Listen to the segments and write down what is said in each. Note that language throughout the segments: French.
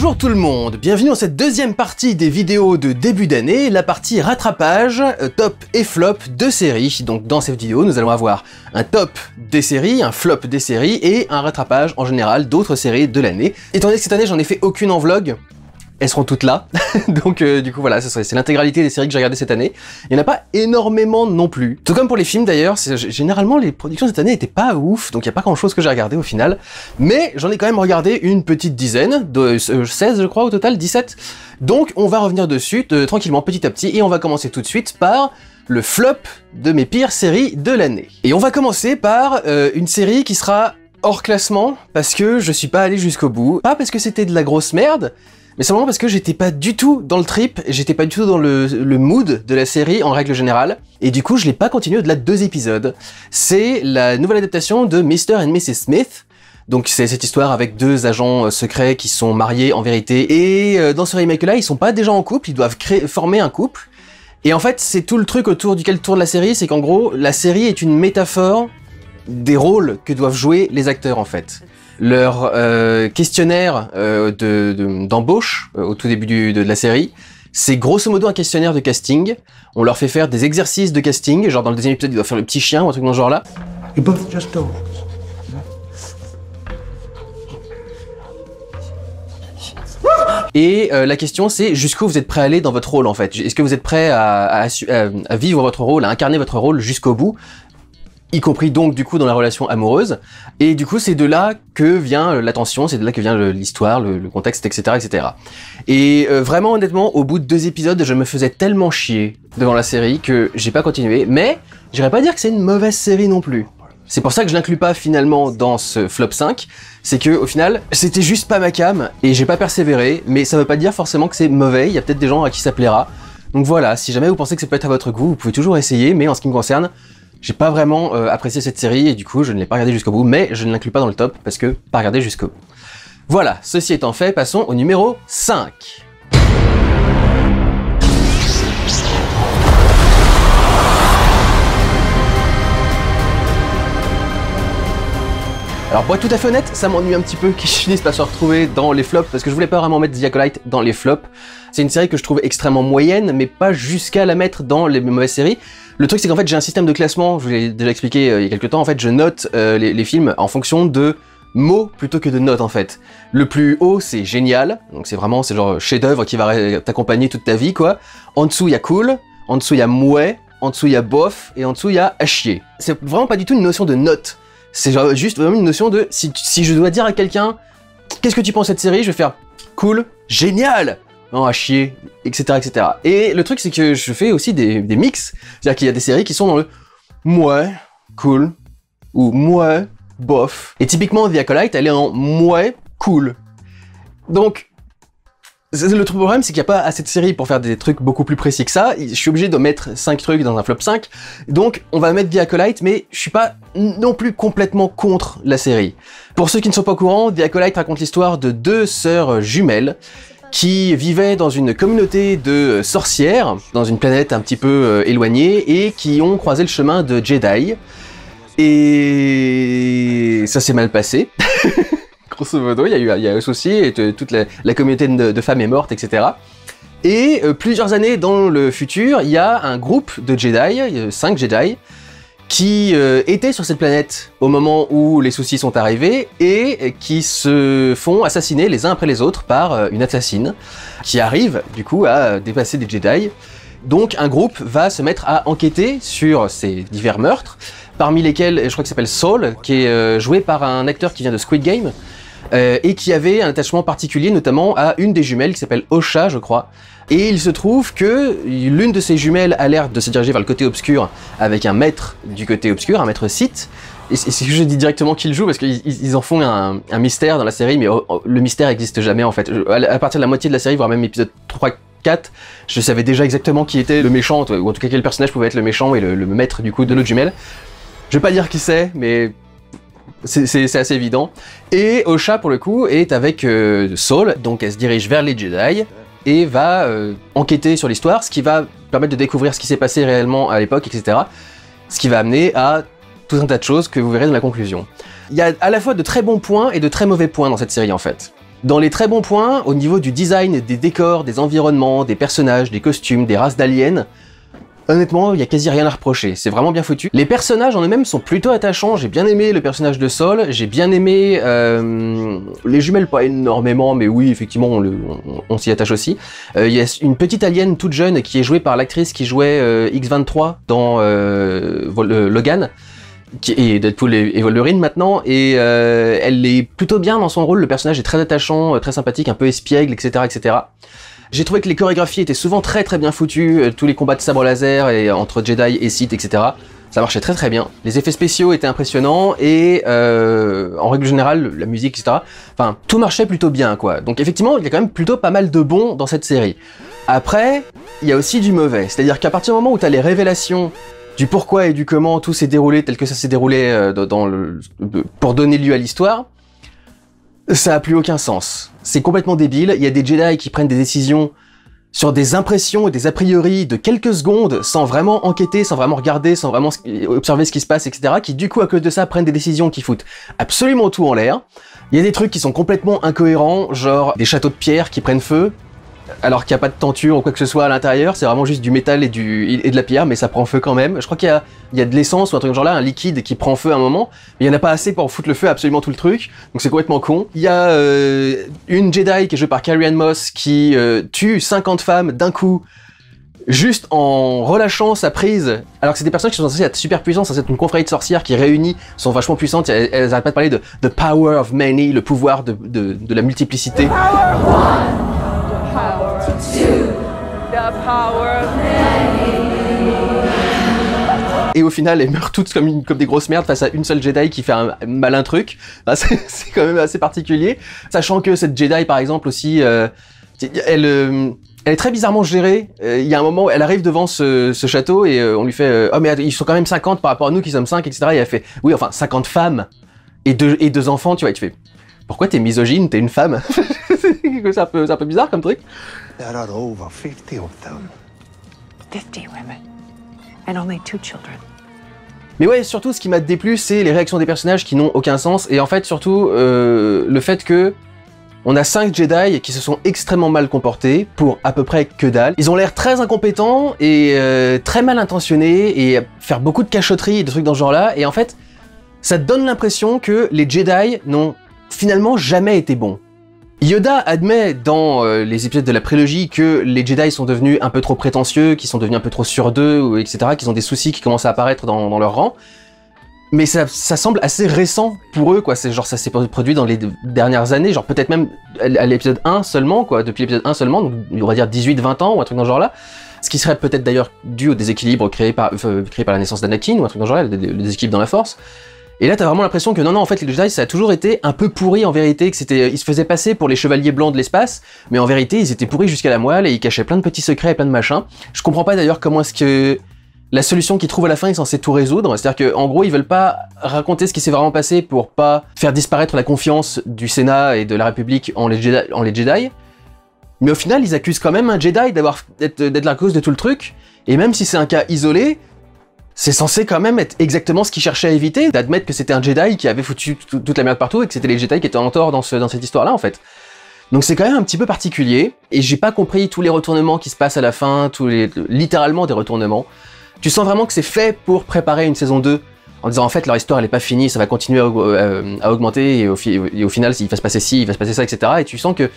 Bonjour tout le monde, bienvenue dans cette deuxième partie des vidéos de début d'année, la partie rattrapage, top et flop de séries. Donc dans cette vidéo, nous allons avoir un top des séries, un flop des séries et un rattrapage en général d'autres séries de l'année. Étant donné que cette année j'en ai fait aucune en vlog, elles seront toutes là, donc du coup voilà, c'est l'intégralité des séries que j'ai regardées cette année. Il n'y en a pas énormément non plus. Tout comme pour les films d'ailleurs, généralement les productions cette année étaient pas ouf, donc il n'y a pas grand chose que j'ai regardé au final. Mais j'en ai quand même regardé une petite dizaine, de 16 je crois au total, 17. Donc on va revenir dessus tranquillement petit à petit et on va commencer tout de suite par le flop de mes pires séries de l'année. Et on va commencer par une série qui sera hors classement, parce que je suis pas allé jusqu'au bout. Pas parce que c'était de la grosse merde, mais simplement parce que j'étais pas du tout dans le trip, j'étais pas du tout dans le mood de la série en règle générale, et du coup je l'ai pas continué au-delà de 2 épisodes. C'est la nouvelle adaptation de Mr. and Mrs. Smith. Donc c'est cette histoire avec 2 agents secrets qui sont mariés en vérité, et dans ce remake-là, ils sont pas déjà en couple, ils doivent former un couple. Et en fait, c'est tout le truc autour duquel tourne la série, c'est qu'en gros, la série est une métaphore des rôles que doivent jouer les acteurs en fait. Leur questionnaire d'embauche au tout début de la série, c'est grosso modo un questionnaire de casting. On leur fait faire des exercices de casting, genre dans le deuxième épisode ils doivent faire le petit chien ou un truc dans ce genre là. You're both just dogs. Et la question c'est jusqu'où vous êtes prêt à aller dans votre rôle en fait. Est-ce que vous êtes prêt à vivre votre rôle, à incarner votre rôle jusqu'au bout, y compris donc du coup dans la relation amoureuse. Et du coup c'est de là que vient la tension, c'est de là que vient l'histoire, le contexte, etc. etc. Et vraiment honnêtement, au bout de 2 épisodes, je me faisais tellement chier devant la série que j'ai pas continué, mais j'irais pas dire que c'est une mauvaise série non plus. C'est pour ça que je l'inclus pas finalement dans ce flop 5, c'est que au final, c'était juste pas ma cam, et j'ai pas persévéré, mais ça veut pas dire forcément que c'est mauvais, il y a peut-être des gens à qui ça plaira. Donc voilà, si jamais vous pensez que ça peut être à votre goût, vous pouvez toujours essayer, mais en ce qui me concerne, j'ai pas vraiment apprécié cette série et du coup je ne l'ai pas regardée jusqu'au bout, mais je ne l'inclus pas dans le top parce que pas regardé jusqu'au bout. Voilà, ceci étant fait, passons au numéro 5. Alors pour être tout à fait honnête, ça m'ennuie un petit peu qu'ils finissent par se retrouver dans les flops parce que je voulais pas vraiment mettre The Acolyte dans les flops. C'est une série que je trouve extrêmement moyenne, mais pas jusqu'à la mettre dans les mauvaises séries. Le truc c'est qu'en fait j'ai un système de classement, je vous l'ai déjà expliqué il y a quelques temps, en fait je note les films en fonction de mots plutôt que de notes en fait. Le plus haut c'est génial, donc c'est genre chef-d'œuvre qui va t'accompagner toute ta vie quoi. En dessous il y a cool, en dessous il y a mouais, en dessous il y a bof, et en dessous il y a à chier. C'est vraiment pas du tout une notion de note. C'est juste vraiment une notion de si je dois dire à quelqu'un qu'est-ce que tu penses de cette série, je vais faire cool, génial, non à chier, etc. etc. Et le truc c'est que je fais aussi des mix, c'est-à-dire qu'il y a des séries qui sont dans le mouais, cool, ou mouais, bof. Et typiquement The Acolyte, elle est en mouais, cool. Donc le problème c'est qu'il n'y a pas assez de séries pour faire des trucs beaucoup plus précis que ça, je suis obligé de mettre 5 trucs dans un flop 5, donc on va mettre The Acolyte, mais je suis pas non plus complètement contre la série. Pour ceux qui ne sont pas au courant, The Acolyte raconte l'histoire de 2 sœurs jumelles qui vivaient dans une communauté de sorcières, dans une planète un petit peu éloignée, et qui ont croisé le chemin de Jedi, et ça s'est mal passé. Grosso modo, il y a un souci, et toute la communauté de femmes est morte, etc. Et plusieurs années dans le futur, il y a un groupe de Jedi, 5 Jedi, qui étaient sur cette planète au moment où les soucis sont arrivés, et qui se font assassiner les uns après les autres par une assassine, qui arrive du coup à dépasser des Jedi. Donc un groupe va se mettre à enquêter sur ces divers meurtres, parmi lesquels, je crois qu'il s'appelle Saul, qui est joué par un acteur qui vient de Squid Game, et qui avait un attachement particulier notamment à une des jumelles qui s'appelle Osha, je crois. Et il se trouve que l'une de ces jumelles a l'air de se diriger vers le côté obscur avec un maître du côté obscur, un maître Sith. Et c'est que je dis directement qui le joue parce qu'ils en font un mystère dans la série, mais le mystère n'existe jamais en fait. À partir de la moitié de la série, voire même épisode 3-4, je savais déjà exactement qui était le méchant, ou en tout cas quel personnage pouvait être le méchant et le maître du coup de l'autre jumelle. Je vais pas dire qui c'est, mais c'est assez évident. Et Osha pour le coup est avec Saul, donc elle se dirige vers les Jedi et va enquêter sur l'histoire, ce qui va permettre de découvrir ce qui s'est passé réellement à l'époque, etc. Ce qui va amener à tout un tas de choses que vous verrez dans la conclusion. Il y a à la fois de très bons points et de très mauvais points dans cette série en fait. Dans les très bons points, au niveau du design des décors, des environnements, des personnages, des costumes, des races d'aliens, honnêtement, il y a quasi rien à reprocher, c'est vraiment bien foutu. Les personnages en eux-mêmes sont plutôt attachants, j'ai bien aimé le personnage de Sol, j'ai bien aimé les jumelles pas énormément, mais oui, effectivement, on s'y attache aussi. Il y a une petite alien toute jeune qui est jouée par l'actrice qui jouait X-23 dans Logan, qui est Deadpool et Wolverine maintenant, et elle est plutôt bien dans son rôle, le personnage est très attachant, très sympathique, un peu espiègle, etc., etc. J'ai trouvé que les chorégraphies étaient souvent très bien foutues, tous les combats de sabre laser et entre Jedi et Sith, etc. Ça marchait très bien. Les effets spéciaux étaient impressionnants et en règle générale, la musique, etc. Enfin, tout marchait plutôt bien, quoi. Donc effectivement, il y a quand même plutôt pas mal de bons dans cette série. Après, il y a aussi du mauvais. C'est-à-dire qu'à partir du moment où tu as les révélations du pourquoi et du comment tout s'est déroulé tel que ça s'est déroulé pour donner lieu à l'histoire, ça a plus aucun sens. C'est complètement débile, il y a des Jedi qui prennent des décisions sur des impressions et des a priori de quelques secondes, sans vraiment enquêter, sans vraiment regarder, sans vraiment observer ce qui se passe, etc., qui du coup à cause de ça prennent des décisions qui foutent absolument tout en l'air. Il y a des trucs qui sont complètement incohérents, genre des châteaux de pierre qui prennent feu, alors qu'il n'y a pas de tenture ou quoi que ce soit à l'intérieur, c'est vraiment juste du métal et de la pierre, mais ça prend feu quand même. Je crois qu'il y a de l'essence ou un truc genre là, un liquide qui prend feu à un moment, mais il n'y en a pas assez pour foutre le feu à absolument tout le truc, donc c'est complètement con. Il y a une Jedi qui est jouée par Carrie-Anne Moss qui tue 50 femmes d'un coup, juste en relâchant sa prise, alors que c'est des personnes qui sont censées être super puissantes, censées être une confrérie de sorcières qui réunies, sont vachement puissantes, elles arrêtent pas de parler de the power of many, le pouvoir de la multiplicité. Et au final, elles meurent toutes comme des grosses merdes face à une seule Jedi qui fait un malin truc. Enfin, c'est quand même assez particulier. Sachant que cette Jedi, par exemple, aussi, elle est très bizarrement gérée. Il y a un moment où elle arrive devant ce château et on lui fait oh mais ils sont quand même 50 par rapport à nous qui sommes 5, etc. Et elle fait oui, enfin 50 femmes et deux enfants, tu vois. Et tu fais pourquoi t'es misogyne, t'es une femme? C'est un peu bizarre comme truc. There are over 50 of them. 50 women and only 2 children. Mais ouais, surtout ce qui m'a déplu, c'est les réactions des personnages qui n'ont aucun sens, et en fait surtout le fait que on a 5 Jedi qui se sont extrêmement mal comportés pour à peu près que dalle. Ils ont l'air très incompétents et très mal intentionnés et faire beaucoup de cachotteries et de trucs dans ce genre-là, et en fait ça donne l'impression que les Jedi n'ont finalement jamais été bons. Yoda admet dans les épisodes de la prélogie que les Jedi sont devenus un peu trop prétentieux, qu'ils sont devenus un peu trop sûrs d'eux, etc., qu'ils ont des soucis qui commencent à apparaître dans leur rang. Mais ça semble assez récent pour eux, quoi. C'est genre ça s'est produit dans les dernières années, genre peut-être même à l'épisode 1 seulement, quoi, depuis l'épisode 1 seulement, donc on va dire 18-20 ans ou un truc dans ce genre-là. Ce qui serait peut-être d'ailleurs dû au déséquilibre créé par la naissance d'Anakin ou un truc dans ce genre-là, le déséquilibre dans la Force. Et là, t'as vraiment l'impression que non, en fait, les Jedi, ça a toujours été un peu pourri en vérité, que ils se faisaient passer pour les chevaliers blancs de l'espace, mais en vérité, ils étaient pourris jusqu'à la moelle et ils cachaient plein de petits secrets et plein de machins. Je comprends pas d'ailleurs comment est-ce que la solution qu'ils trouvent à la fin est censée tout résoudre. C'est-à-dire qu'en gros, ils veulent pas raconter ce qui s'est vraiment passé pour pas faire disparaître la confiance du Sénat et de la République en les Jedi. Mais au final, ils accusent quand même un Jedi d'être la cause de tout le truc. Et même si c'est un cas isolé, c'est censé quand même être exactement ce qu'ils cherchaient à éviter, d'admettre que c'était un Jedi qui avait foutu toute la merde partout et que c'était les Jedi qui étaient en tort dans cette histoire-là, en fait. Donc c'est quand même un petit peu particulier, et j'ai pas compris tous les retournements qui se passent à la fin, littéralement des retournements. Tu sens vraiment que c'est fait pour préparer une saison 2, en disant en fait leur histoire elle est pas finie, ça va continuer à augmenter, et au final il va se passer ci, il va se passer ça, etc. Et tu sens que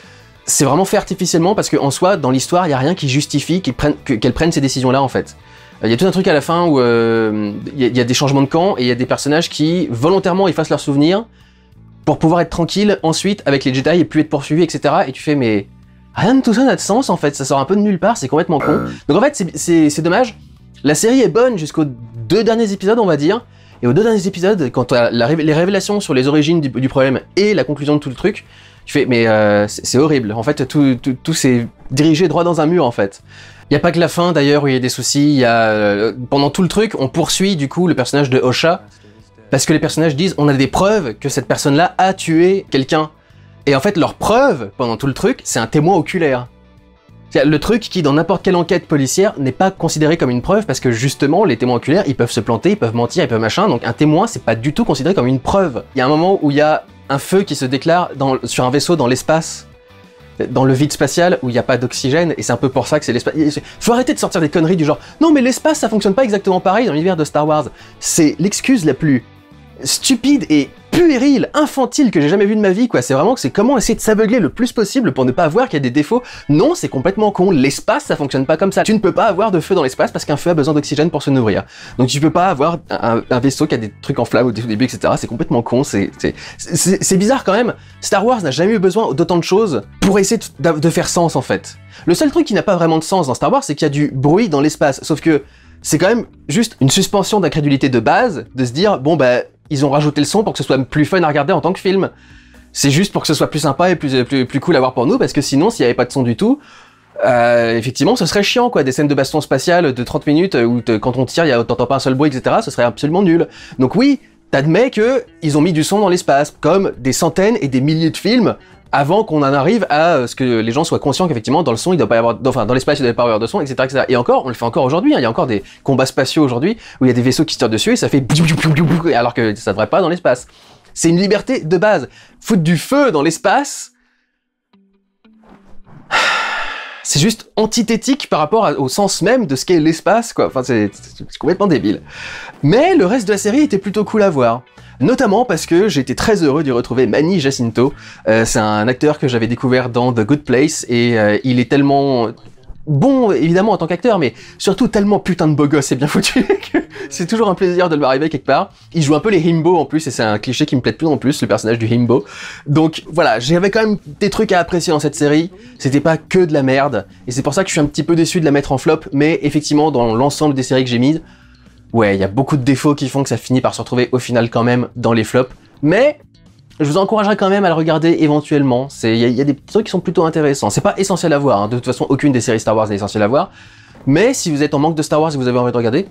c'est vraiment fait artificiellement, parce qu'en soi, dans l'histoire, il y a rien qui justifie qu'elle prenne ces décisions-là, en fait. Il y a tout un truc à la fin où il y a des changements de camp et il y a des personnages qui volontairement effacent leurs souvenirs pour pouvoir être tranquille ensuite avec les Jedi et plus être poursuivis, etc. Et tu fais mais rien de tout ça n'a de sens en fait, ça sort un peu de nulle part, c'est complètement con. Donc en fait c'est dommage. La série est bonne jusqu'aux 2 derniers épisodes on va dire, et aux 2 derniers épisodes quand tu as les révélations sur les origines du problème et la conclusion de tout le truc, tu fais mais c'est horrible. En fait tout s'est dirigé droit dans un mur en fait. Il y a pas que la fin d'ailleurs où il y a des soucis, il y a pendant tout le truc, on poursuit du coup le personnage de Osha parce que les personnages disent on a des preuves que cette personne-là a tué quelqu'un. Et en fait leur preuve pendant tout le truc, c'est un témoin oculaire. C'est le truc qui dans n'importe quelle enquête policière n'est pas considéré comme une preuve parce que justement les témoins oculaires, ils peuvent se planter, ils peuvent mentir, ils peuvent machin, donc un témoin c'est pas du tout considéré comme une preuve. Il y a un moment où il y a un feu qui se déclare sur un vaisseau dans l'espace, dans le vide spatial où il n'y a pas d'oxygène, et c'est un peu pour ça que c'est l'espace. Faut arrêter de sortir des conneries du genre « Non mais l'espace ça fonctionne pas exactement pareil dans l'univers de Star Wars ». C'est l'excuse la plus stupide et puérile, infantile que j'ai jamais vu de ma vie, quoi. C'est vraiment que c'est comment essayer de s'aveugler le plus possible pour ne pas voir qu'il y a des défauts. Non, c'est complètement con. L'espace, ça fonctionne pas comme ça. Tu ne peux pas avoir de feu dans l'espace parce qu'un feu a besoin d'oxygène pour se nourrir. Donc tu peux pas avoir un vaisseau qui a des trucs en flammes au début, etc. C'est complètement con. C'est bizarre quand même. Star Wars n'a jamais eu besoin d'autant de choses pour essayer de faire sens, en fait. Le seul truc qui n'a pas vraiment de sens dans Star Wars, c'est qu'il y a du bruit dans l'espace. Sauf que c'est quand même juste une suspension d'incrédulité de base, de se dire, bon bah, ils ont rajouté le son pour que ce soit plus fun à regarder en tant que film. C'est juste pour que ce soit plus sympa et plus cool à voir pour nous, parce que sinon, s'il n'y avait pas de son du tout, effectivement, ce serait chiant, quoi. Des scènes de baston spatial de 30 minutes où quand on tire, t'entends pas un seul bruit, etc., ce serait absolument nul. Donc oui, t'admets que ils ont mis du son dans l'espace, comme des centaines et des milliers de films, avant qu'on en arrive à ce que les gens soient conscients qu'effectivement dans le son il doit pas y avoir, enfin dans l'espace il doit pas y avoir de son, etc., etc. Et encore, on le fait encore aujourd'hui, hein. Il y a encore des combats spatiaux aujourd'hui où il y a des vaisseaux qui se tirent dessus et ça fait alors que ça devrait pas dans l'espace. C'est une liberté de base. Foutre du feu dans l'espace, c'est juste antithétique par rapport au sens même de ce qu'est l'espace, quoi. Enfin, c'est complètement débile. Mais le reste de la série était plutôt cool à voir. Notamment parce que j'étais très heureux d'y retrouver Manny Jacinto. C'est un acteur que j'avais découvert dans The Good Place et il est tellement bon, évidemment, en tant qu'acteur, mais surtout tellement putain de beau gosse et bien foutu que c'est toujours un plaisir de le voir arriver quelque part. Il joue un peu les himbos en plus et c'est un cliché qui me plaît de plus en plus, le personnage du himbo. Donc voilà, j'avais quand même des trucs à apprécier dans cette série. C'était pas que de la merde et c'est pour ça que je suis un petit peu déçu de la mettre en flop, mais effectivement, dans l'ensemble des séries que j'ai mises, ouais, il y a beaucoup de défauts qui font que ça finit par se retrouver au final quand même dans les flops, mais je vous encouragerais quand même à le regarder éventuellement. Il y a des trucs qui sont plutôt intéressants. C'est pas essentiel à voir, hein. De toute façon, aucune des séries Star Wars n'est essentielle à voir, mais si vous êtes en manque de Star Wars et que vous avez envie de regarder,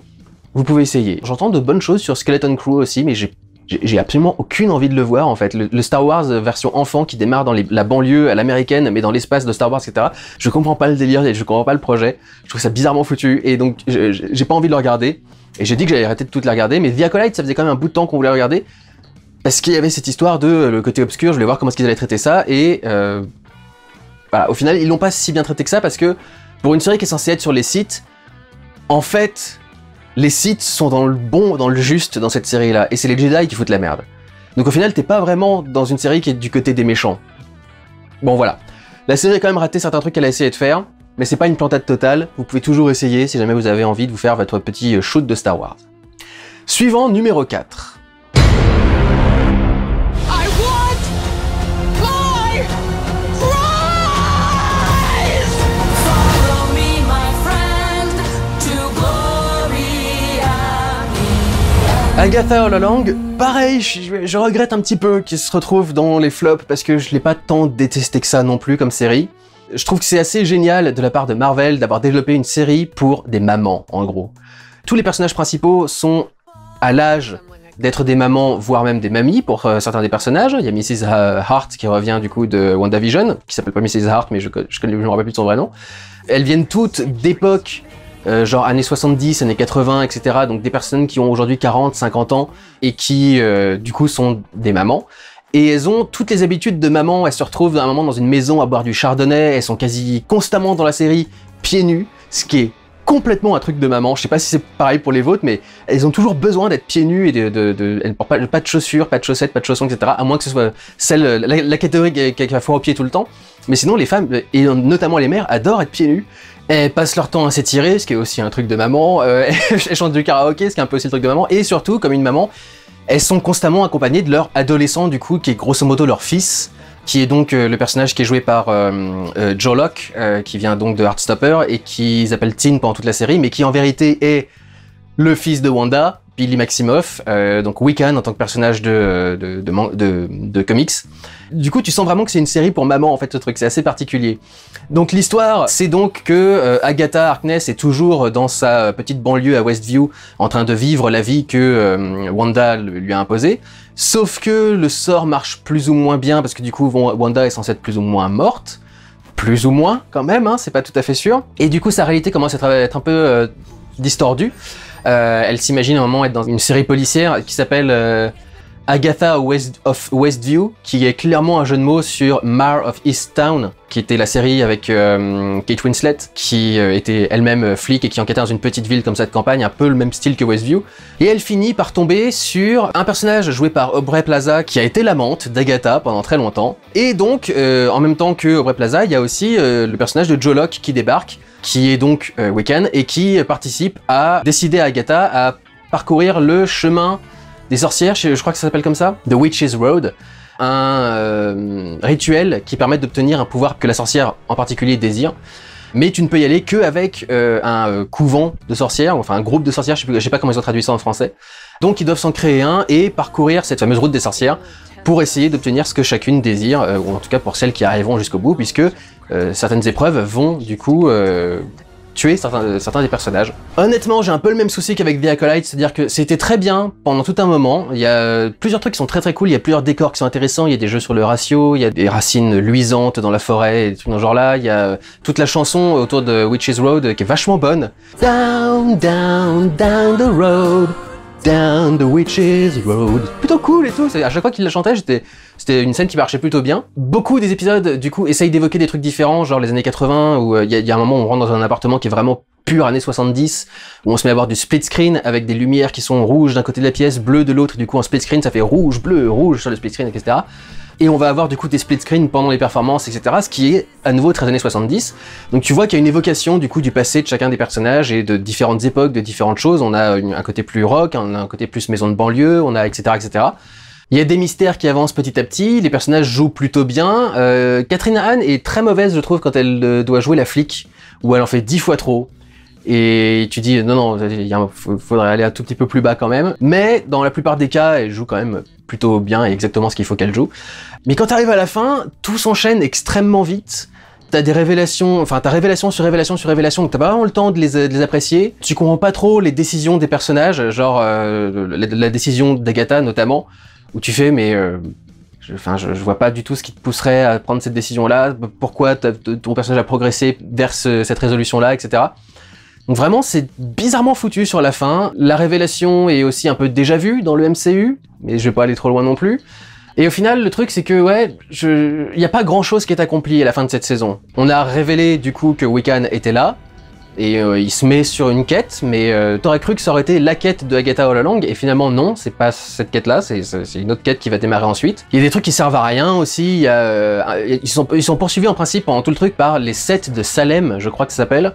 vous pouvez essayer. J'entends de bonnes choses sur Skeleton Crew aussi, mais j'ai absolument aucune envie de le voir en fait. Le Star Wars version enfant qui démarre dans la banlieue à l'américaine, mais dans l'espace de Star Wars, etc. Je comprends pas le délire et je comprends pas le projet. Je trouve ça bizarrement foutu et donc j'ai pas envie de le regarder. Et j'ai dit que j'allais arrêter de tout la regarder, mais The Acolyte, ça faisait quand même un bout de temps qu'on voulait regarder, parce qu'il y avait cette histoire de le côté obscur, je voulais voir comment est-ce qu'ils allaient traiter ça, et voilà, au final, ils l'ont pas si bien traité que ça, parce que pour une série qui est censée être sur les sites, en fait, les sites sont dans le juste dans cette série-là, et c'est les Jedi qui foutent la merde. Donc au final, t'es pas vraiment dans une série qui est du côté des méchants. Bon voilà. La série a quand même raté certains trucs qu'elle a essayé de faire, mais c'est pas une plantade totale, vous pouvez toujours essayer si jamais vous avez envie de vous faire votre petit shoot de Star Wars. Suivant, numéro 4. I want my prize! Follow me, my friend, to glory and Agatha All Along, pareil, je regrette un petit peu qu'il se retrouve dans les flops parce que je l'ai pas tant détesté que ça non plus comme série. Je trouve que c'est assez génial de la part de Marvel d'avoir développé une série pour des mamans, en gros. Tous les personnages principaux sont à l'âge d'être des mamans, voire même des mamies pour certains des personnages. Il y a Mrs. Hart qui revient du coup de WandaVision, qui s'appelle pas Mrs. Hart, mais je me rappelle plus de son vrai nom. Elles viennent toutes d'époques, genre années 70, années 80, etc. Donc des personnes qui ont aujourd'hui 40, 50 ans et qui, du coup, sont des mamans. Et elles ont toutes les habitudes de maman, elles se retrouvent à un moment dans une maison à boire du chardonnay, elles sont quasi constamment dans la série pieds nus, ce qui est complètement un truc de maman. Je sais pas si c'est pareil pour les vôtres, mais elles ont toujours besoin d'être pieds nus et elles ne portent pas de chaussures, pas de chaussettes, pas de chaussons, etc. À moins que ce soit la catégorie qui a foire aux pieds tout le temps. Mais sinon, les femmes, et notamment les mères, adorent être pieds nus. Elles passent leur temps à s'étirer, ce qui est aussi un truc de maman. Elles chantent du karaoké, ce qui est un peu aussi le truc de maman. Et surtout, comme une maman, elles sont constamment accompagnées de leur adolescent, du coup, qui est grosso modo leur fils, qui est donc le personnage qui est joué par Joe Locke, qui vient donc de Heartstopper, et qu'ils appellent Teen pendant toute la série, mais qui en vérité est le fils de Wanda, Billy Maximoff, donc Wiccan en tant que personnage de comics. Du coup, tu sens vraiment que c'est une série pour maman, en fait, ce truc, c'est assez particulier. Donc l'histoire, c'est donc que Agatha Harkness est toujours dans sa petite banlieue à Westview, en train de vivre la vie que Wanda lui a imposée, sauf que le sort marche plus ou moins bien, parce que du coup, Wanda est censée être plus ou moins morte, plus ou moins, quand même, hein, c'est pas tout à fait sûr, et du coup, sa réalité commence à être un peu distordue. Elle s'imagine à un moment être dans une série policière qui s'appelle Agatha of Westview, qui est clairement un jeu de mots sur Mare of Easttown, qui était la série avec Kate Winslet, qui était elle-même flic et qui enquêtait dans une petite ville comme ça de campagne, un peu le même style que Westview. Et elle finit par tomber sur un personnage joué par Aubrey Plaza, qui a été l'amante d'Agatha pendant très longtemps. Et donc, en même temps que Aubrey Plaza, il y a aussi le personnage de Joe Locke qui débarque, qui est donc Wiccan, et qui participe à décider à Agatha à parcourir le chemin des sorcières, je crois que ça s'appelle comme ça, The Witch's Road, un rituel qui permet d'obtenir un pouvoir que la sorcière en particulier désire, mais tu ne peux y aller qu'avec un couvent de sorcières, enfin un groupe de sorcières, je sais pas comment ils ont traduit ça en français. Donc ils doivent s'en créer un et parcourir cette fameuse route des sorcières pour essayer d'obtenir ce que chacune désire, ou en tout cas pour celles qui arriveront jusqu'au bout, puisque certaines épreuves vont du coup tuer certains des personnages. Honnêtement, j'ai un peu le même souci qu'avec The Acolyte, c'est-à-dire que c'était très bien pendant tout un moment, il y a plusieurs trucs qui sont très très cool, il y a plusieurs décors qui sont intéressants, il y a des jeux sur le ratio, il y a des racines luisantes dans la forêt, et des trucs dans ce genre-là, il y a toute la chanson autour de Witch's Road qui est vachement bonne. Down, down, down the road, down the Witch's Road. Plutôt cool et tout, à chaque fois qu'il la chantait, c'était une scène qui marchait plutôt bien. Beaucoup des épisodes, du coup, essayent d'évoquer des trucs différents, genre les années 80, où il y a un moment où on rentre dans un appartement qui est vraiment pur années 70, où on se met à voir du split screen avec des lumières qui sont rouges d'un côté de la pièce, bleues de l'autre, du coup en split screen ça fait rouge, bleu, rouge sur le split screen, etc. Et on va avoir du coup des split screens pendant les performances, etc. Ce qui est à nouveau très années 70. Donc tu vois qu'il y a une évocation du coup du passé de chacun des personnages et de différentes époques, de différentes choses. On a un côté plus rock, on a un côté plus maison de banlieue, on a etc. etc. Il y a des mystères qui avancent petit à petit, les personnages jouent plutôt bien. Catherine Hahn est très mauvaise, je trouve, quand elle doit jouer la flic, où elle en fait 10 fois trop. Et tu dis, non, faudrait aller un tout petit peu plus bas quand même. Mais dans la plupart des cas, elle joue quand même plutôt bien et exactement ce qu'il faut qu'elle joue. Mais quand t'arrives à la fin, tout s'enchaîne extrêmement vite. T'as des révélations, enfin t'as révélation sur révélation sur révélation, donc t'as pas vraiment le temps de les apprécier. Tu comprends pas trop les décisions des personnages, genre la décision d'Agatha notamment, où tu fais mais je vois pas du tout ce qui te pousserait à prendre cette décision-là, pourquoi ton personnage a progressé vers cette résolution-là, etc. Donc vraiment, c'est bizarrement foutu sur la fin. La révélation est aussi un peu déjà vue dans le MCU, mais je vais pas aller trop loin non plus. Et au final, le truc, c'est que, ouais, y a pas grand-chose qui est accompli à la fin de cette saison. On a révélé, du coup, que Wiccan était là, et il se met sur une quête, mais t'aurais cru que ça aurait été la quête de Agatha All Along, et finalement, non, c'est pas cette quête-là, c'est une autre quête qui va démarrer ensuite. Il y a des trucs qui servent à rien aussi, ils sont poursuivis en principe pendant tout le truc par les 7 de Salem, je crois que ça s'appelle,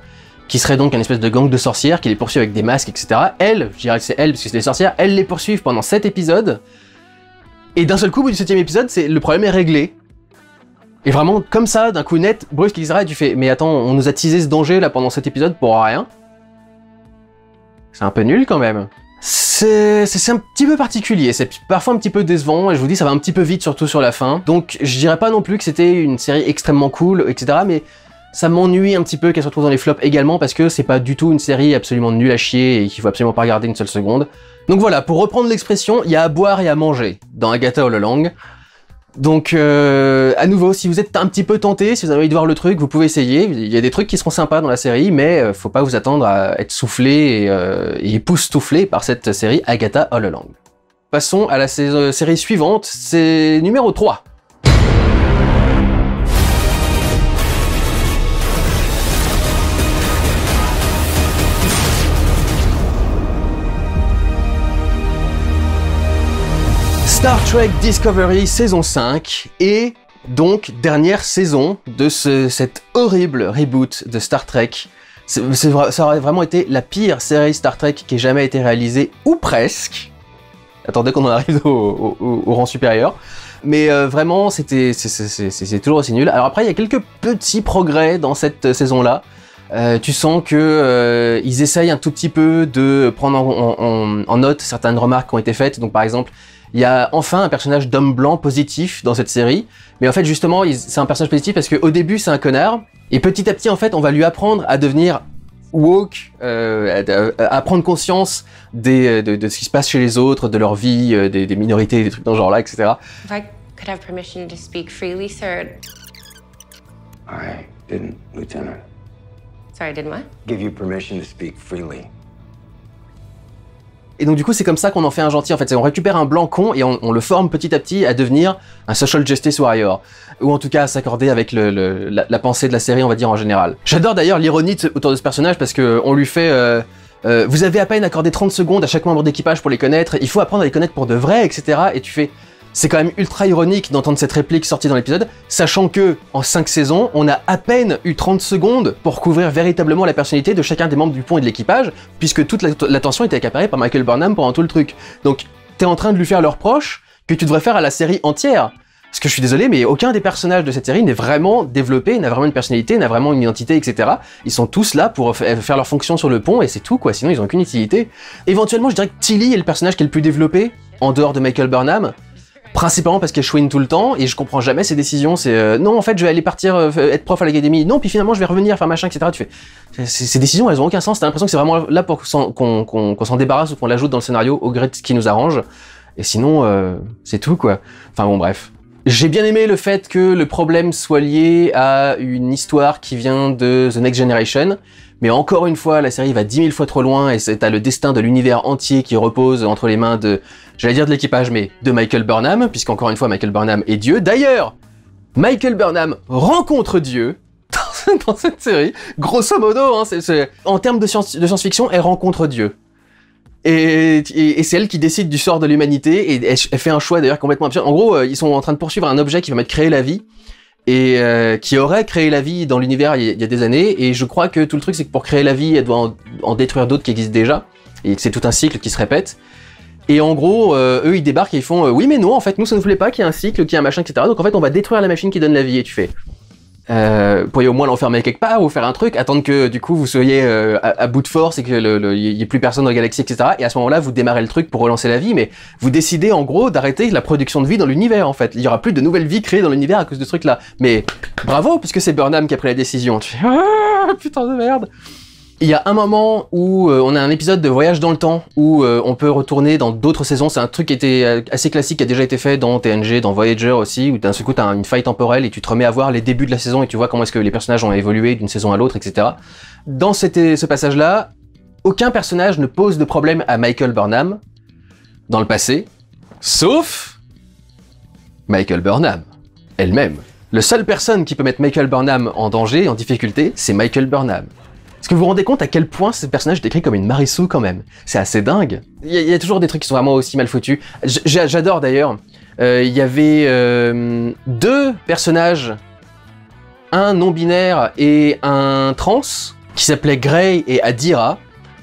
qui serait donc une espèce de gang de sorcières qui les poursuit avec des masques, etc. Elles, je dirais que c'est elles, parce que c'est des sorcières, elles les poursuivent pendant 7 épisodes, et d'un seul coup, au bout du 7e épisode, le problème est réglé. Et vraiment, comme ça, d'un coup net, brusque, etc., et tu fais, mais attends, on nous a teasé ce danger là pendant cet épisode pour rien. C'est un peu nul quand même. C'est un petit peu particulier, c'est parfois un petit peu décevant, et je vous dis, ça va un petit peu vite, surtout sur la fin. Donc, je dirais pas non plus que c'était une série extrêmement cool, etc., mais ça m'ennuie un petit peu qu'elle se retrouve dans les flops également, parce que c'est pas du tout une série absolument nulle à chier et qu'il faut absolument pas regarder une seule seconde. Donc voilà, pour reprendre l'expression, il y a à boire et à manger dans Agatha All Along. Donc à nouveau, si vous êtes un petit peu tenté, si vous avez envie de voir le truc, vous pouvez essayer. Il y a des trucs qui seront sympas dans la série, mais faut pas vous attendre à être soufflé et époustouflé par cette série Agatha All Along. Passons à la série suivante, c'est numéro 3. Star Trek Discovery saison 5 et donc dernière saison de cet horrible reboot de Star Trek. Ça aurait vraiment été la pire série Star Trek qui ait jamais été réalisée, ou presque. Attendez qu'on en arrive au rang supérieur. Mais vraiment, c'est toujours aussi nul. Alors après, il y a quelques petits progrès dans cette saison-là. Tu sens que ils essayent un tout petit peu de prendre en note certaines remarques qui ont été faites. Donc par exemple, il y a enfin un personnage d'homme blanc positif dans cette série, mais en fait justement c'est un personnage positif parce qu'au début c'est un connard, et petit à petit en fait on va lui apprendre à devenir woke, à prendre conscience de ce qui se passe chez les autres, de leur vie, des minorités, des trucs dans ce genre là, etc. If I could have permission to speak freely, sir. I didn't, Lieutenant. Sorry, did what? Give you permission to speak freely. Et donc du coup c'est comme ça qu'on en fait un gentil en fait, on récupère un blanc con et on le forme petit à petit à devenir un social justice warrior, ou en tout cas à s'accorder avec la pensée de la série on va dire en général. J'adore d'ailleurs l'ironie autour de ce personnage parce que on lui fait vous avez à peine accordé 30 secondes à chaque membre d'équipage pour les connaître, il faut apprendre à les connaître pour de vrai, etc. Et tu fais... C'est quand même ultra ironique d'entendre cette réplique sortie dans l'épisode, sachant que, en 5 saisons, on a à peine eu 30 secondes pour couvrir véritablement la personnalité de chacun des membres du pont et de l'équipage, puisque toute l'attention était accaparée par Michael Burnham pendant tout le truc. Donc, t'es en train de lui faire le reproche que tu devrais faire à la série entière. Parce que je suis désolé, mais aucun des personnages de cette série n'est vraiment développé, n'a vraiment une personnalité, n'a vraiment une identité, etc. Ils sont tous là pour faire leur fonction sur le pont, et c'est tout, quoi. Sinon, ils ont aucune utilité. Éventuellement, je dirais que Tilly est le personnage qui est le plus développé, en dehors de Michael Burnham. Principalement parce qu'elle chouine tout le temps et je comprends jamais ses décisions. C'est non, en fait, je vais aller partir être prof à l'académie. Non, puis finalement, je vais revenir faire machin, etc. Tu fais ces décisions, elles ont aucun sens. T'as l'impression que c'est vraiment là pour qu'on s'en débarrasse ou qu'on l'ajoute dans le scénario au gré de ce qui nous arrange. Et sinon, c'est tout quoi. Enfin bon, bref. J'ai bien aimé le fait que le problème soit lié à une histoire qui vient de The Next Generation. Mais encore une fois, la série va 10 000 fois trop loin et t'as le destin de l'univers entier qui repose entre les mains de, j'allais dire de l'équipage, mais de Michael Burnham, puisqu'encore une fois, Michael Burnham est Dieu. D'ailleurs, Michael Burnham rencontre Dieu dans cette série. Grosso modo, hein, en termes de science-fiction, elle rencontre Dieu. Et c'est elle qui décide du sort de l'humanité et elle fait un choix d'ailleurs complètement absurde. En gros, ils sont en train de poursuivre un objet qui va créer la vie. Et qui aurait créé la vie dans l'univers il y a des années, et je crois que tout le truc c'est que pour créer la vie, elle doit en détruire d'autres qui existent déjà, et que c'est tout un cycle qui se répète. Et en gros, eux ils débarquent et ils font oui mais non, en fait nous ça nous plaît pas qu'il y ait un cycle, qu'il y ait un machin, etc. Donc en fait on va détruire la machine qui donne la vie, et tu fais... pourriez au moins l'enfermer quelque part ou faire un truc, attendre que du coup vous soyez à bout de force et que y ait plus personne dans la galaxie, etc. Et à ce moment-là vous démarrez le truc pour relancer la vie, mais vous décidez en gros d'arrêter la production de vie dans l'univers en fait. Il y aura plus de nouvelles vies créées dans l'univers à cause de ce truc-là. Mais bravo, puisque c'est Burnham qui a pris la décision. Tu fais ah, putain de merde. Il y a un moment où on a un épisode de voyage dans le temps où on peut retourner dans d'autres saisons. C'est un truc qui était assez classique, qui a déjà été fait dans TNG, dans Voyager aussi, où d'un seul coup t'as une faille temporelle et tu te remets à voir les débuts de la saison et tu vois comment est-ce que les personnages ont évolué d'une saison à l'autre, etc. Dans ce passage-là, aucun personnage ne pose de problème à Michael Burnham dans le passé, sauf Michael Burnham elle-même. La seule personne qui peut mettre Michael Burnham en danger, en difficulté, c'est Michael Burnham. Est-ce que vous vous rendez compte à quel point ce personnage est écrit comme une Marissou quand même? C'est assez dingue. Il y a toujours des trucs qui sont vraiment aussi mal foutus. J'adore d'ailleurs. Il y avait 2 personnages, un non-binaire et un trans, qui s'appelaient Grey et Adira,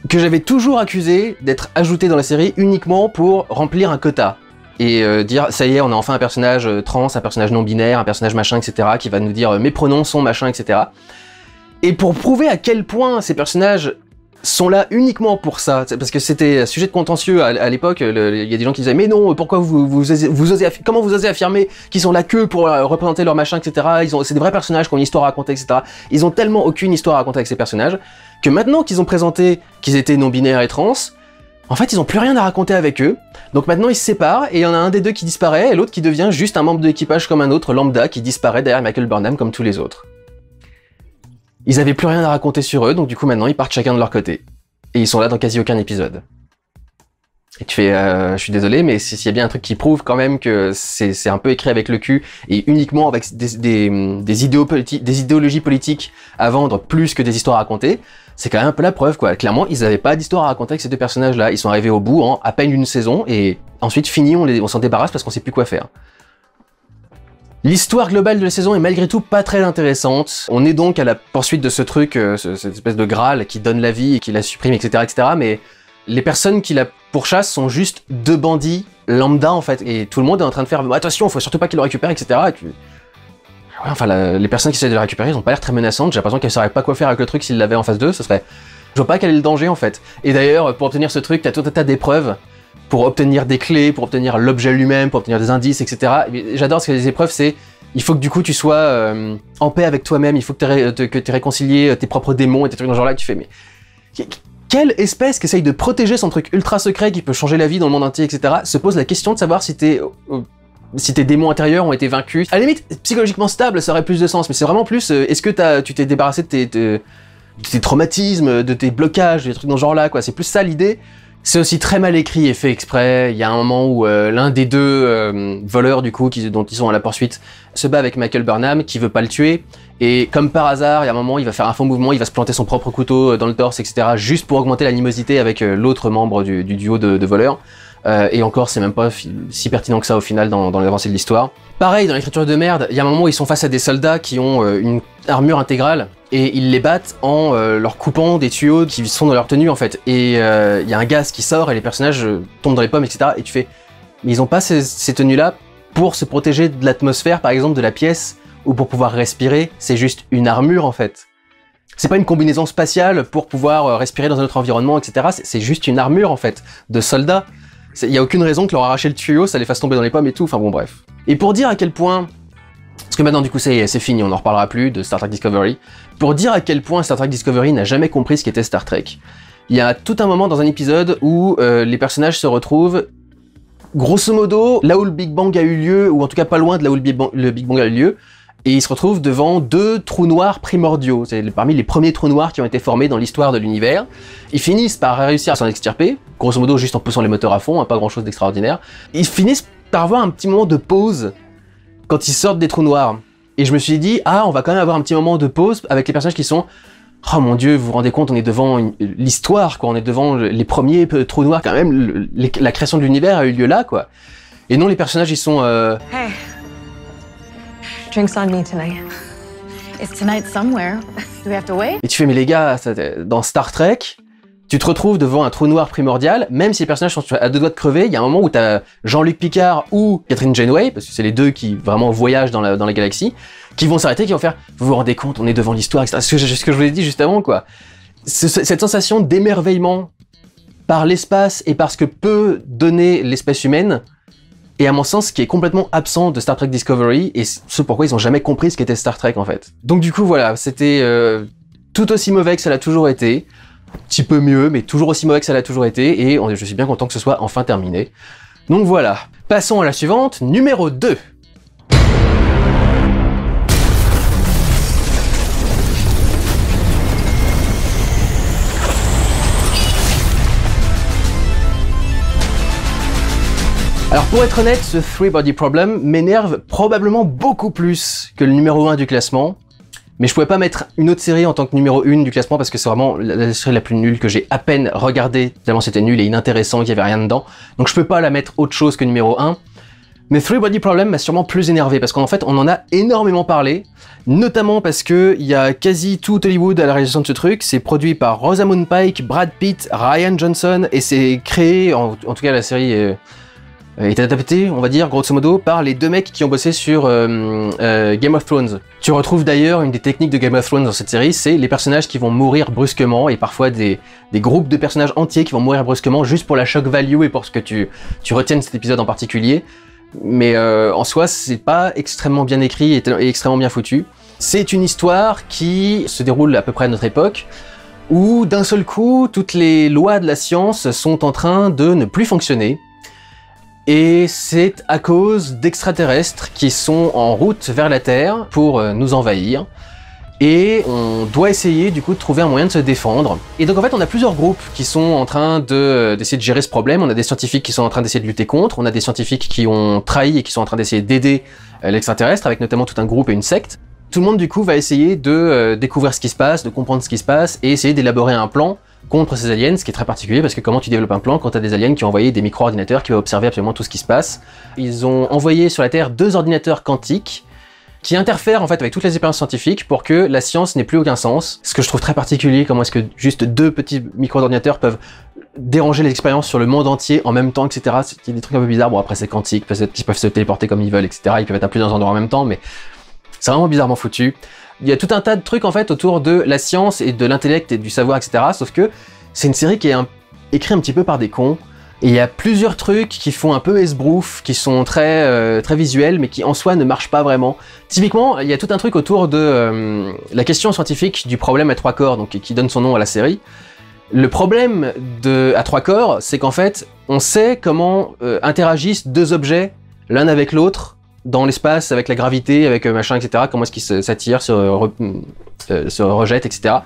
que j'avais toujours accusé d'être ajoutés dans la série uniquement pour remplir un quota. Et dire, ça y est, on a enfin un personnage trans, un personnage non-binaire, un personnage machin, etc., qui va nous dire mes pronoms sont machin, etc. Et pour prouver à quel point ces personnages sont là uniquement pour ça, parce que c'était sujet de contentieux à l'époque, il y a des gens qui disaient mais non, pourquoi comment vous osez affirmer qu'ils sont là que pour représenter leur machin, etc. C'est des vrais personnages qui ont une histoire à raconter, etc. Ils ont tellement aucune histoire à raconter avec ces personnages, que maintenant qu'ils ont présenté qu'ils étaient non-binaires et trans, en fait ils ont plus rien à raconter avec eux, donc maintenant ils se séparent, et il y en a un des deux qui disparaît, et l'autre qui devient juste un membre de l'équipage comme un autre, lambda, qui disparaît derrière Michael Burnham comme tous les autres. Ils avaient plus rien à raconter sur eux, donc du coup maintenant ils partent chacun de leur côté. Et ils sont là dans quasi aucun épisode. Et tu fais, je suis désolé, mais s'il y a bien un truc qui prouve quand même que c'est un peu écrit avec le cul, et uniquement avec des idéologies politiques à vendre plus que des histoires à raconter, c'est quand même un peu la preuve quoi. Clairement, ils avaient pas d'histoire à raconter avec ces 2 personnages-là. Ils sont arrivés au bout en à peine une saison, et ensuite fini, on s'en débarrasse parce qu'on sait plus quoi faire. L'histoire globale de la saison est malgré tout pas très intéressante. On est donc à la poursuite de ce truc, cette espèce de Graal qui donne la vie et qui la supprime, etc., etc., mais les personnes qui la pourchassent sont juste 2 bandits lambda, en fait, et tout le monde est en train de faire « Attention, faut surtout pas qu'ils le récupèrent, etc. » Ouais, enfin, les personnes qui essaient de le récupérer, ils ont pas l'air très menaçantes, j'ai l'impression qu'elles sauraient pas quoi faire avec le truc s'ils l'avaient en face d'eux, ce serait... Je vois pas quel est le danger, en fait. Et d'ailleurs, pour obtenir ce truc, t'as tout un tas d'épreuves, pour obtenir des clés, pour obtenir l'objet lui-même, pour obtenir des indices, etc. J'adore parce que les épreuves, c'est... Il faut que du coup tu sois en paix avec toi-même, il faut que tu aies réconcilié tes propres démons et tes trucs dans ce genre-là, que tu fais mais... Quelle espèce qui essaye de protéger son truc ultra secret qui peut changer la vie dans le monde entier, etc. se pose la question de savoir si tes démons intérieurs ont été vaincus. À la limite, psychologiquement stable, ça aurait plus de sens, mais c'est vraiment plus, est-ce que tu t'es débarrassé de tes traumatismes, de tes blocages, des trucs dans ce genre-là, quoi. C'est plus ça l'idée C'est aussi très mal écrit et fait exprès. Il y a un moment où l'un des deux voleurs du coup, dont ils sont à la poursuite, se bat avec Michael Burnham qui veut pas le tuer. Et comme par hasard, il y a un moment, il va faire un faux mouvement, il va se planter son propre couteau dans le torse, etc. juste pour augmenter l'animosité avec l'autre membre du duo de voleurs. Et encore, c'est même pas si pertinent que ça au final dans l'avancée de l'histoire. Pareil, dans l'écriture de merde, il y a un moment où ils sont face à des soldats qui ont une armure intégrale et ils les battent en leur coupant des tuyaux qui sont dans leur tenue en fait. Et il y a un gaz qui sort et les personnages tombent dans les pommes, etc. Et tu fais, mais ils ont pas ces tenues-là pour se protéger de l'atmosphère, par exemple, de la pièce, ou pour pouvoir respirer, c'est juste une armure en fait. C'est pas une combinaison spatiale pour pouvoir respirer dans un autre environnement, etc. C'est juste une armure en fait, de soldats. Il y a aucune raison que leur arracher le tuyau, ça les fasse tomber dans les pommes et tout, enfin bon bref. Et pour dire à quel point, parce que maintenant du coup c'est fini, on n'en reparlera plus de Star Trek Discovery, pour dire à quel point Star Trek Discovery n'a jamais compris ce qu'était Star Trek, il y a tout un moment dans un épisode où les personnages se retrouvent, grosso modo, là où le Big Bang a eu lieu, ou en tout cas pas loin de là où le Big Bang a eu lieu, et ils se retrouvent devant deux trous noirs primordiaux. C'est parmi les premiers trous noirs qui ont été formés dans l'histoire de l'univers. Ils finissent par réussir à s'en extirper, grosso modo juste en poussant les moteurs à fond, hein, pas grand chose d'extraordinaire. Ils finissent par avoir un petit moment de pause quand ils sortent des trous noirs. Et je me suis dit, ah, on va quand même avoir un petit moment de pause avec les personnages qui sont... Oh mon dieu, vous vous rendez compte, on est devant l'histoire, quoi. On est devant les premiers trous noirs, quand même. La création de l'univers a eu lieu là, quoi. Et non, les personnages, ils sont... Hey, drinks on me tonight. It's tonight somewhere. Do we have to wait? Et tu fais, mais les gars, dans Star Trek, tu te retrouves devant un trou noir primordial, même si les personnages sont à deux doigts de crever, il y a un moment où t'as Jean-Luc Picard ou Catherine Janeway, parce que c'est les deux qui vraiment voyagent dans la galaxie, qui vont s'arrêter, qui vont faire, vous vous rendez compte, on est devant l'histoire, etc. Ce que je vous ai dit juste avant, quoi. Cette sensation d'émerveillement par l'espace et par ce que peut donner l'espèce humaine, et à mon sens, ce qui est complètement absent de Star Trek Discovery, et ce pourquoi ils ont jamais compris ce qu'était Star Trek, en fait. Donc du coup, voilà, c'était tout aussi mauvais que ça l'a toujours été, un petit peu mieux, mais toujours aussi mauvais que ça l'a toujours été, et je suis bien content que ce soit enfin terminé. Donc voilà. Passons à la suivante, numéro 2. Alors pour être honnête, ce Three Body Problem m'énerve probablement beaucoup plus que le numéro 1 du classement, mais je pouvais pas mettre une autre série en tant que numéro 1 du classement parce que c'est vraiment la série la plus nulle que j'ai à peine regardée, tellement c'était nul et inintéressant, qu'il y avait rien dedans, donc je peux pas la mettre autre chose que numéro 1. Mais Three Body Problem m'a sûrement plus énervé parce qu'en fait on en a énormément parlé, notamment parce que il y a quasi tout Hollywood à la réalisation de ce truc, c'est produit par Rosamund Pike, Brad Pitt, Rian Johnson et c'est créé, en tout cas la série est adapté, on va dire, grosso modo, par les deux mecs qui ont bossé sur Game of Thrones. Tu retrouves d'ailleurs une des techniques de Game of Thrones dans cette série, c'est les personnages qui vont mourir brusquement, et parfois des groupes de personnages entiers qui vont mourir brusquement, juste pour la shock value et pour ce que tu retiennes cet épisode en particulier. Mais en soi, c'est pas extrêmement bien écrit et extrêmement bien foutu. C'est une histoire qui se déroule à peu près à notre époque, où d'un seul coup, toutes les lois de la science sont en train de ne plus fonctionner. Et c'est à cause d'extraterrestres qui sont en route vers la Terre pour nous envahir. Et on doit essayer du coup de trouver un moyen de se défendre. Et donc en fait on a plusieurs groupes qui sont en train d'essayer de gérer ce problème. On a des scientifiques qui sont en train d'essayer de lutter contre. On a des scientifiques qui ont trahi et qui sont en train d'essayer d'aider l'extraterrestre, avec notamment tout un groupe et une secte. Tout le monde du coup va essayer de découvrir ce qui se passe, de comprendre ce qui se passe et essayer d'élaborer un plan contre ces aliens, ce qui est très particulier parce que comment tu développes un plan quand tu as des aliens qui ont envoyé des micro-ordinateurs qui vont observer absolument tout ce qui se passe. Ils ont envoyé sur la Terre 2 ordinateurs quantiques qui interfèrent en fait avec toutes les expériences scientifiques pour que la science n'ait plus aucun sens. Ce que je trouve très particulier, comment est-ce que juste 2 petits micro-ordinateurs peuvent déranger les expériences sur le monde entier en même temps, etc. C'est des trucs un peu bizarres. Bon après c'est quantique, peut-être qu'ils peuvent se téléporter comme ils veulent, etc. Ils peuvent être à plusieurs endroits en même temps, mais c'est vraiment bizarrement foutu. Il y a tout un tas de trucs en fait autour de la science et de l'intellect et du savoir, etc. Sauf que c'est une série qui est écrite un petit peu par des cons. Et il y a plusieurs trucs qui font un peu esbrouf, qui sont très visuels, mais qui en soi ne marchent pas vraiment. Typiquement, il y a tout un truc autour de la question scientifique du problème à 3 corps, donc qui donne son nom à la série. Le problème à 3 corps, c'est qu'en fait, on sait comment interagissent 2 objets l'un avec l'autre dans l'espace, avec la gravité, avec machin, etc. Comment est-ce qu'ils s'attirent, se rejettent, etc.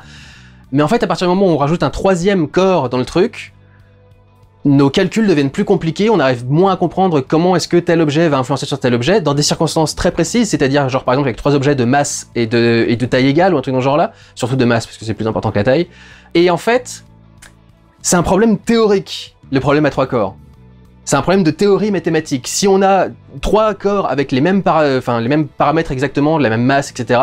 Mais en fait, à partir du moment où on rajoute un 3e corps dans le truc, nos calculs deviennent plus compliqués, on arrive moins à comprendre comment est-ce que tel objet va influencer sur tel objet, dans des circonstances très précises, c'est-à-dire genre par exemple avec 3 objets de masse et de taille égale, ou un truc dans ce genre-là, surtout de masse, parce que c'est plus important que la taille. Et en fait, c'est un problème théorique, le problème à 3 corps. C'est un problème de théorie mathématique. Si on a 3 corps avec les mêmes paramètres exactement, la même masse, etc.,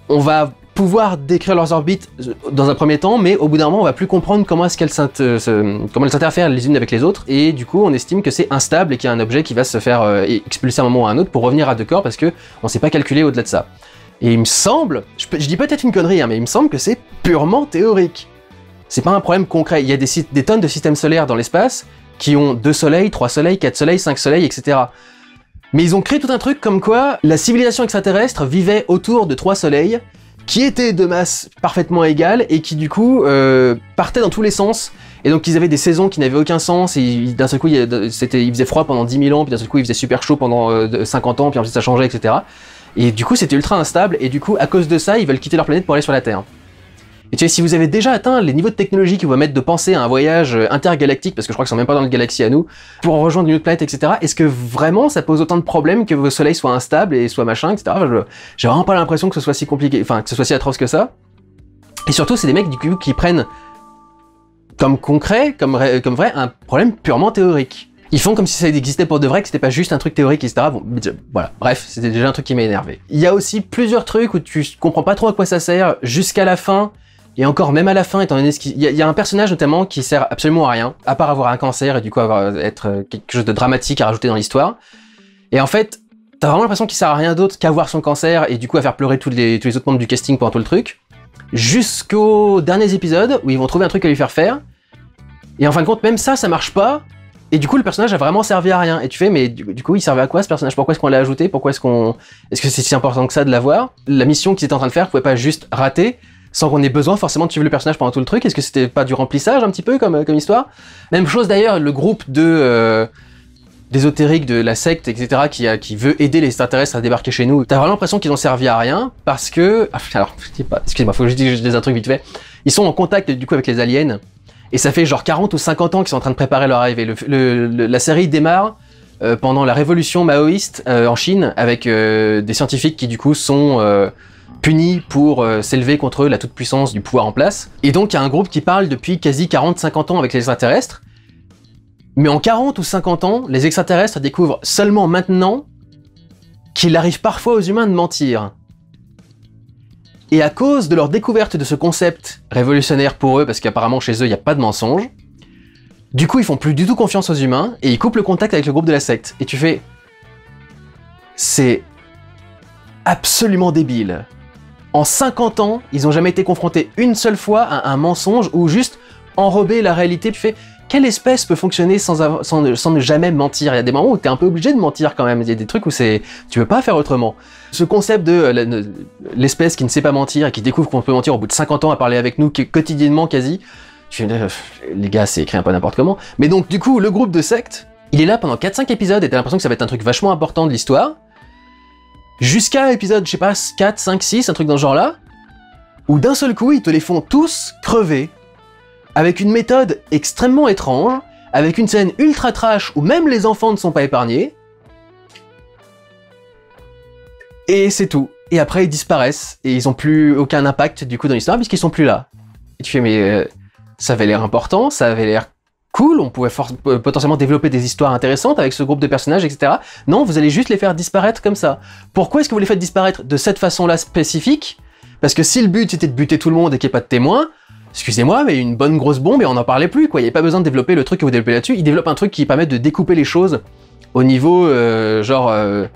on va pouvoir décrire leurs orbites dans un premier temps, mais au bout d'un moment, on va plus comprendre comment est-ce qu'elles s'interfèrent les unes avec les autres, et du coup, on estime que c'est instable et qu'il y a un objet qui va se faire expulser à un moment ou à un autre pour revenir à 2 corps, parce que on sait pas calculer au-delà de ça. Et il me semble, je dis peut-être une connerie, hein, mais il me semble que c'est purement théorique. C'est pas un problème concret. Il y a des tonnes de systèmes solaires dans l'espace qui ont 2 soleils, 3 soleils, 4 soleils, 5 soleils, etc. Mais ils ont créé tout un truc comme quoi la civilisation extraterrestre vivait autour de 3 soleils qui étaient de masse parfaitement égale et qui du coup partaient dans tous les sens. Et donc ils avaient des saisons qui n'avaient aucun sens, et d'un seul coup il faisait froid pendant 10 000 ans, puis d'un seul coup il faisait super chaud pendant 50 ans, puis ensuite ça changeait, etc. Et du coup c'était ultra instable, et du coup à cause de ça ils veulent quitter leur planète pour aller sur la Terre. Et tu sais, si vous avez déjà atteint les niveaux de technologie qui vous mettent de penser à un voyage intergalactique, parce que je crois qu'ils sont même pas dans la galaxie à nous, pour rejoindre une autre planète, etc., est-ce que vraiment ça pose autant de problèmes que vos soleils soient instables et soient machin, etc. J'ai vraiment pas l'impression que ce soit si compliqué, enfin que ce soit si atroce que ça. Et surtout, c'est des mecs du coup qui prennent comme concret, comme vrai, un problème purement théorique. Ils font comme si ça existait pour de vrai, que c'était pas juste un truc théorique, etc. Bon, voilà, bref, c'était déjà un truc qui m'a énervé. Il y a aussi plusieurs trucs où tu comprends pas trop à quoi ça sert jusqu'à la fin. Et encore, même à la fin, étant donné qu'il y a un personnage notamment qui sert absolument à rien, à part avoir un cancer et du coup être quelque chose de dramatique à rajouter dans l'histoire. Et en fait, t'as vraiment l'impression qu'il sert à rien d'autre qu'à avoir son cancer et du coup à faire pleurer tous les autres membres du casting pendant tout le truc. Jusqu'aux derniers épisodes où ils vont trouver un truc à lui faire faire. Et en fin de compte, même ça marche pas. Et du coup, le personnage a vraiment servi à rien. Et tu fais, mais du coup, il servait à quoi ce personnage? Pourquoi est-ce qu'on l'a ajouté? Est-ce que c'est si important que ça de l'avoir? La mission qu'ils étaient en train de faire pouvait pas juste rater sans qu'on ait besoin forcément de suivre le personnage pendant tout le truc. Est-ce que c'était pas du remplissage un petit peu comme histoire? Même chose d'ailleurs, le groupe d'ésotériques de la secte, etc., qui veut aider les extraterrestres à débarquer chez nous. T'as vraiment l'impression qu'ils ont servi à rien, parce que... Alors, je sais pas, excusez-moi, faut que je dise un truc vite fait. Ils sont en contact du coup avec les aliens, et ça fait genre 40 ou 50 ans qu'ils sont en train de préparer leur arrivée. La série démarre pendant la révolution maoïste en Chine, avec des scientifiques qui du coup sont... punis pour s'élever contre la toute-puissance du pouvoir en place. Et donc il y a un groupe qui parle depuis quasi 40-50 ans avec les extraterrestres. Mais en 40 ou 50 ans, les extraterrestres découvrent seulement maintenant qu'il arrive parfois aux humains de mentir. Et à cause de leur découverte de ce concept révolutionnaire pour eux, parce qu'apparemment chez eux il n'y a pas de mensonge, du coup ils font plus du tout confiance aux humains et ils coupent le contact avec le groupe de la secte. Et tu fais... C'est absolument débile. En 50 ans, ils ont jamais été confrontés une seule fois à un mensonge ou juste enrober la réalité. Tu fais, quelle espèce peut fonctionner sans ne jamais mentir? Il y a des moments où t'es un peu obligé de mentir quand même. Il y a des trucs où tu veux pas faire autrement. Ce concept de l'espèce qui ne sait pas mentir et qui découvre qu'on peut mentir au bout de 50 ans à parler avec nous quotidiennement quasi. Je fais, les gars, c'est écrit un peu n'importe comment. Mais donc du coup, le groupe de secte, il est là pendant 4-5 épisodes et t'as l'impression que ça va être un truc vachement important de l'histoire. Jusqu'à épisode, je sais pas, 4, 5, 6, un truc dans ce genre-là, où d'un seul coup, ils te les font tous crever, avec une méthode extrêmement étrange, avec une scène ultra trash où même les enfants ne sont pas épargnés, et c'est tout. Et après, ils disparaissent, et ils ont plus aucun impact du coup dans l'histoire, puisqu'ils sont plus là. Et tu fais, mais ça avait l'air important, ça avait l'air cool, on pouvait potentiellement développer des histoires intéressantes avec ce groupe de personnages, etc. Non, vous allez juste les faire disparaître comme ça. Pourquoi est-ce que vous les faites disparaître de cette façon-là spécifique? Parce que si le but c'était de buter tout le monde et qu'il n'y ait pas de témoins, excusez-moi, mais une bonne grosse bombe et on n'en parlait plus, quoi. Il n'y avait pas besoin de développer le truc que vous développez là-dessus. Ils développent un truc qui permet de découper les choses au niveau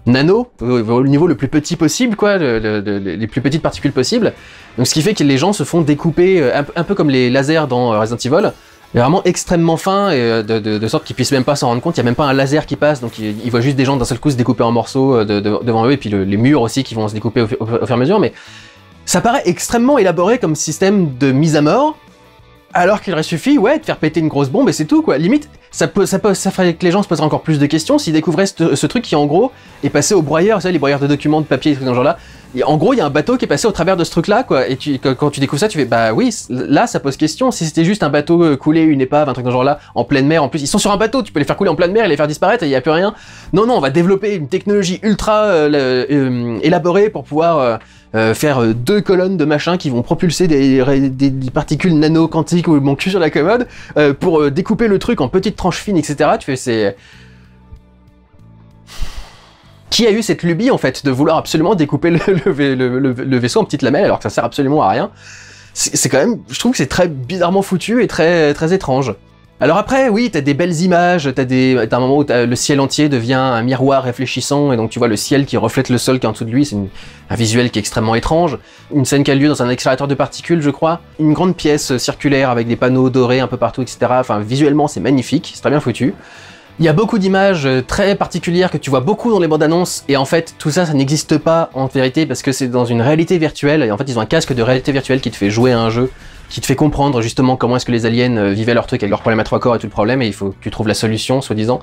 nano, au niveau le plus petit possible, quoi, les plus petites particules possibles. Donc ce qui fait que les gens se font découper un peu comme les lasers dans Resident Evil. Vraiment extrêmement fin, et de sorte qu'ils puissent même pas s'en rendre compte. Il y a même pas un laser qui passe, donc ils voient juste des gens d'un seul coup se découper en morceaux devant eux, et puis les murs aussi qui vont se découper au fur et à mesure. Mais ça paraît extrêmement élaboré comme système de mise à mort, alors qu'il aurait suffi, ouais, de faire péter une grosse bombe et c'est tout, quoi. Limite, ça ferait que les gens se poseraient encore plus de questions s'ils découvraient ce truc qui, en gros, est passé au broyeur, vous savez, les broyeurs de documents, de papier, des trucs dans ce genre-là. Et en gros, il y a un bateau qui est passé au travers de ce truc-là, quoi. Et quand tu découvres ça, tu fais, bah oui, là, ça pose question. Si c'était juste un bateau coulé, une épave, un truc dans ce genre-là, en pleine mer, en plus, ils sont sur un bateau, tu peux les faire couler en pleine mer et les faire disparaître et il n'y a plus rien. Non, on va développer une technologie ultra élaborée pour pouvoir faire 2 colonnes de machin qui vont propulser des particules nano-quantiques ou mon cul sur la commode pour découper le truc en petites tranches fines, etc. Tu fais, c'est... Qui a eu cette lubie, en fait, de vouloir absolument découper le vaisseau en petites lamelles alors que ça sert absolument à rien? C'est quand même... Je trouve que c'est très bizarrement foutu et très étrange. Alors après, oui, t'as des belles images, t'as un moment où le ciel entier devient un miroir réfléchissant, et donc tu vois le ciel qui reflète le sol qui est en dessous de lui, c'est un visuel qui est extrêmement étrange. Une scène qui a lieu dans un accélérateur de particules, je crois. Une grande pièce circulaire avec des panneaux dorés un peu partout, etc. Enfin, visuellement, c'est magnifique, c'est très bien foutu. Il y a beaucoup d'images très particulières que tu vois beaucoup dans les bandes annonces, et en fait, tout ça, ça n'existe pas en vérité, parce que c'est dans une réalité virtuelle, et en fait, ils ont un casque de réalité virtuelle qui te fait jouer à un jeu, qui te fait comprendre justement comment est-ce que les aliens vivaient leur truc avec leurs problèmes à 3 corps et tout le problème, et il faut que tu trouves la solution, soi-disant.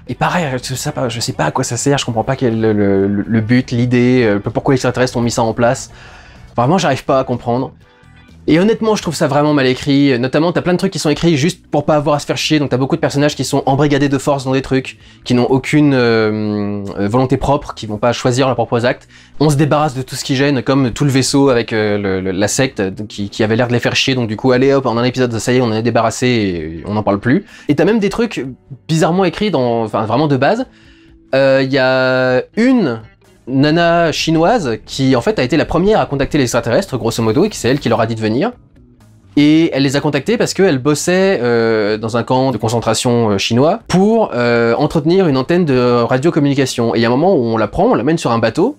Et pareil, je sais pas à quoi ça sert, je comprends pas quel est le but, l'idée, pourquoi les extraterrestres ont mis ça en place. Vraiment, j'arrive pas à comprendre. Et honnêtement, je trouve ça vraiment mal écrit, notamment t'as plein de trucs qui sont écrits juste pour pas avoir à se faire chier, donc t'as beaucoup de personnages qui sont embrigadés de force dans des trucs, qui n'ont aucune volonté propre, qui vont pas choisir leurs propres actes. On se débarrasse de tout ce qui gêne, comme tout le vaisseau avec la secte qui avait l'air de les faire chier, donc du coup allez hop, en un épisode ça y est, on en est débarrassé et on n'en parle plus. Et t'as même des trucs bizarrement écrits, enfin vraiment de base. Y a une nana chinoise qui en fait a été la première à contacter les extraterrestres grosso modo et c'est elle qui leur a dit de venir. Et elle les a contactés parce qu'elle bossait dans un camp de concentration chinois pour entretenir une antenne de radiocommunication. Et il y a un moment où on la prend, on l'amène sur un bateau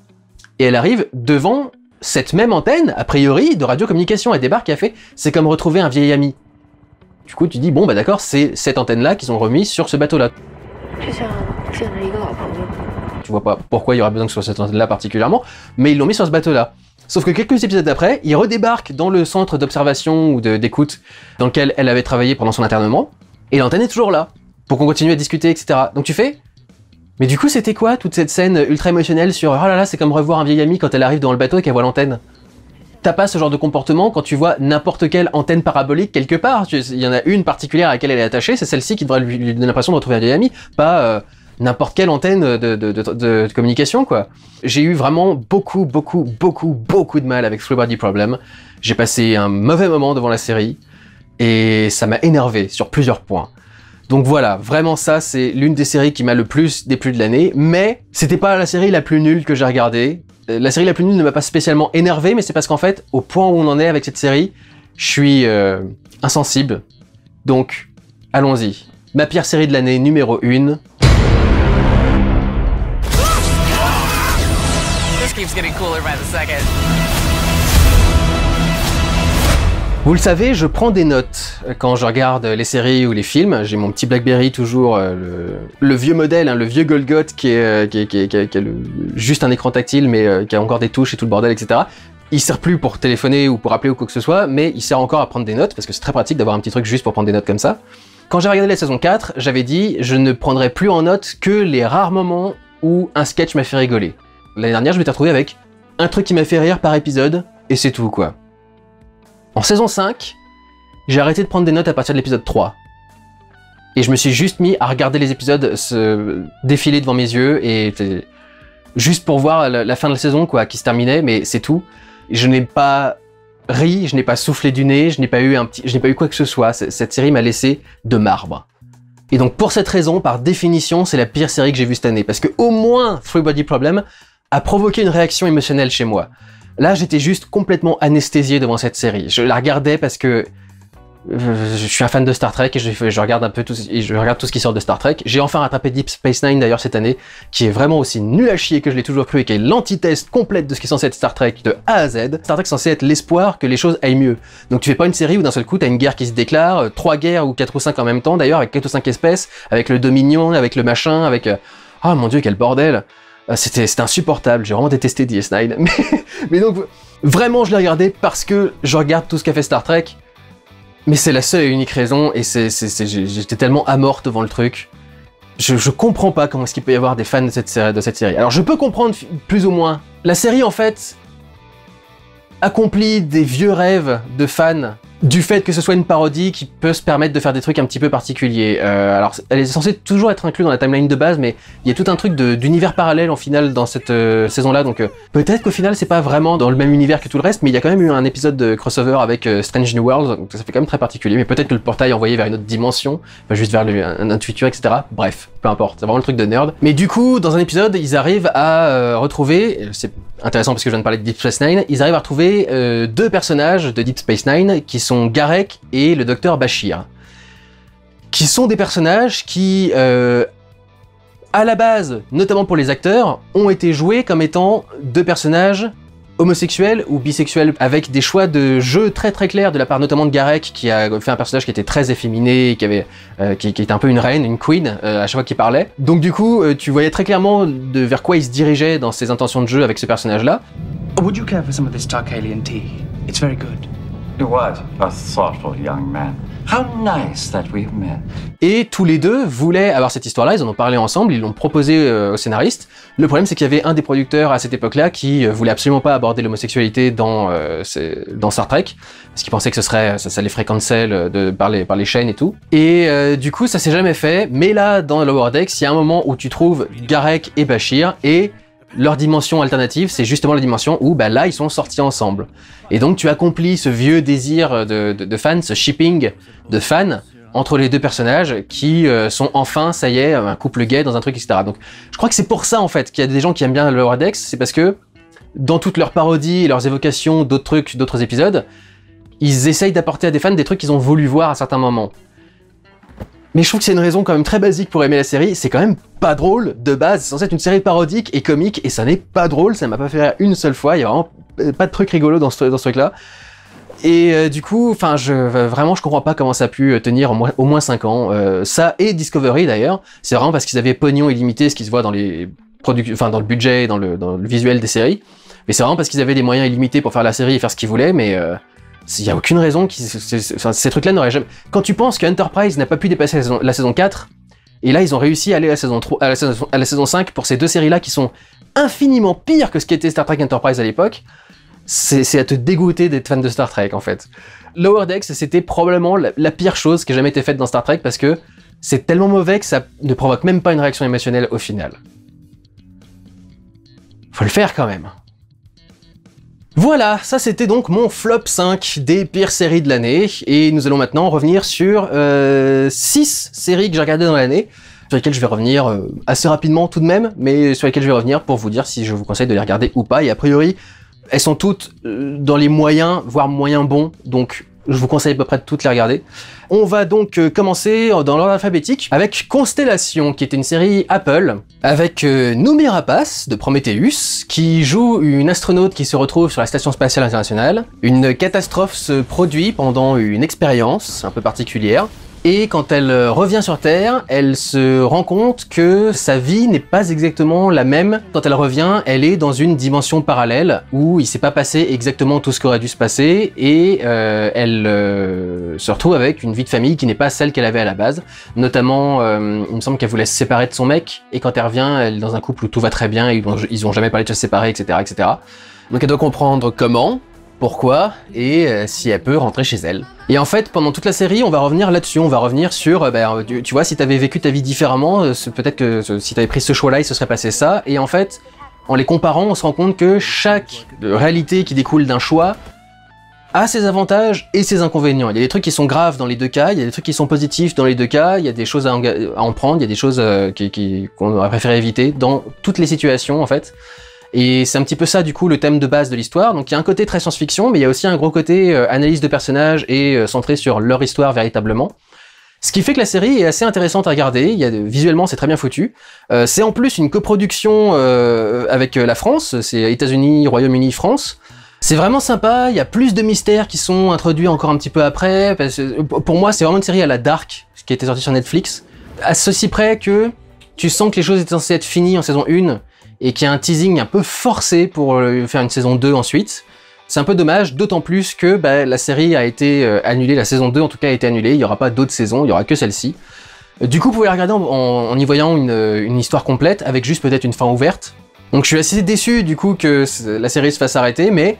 et elle arrive devant cette même antenne, a priori, de radiocommunication. Elle débarque et elle fait « c'est comme retrouver un vieil ami ». Du coup tu dis « bon bah d'accord, c'est cette antenne-là qu'ils ont remis sur ce bateau-là ». Tu vois pas pourquoi il y aurait besoin que ce soit cette antenne-là particulièrement, mais ils l'ont mis sur ce bateau-là. Sauf que quelques épisodes après, il redébarque dans le centre d'observation ou d'écoute dans lequel elle avait travaillé pendant son internement, et l'antenne est toujours là, pour qu'on continue à discuter, etc. Donc tu fais... Mais du coup, c'était quoi toute cette scène ultra émotionnelle sur « oh là là, c'est comme revoir un vieil ami quand elle arrive dans le bateau et qu'elle voit l'antenne ». T'as pas ce genre de comportement quand tu vois n'importe quelle antenne parabolique quelque part. Il y en a une particulière à laquelle elle est attachée, c'est celle-ci qui devrait lui donner l'impression de retrouver un vieil ami, pas... n'importe quelle antenne de communication, quoi. J'ai eu vraiment beaucoup de mal avec Three Body Problem. J'ai passé un mauvais moment devant la série, et ça m'a énervé sur plusieurs points. Donc voilà, vraiment ça, c'est l'une des séries qui m'a le plus déplu de l'année, mais c'était pas la série la plus nulle que j'ai regardée. La série la plus nulle ne m'a pas spécialement énervé, mais c'est parce qu'en fait, au point où on en est avec cette série, je suis insensible. Donc, allons-y. Ma pire série de l'année, numéro 1... Vous le savez, je prends des notes quand je regarde les séries ou les films. J'ai mon petit Blackberry toujours, le vieux modèle, hein, le vieux Golgot qui a juste un écran tactile mais qui a encore des touches et tout le bordel, etc. Il sert plus pour téléphoner ou pour appeler ou quoi que ce soit, mais il sert encore à prendre des notes parce que c'est très pratique d'avoir un petit truc juste pour prendre des notes comme ça. Quand j'ai regardé la saison 4, j'avais dit je ne prendrai plus en note que les rares moments où un sketch m'a fait rigoler. L'année dernière, je m'étais retrouvé avec un truc qui m'a fait rire par épisode, et c'est tout, quoi. En saison 5, j'ai arrêté de prendre des notes à partir de l'épisode 3. Et je me suis juste mis à regarder les épisodes se défiler devant mes yeux, et juste pour voir la fin de la saison, quoi, qui se terminait, mais c'est tout. Je n'ai pas ri, je n'ai pas soufflé du nez, je n'ai pas eu quoi que ce soit. Cette série m'a laissé de marbre. Et donc pour cette raison, par définition, c'est la pire série que j'ai vue cette année, parce que au moins Three Body Problem a provoqué une réaction émotionnelle chez moi. Là, j'étais juste complètement anesthésié devant cette série. Je la regardais parce que je suis un fan de Star Trek et je regarde un peu tout ce qui sort de Star Trek. J'ai enfin rattrapé Deep Space Nine d'ailleurs cette année, qui est vraiment aussi nul à chier que je l'ai toujours cru et qui est l'antithèse complète de ce qui est censé être Star Trek de A à Z. Star Trek est censé être l'espoir que les choses aillent mieux. Donc tu fais pas une série où d'un seul coup t'as une guerre qui se déclare, 3 guerres ou 4 ou 5 en même temps d'ailleurs, avec 4 ou 5 espèces, avec le Dominion, avec le machin, avec... Oh mon dieu, quel bordel! C'était insupportable, j'ai vraiment détesté DS9. Mais donc, vraiment je l'ai regardé parce que je regarde tout ce qu'a fait Star Trek. Mais c'est la seule et unique raison, et j'étais tellement amorphe devant le truc. Je comprends pas comment est-ce qu'il peut y avoir des fans de cette série. Alors je peux comprendre plus ou moins. La série en fait accomplit des vieux rêves de fans du fait que ce soit une parodie qui peut se permettre de faire des trucs un petit peu particuliers. Alors, elle est censée toujours être inclue dans la timeline de base, mais il y a tout un truc d'univers parallèle en final dans cette saison-là, donc peut-être qu'au final c'est pas vraiment dans le même univers que tout le reste, mais il y a quand même eu un épisode de crossover avec Strange New Worlds, donc ça fait quand même très particulier, mais peut-être que le portail est envoyé vers une autre dimension, pas juste vers un futur, etc. Bref, peu importe, c'est vraiment le truc de nerd. Mais du coup, dans un épisode, ils arrivent à retrouver, c'est intéressant parce que je viens de parler de Deep Space Nine, ils arrivent à retrouver deux personnages de Deep Space Nine qui sont Garek et le docteur Bashir, qui sont des personnages qui, à la base, notamment pour les acteurs, ont été joués comme étant deux personnages homosexuels ou bisexuels, avec des choix de jeu très très clairs de la part notamment de Garek, qui a fait un personnage qui était très efféminé, qui était un peu une reine, une queen, à chaque fois qu'il parlait. Donc du coup, tu voyais très clairement vers quoi il se dirigeait dans ses intentions de jeu avec ce personnage-là. Would you care for some of this Tarkalian tea? It's very good. What a thoughtful young man. How nice that we've met. Et tous les deux voulaient avoir cette histoire-là, ils en ont parlé ensemble, ils l'ont proposé au scénariste. Le problème, c'est qu'il y avait un des producteurs à cette époque-là qui voulait absolument pas aborder l'homosexualité dans Star Trek, parce qu'il pensait que ça les ferait cancel par les chaînes et tout. Et du coup, ça s'est jamais fait, mais là, dans Lower Decks, il y a un moment où tu trouves Garek et Bashir, et leur dimension alternative, c'est justement la dimension où là ils sont sortis ensemble. Et donc tu accomplis ce vieux désir de fans, ce shipping de fans entre les deux personnages qui sont enfin, ça y est, un couple gay dans un truc, etc. Donc je crois que c'est pour ça en fait qu'il y a des gens qui aiment bien Lower Decks, c'est parce que dans toutes leurs parodies et leurs évocations d'autres trucs, d'autres épisodes, ils essayent d'apporter à des fans des trucs qu'ils ont voulu voir à certains moments. Mais je trouve que c'est une raison quand même très basique pour aimer la série, c'est quand même pas drôle de base, c'est censé être une série parodique et comique, et ça n'est pas drôle, ça m'a pas fait rire une seule fois, il y a vraiment pas de truc rigolo dans ce truc-là. Et du coup, vraiment je comprends pas comment ça a pu tenir au moins 5 ans. Ça et Discovery d'ailleurs, c'est vraiment parce qu'ils avaient pognon illimité, ce qui se voit dans les dans le budget et dans le visuel des séries, mais c'est vraiment parce qu'ils avaient des moyens illimités pour faire la série et faire ce qu'ils voulaient, mais... il n'y a aucune raison ces trucs-là n'auraient jamais... Quand tu penses que Enterprise n'a pas pu dépasser la saison 4, et là ils ont réussi à aller à la saison 3, à la saison 5 pour ces deux séries-là qui sont infiniment pires que ce qu'était Star Trek Enterprise à l'époque, c'est à te dégoûter d'être fan de Star Trek en fait. Lower Decks, c'était probablement la pire chose qui ait jamais été faite dans Star Trek parce que c'est tellement mauvais que ça ne provoque même pas une réaction émotionnelle au final. Faut le faire quand même. Voilà, ça c'était donc mon flop 5 des pires séries de l'année, et nous allons maintenant revenir sur 6 séries que j'ai regardées dans l'année, sur lesquelles je vais revenir assez rapidement tout de même, mais sur lesquelles je vais revenir pour vous dire si je vous conseille de les regarder ou pas, et a priori, elles sont toutes dans les moyens, voire moyens bons, donc je vous conseille à peu près de toutes les regarder. On va donc commencer dans l'ordre alphabétique avec Constellation, qui était une série Apple, avec Noomi Rapace de Prometheus, qui joue une astronaute qui se retrouve sur la Station Spatiale Internationale. Une catastrophe se produit pendant une expérience un peu particulière, et quand elle revient sur Terre, elle se rend compte que sa vie n'est pas exactement la même. Quand elle revient, elle est dans une dimension parallèle où il s'est pas passé exactement tout ce qui aurait dû se passer, et elle se retrouve avec une vie de famille qui n'est pas celle qu'elle avait à la base. Notamment, il me semble qu'elle voulait se séparer de son mec, et quand elle revient, elle est dans un couple où tout va très bien, et ils ont jamais parlé de se séparer, etc., etc. Donc elle doit comprendre comment, pourquoi, et si elle peut rentrer chez elle. Et en fait, pendant toute la série, on va revenir là-dessus, on va revenir sur, tu vois, si t'avais vécu ta vie différemment, peut-être que si t'avais pris ce choix-là, il se serait passé ça, et en fait, en les comparant, on se rend compte que chaque réalité qui découle d'un choix a ses avantages et ses inconvénients. Il y a des trucs qui sont graves dans les deux cas, il y a des trucs qui sont positifs dans les deux cas, il y a des choses à en prendre, il y a des choses qu'on aurait préféré éviter dans toutes les situations, en fait. Et c'est un petit peu ça, du coup, le thème de base de l'histoire. Donc il y a un côté très science-fiction, mais il y a aussi un gros côté analyse de personnages et centré sur leur histoire véritablement. Ce qui fait que la série est assez intéressante à regarder, visuellement c'est très bien foutu. C'est en plus une coproduction avec la France, c'est États-Unis, Royaume-Uni, France. C'est vraiment sympa, il y a plus de mystères qui sont introduits encore un petit peu après. Parce que pour moi, c'est vraiment une série à la Dark, qui était sortie sur Netflix. À ceci près que tu sens que les choses étaient censées être finies en saison 1, et qu'il y a un teasing un peu forcé pour faire une saison 2 ensuite. C'est un peu dommage, d'autant plus que la série a été annulée, la saison 2 en tout cas a été annulée, il n'y aura pas d'autres saisons, il n'y aura que celle-ci. Du coup, vous pouvez la regarder en y voyant une histoire complète, avec juste peut-être une fin ouverte. Donc je suis assez déçu du coup que la série se fasse arrêter, mais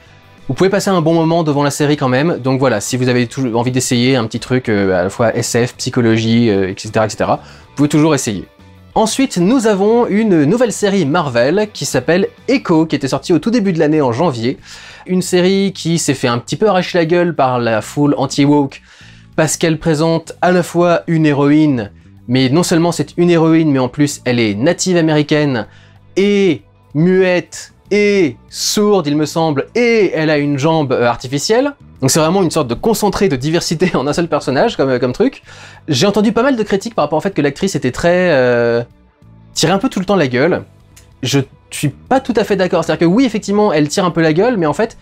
Vous pouvez passer un bon moment devant la série quand même, donc voilà, si vous avez toujours envie d'essayer un petit truc à la fois SF, psychologie, etc., etc., vous pouvez toujours essayer. Ensuite, nous avons une nouvelle série Marvel qui s'appelle Echo, qui était sortie au tout début de l'année en janvier. Une série qui s'est fait un petit peu arracher la gueule par la foule anti-woke, parce qu'elle présente à la fois une héroïne, mais non seulement c'est une héroïne, mais en plus elle est native américaine, et muette, et sourde il me semble, et elle a une jambe artificielle. Donc c'est vraiment une sorte de concentré de diversité en un seul personnage comme truc. J'ai entendu pas mal de critiques par rapport au fait que l'actrice était très... tirait un peu tout le temps la gueule. Je suis pas tout à fait d'accord, c'est-à-dire que oui effectivement elle tire un peu la gueule, mais en fait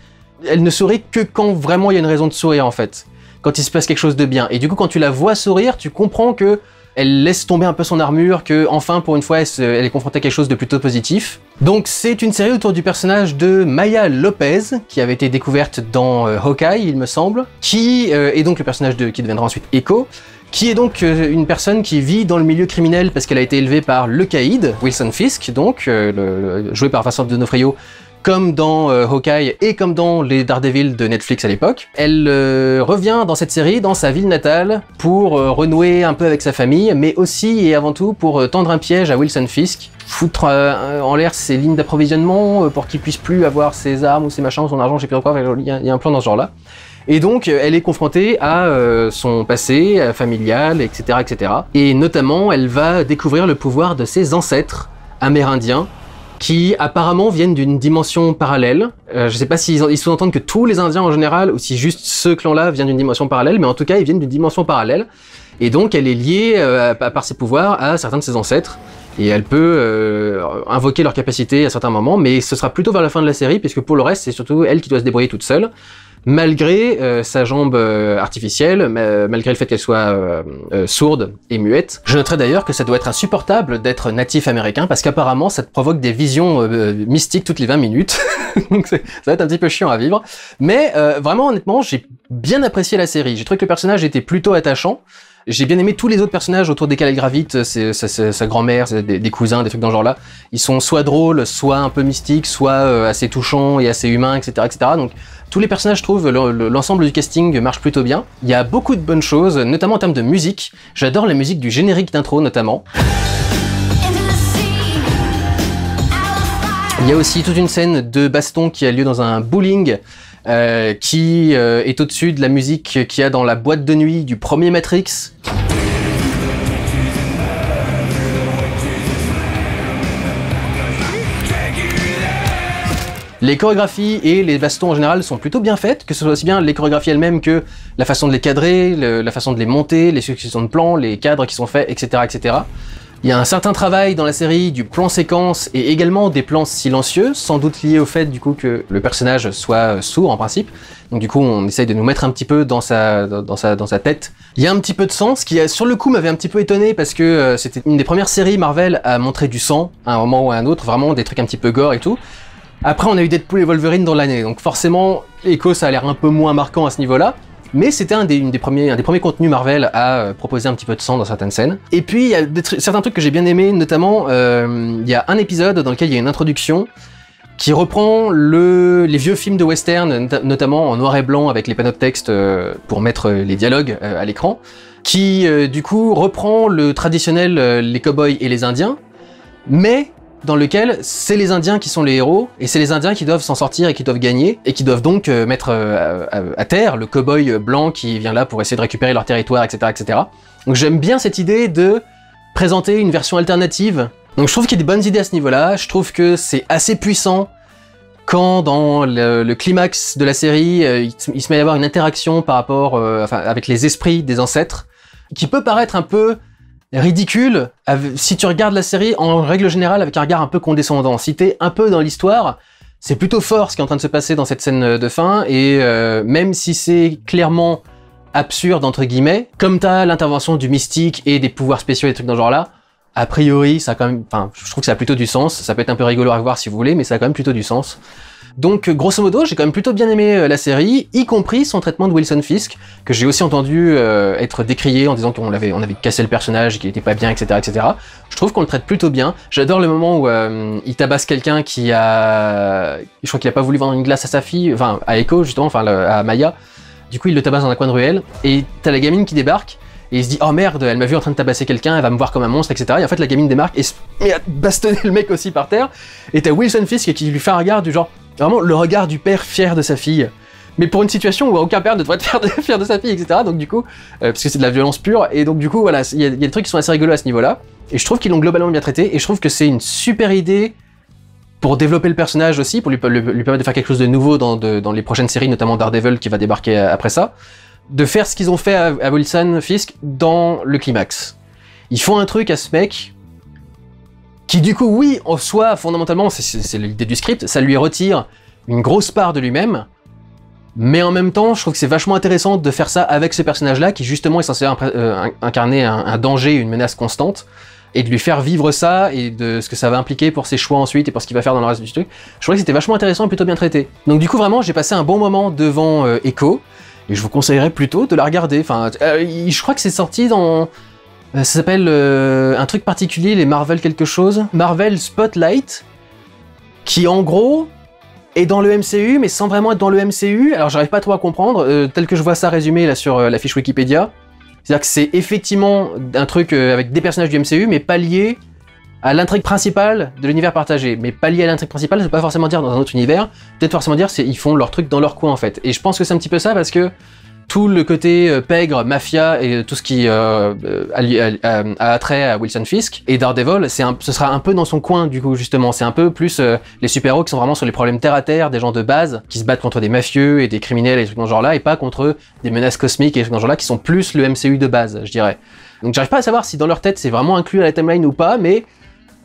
elle ne sourit que quand vraiment il y a une raison de sourire en fait. Quand il se passe quelque chose de bien. Et du coup quand tu la vois sourire, tu comprends que elle laisse tomber un peu son armure, que enfin pour une fois elle est confrontée à quelque chose de plutôt positif. Donc c'est une série autour du personnage de Maya Lopez, qui avait été découverte dans Hawkeye il me semble, qui est donc le personnage qui deviendra ensuite Echo, qui est donc une personne qui vit dans le milieu criminel parce qu'elle a été élevée par le caïd, Wilson Fisk, donc joué par Vincent D'Onofrio, comme dans Hawkeye et comme dans les Daredevil de Netflix à l'époque. Elle revient dans cette série, dans sa ville natale, pour renouer un peu avec sa famille, mais aussi et avant tout pour tendre un piège à Wilson Fisk, foutre en l'air ses lignes d'approvisionnement pour qu'il puisse plus avoir ses armes ou ses machins ou son argent, je sais plus quoi, il y a un plan dans ce genre-là. Et donc elle est confrontée à son passé familial, etc., etc. Et notamment, elle va découvrir le pouvoir de ses ancêtres amérindiens, qui apparemment viennent d'une dimension parallèle. Je sais pas s'ils sous-entendent que tous les Indiens en général, ou si juste ce clan-là vient d'une dimension parallèle, mais en tout cas ils viennent d'une dimension parallèle. Et donc elle est liée, par ses pouvoirs, à certains de ses ancêtres. Et elle peut invoquer leurs capacités à certains moments, mais ce sera plutôt vers la fin de la série, puisque pour le reste c'est surtout elle qui doit se débrouiller toute seule. Malgré sa jambe artificielle, malgré le fait qu'elle soit sourde et muette. Je noterai d'ailleurs que ça doit être insupportable d'être natif américain, parce qu'apparemment ça te provoque des visions mystiques toutes les 20 minutes. Donc ça va être un petit peu chiant à vivre. Mais vraiment honnêtement, j'ai bien apprécié la série. J'ai trouvé que le personnage était plutôt attachant. J'ai bien aimé tous les autres personnages autour desquels elle gravite, sa grand-mère, des cousins, des trucs dans ce genre-là. Ils sont soit drôles, soit un peu mystiques, soit assez touchants et assez humains, etc., etc. Donc tous les personnages, je trouve, l'ensemble du casting marche plutôt bien. Il y a beaucoup de bonnes choses, notamment en termes de musique. J'adore la musique du générique d'intro, notamment. Il y a aussi toute une scène de baston qui a lieu dans un bowling, qui est au-dessus de la musique qu'il y a dans la boîte de nuit du premier Matrix. Les chorégraphies et les bastons en général sont plutôt bien faites, que ce soit aussi bien les chorégraphies elles-mêmes que la façon de les cadrer, la façon de les monter, les successions de plans, les cadres qui sont faits, etc., etc. Il y a un certain travail dans la série du plan séquence et également des plans silencieux, sans doute lié au fait du coup que le personnage soit sourd en principe. Donc du coup on essaye de nous mettre un petit peu dans sa tête. Il y a un petit peu de sang, ce qui sur le coup m'avait un petit peu étonné parce que c'était une des premières séries Marvel à montrer du sang à un moment ou à un autre, vraiment des trucs un petit peu gore et tout. Après on a eu Deadpool et Wolverine dans l'année, donc forcément Echo ça a l'air un peu moins marquant à ce niveau-là. Mais c'était un des premiers contenus Marvel à proposer un petit peu de sang dans certaines scènes. Et puis il y a certains trucs que j'ai bien aimés, notamment il y a un épisode dans lequel il y a une introduction qui reprend les vieux films de western, notamment en noir et blanc avec les panneaux de texte pour mettre les dialogues à l'écran, qui du coup reprend le traditionnel les cow-boys et les indiens, mais dans lequel c'est les Indiens qui sont les héros, et c'est les Indiens qui doivent s'en sortir et qui doivent gagner, et qui doivent donc mettre à terre le cow-boy blanc qui vient là pour essayer de récupérer leur territoire, etc., etc. Donc j'aime bien cette idée de présenter une version alternative. Donc je trouve qu'il y a des bonnes idées à ce niveau-là, je trouve que c'est assez puissant quand dans le climax de la série, il se met à y avoir une interaction par rapport, avec les esprits des ancêtres, qui peut paraître un peu ridicule si tu regardes la série en règle générale avec un regard un peu condescendant. Si t'es un peu dans l'histoire, c'est plutôt fort ce qui est en train de se passer dans cette scène de fin, et même si c'est clairement absurde entre guillemets, comme t'as l'intervention du mystique et des pouvoirs spéciaux et des trucs dans ce genre là, a priori ça a quand même, je trouve que ça a plutôt du sens. Ça peut être un peu rigolo à voir si vous voulez, mais ça a quand même plutôt du sens. Donc grosso modo, j'ai quand même plutôt bien aimé la série, y compris son traitement de Wilson Fisk, que j'ai aussi entendu être décrié en disant qu'on avait cassé le personnage, qu'il était pas bien, etc., etc. Je trouve qu'on le traite plutôt bien. J'adore le moment où il tabasse quelqu'un qui a... Je crois qu'il a pas voulu vendre une glace à sa fille, enfin à Echo justement, enfin à Maya. Du coup il le tabasse dans un coin de ruelle, et t'as la gamine qui débarque, et il se dit « Oh merde, elle m'a vu en train de tabasser quelqu'un, elle va me voir comme un monstre, etc. » Et en fait la gamine démarque et se met à bastonner le mec aussi par terre, et t'as Wilson Fisk qui lui fait un regard du genre... Vraiment le regard du père fier de sa fille, mais pour une situation où aucun père ne devrait être fier de sa fille, etc. Donc du coup, parce que c'est de la violence pure, et donc du coup voilà, il y a des trucs qui sont assez rigolos à ce niveau-là, et je trouve qu'ils l'ont globalement bien traité, et je trouve que c'est une super idée pour développer le personnage aussi, pour lui permettre de faire quelque chose de nouveau dans les prochaines séries, notamment Daredevil qui va débarquer après ça, de faire ce qu'ils ont fait à Wilson Fisk dans le climax. Ils font un truc à ce mec... qui du coup, oui, en soi, fondamentalement, c'est l'idée du script, ça lui retire une grosse part de lui-même, mais en même temps, je trouve que c'est vachement intéressant de faire ça avec ce personnage-là, qui justement est censé incarner un danger, une menace constante, et de lui faire vivre ça, et de ce que ça va impliquer pour ses choix ensuite, et pour ce qu'il va faire dans le reste du truc. Je trouvais que c'était vachement intéressant et plutôt bien traité. Donc du coup, vraiment, j'ai passé un bon moment devant Echo, et je vous conseillerais plutôt de la regarder. Enfin, je crois que c'est sorti dans... Ça s'appelle un truc particulier, les Marvel quelque chose. Marvel Spotlight, qui en gros est dans le MCU, mais sans vraiment être dans le MCU. Alors j'arrive pas trop à comprendre, tel que je vois ça résumé là sur la fiche Wikipédia. C'est-à-dire que c'est effectivement un truc avec des personnages du MCU, mais pas lié à l'intrigue principale de l'univers partagé. Mais pas lié à l'intrigue principale, ça veut pas forcément dire dans un autre univers. Peut-être forcément dire ils font leur truc dans leur coin en fait. Et je pense que c'est un petit peu ça parce que tout le côté pègre, mafia et tout ce qui a attrait à Wilson Fisk et Daredevil, ce sera un peu dans son coin du coup justement. C'est un peu plus les super-héros qui sont vraiment sur les problèmes terre à terre, des gens de base qui se battent contre des mafieux et des criminels et des trucs dans ce genre-là, et pas contre des menaces cosmiques et des trucs dans ce genre-là qui sont plus le MCU de base, je dirais. Donc j'arrive pas à savoir si dans leur tête c'est vraiment inclus à la timeline ou pas, mais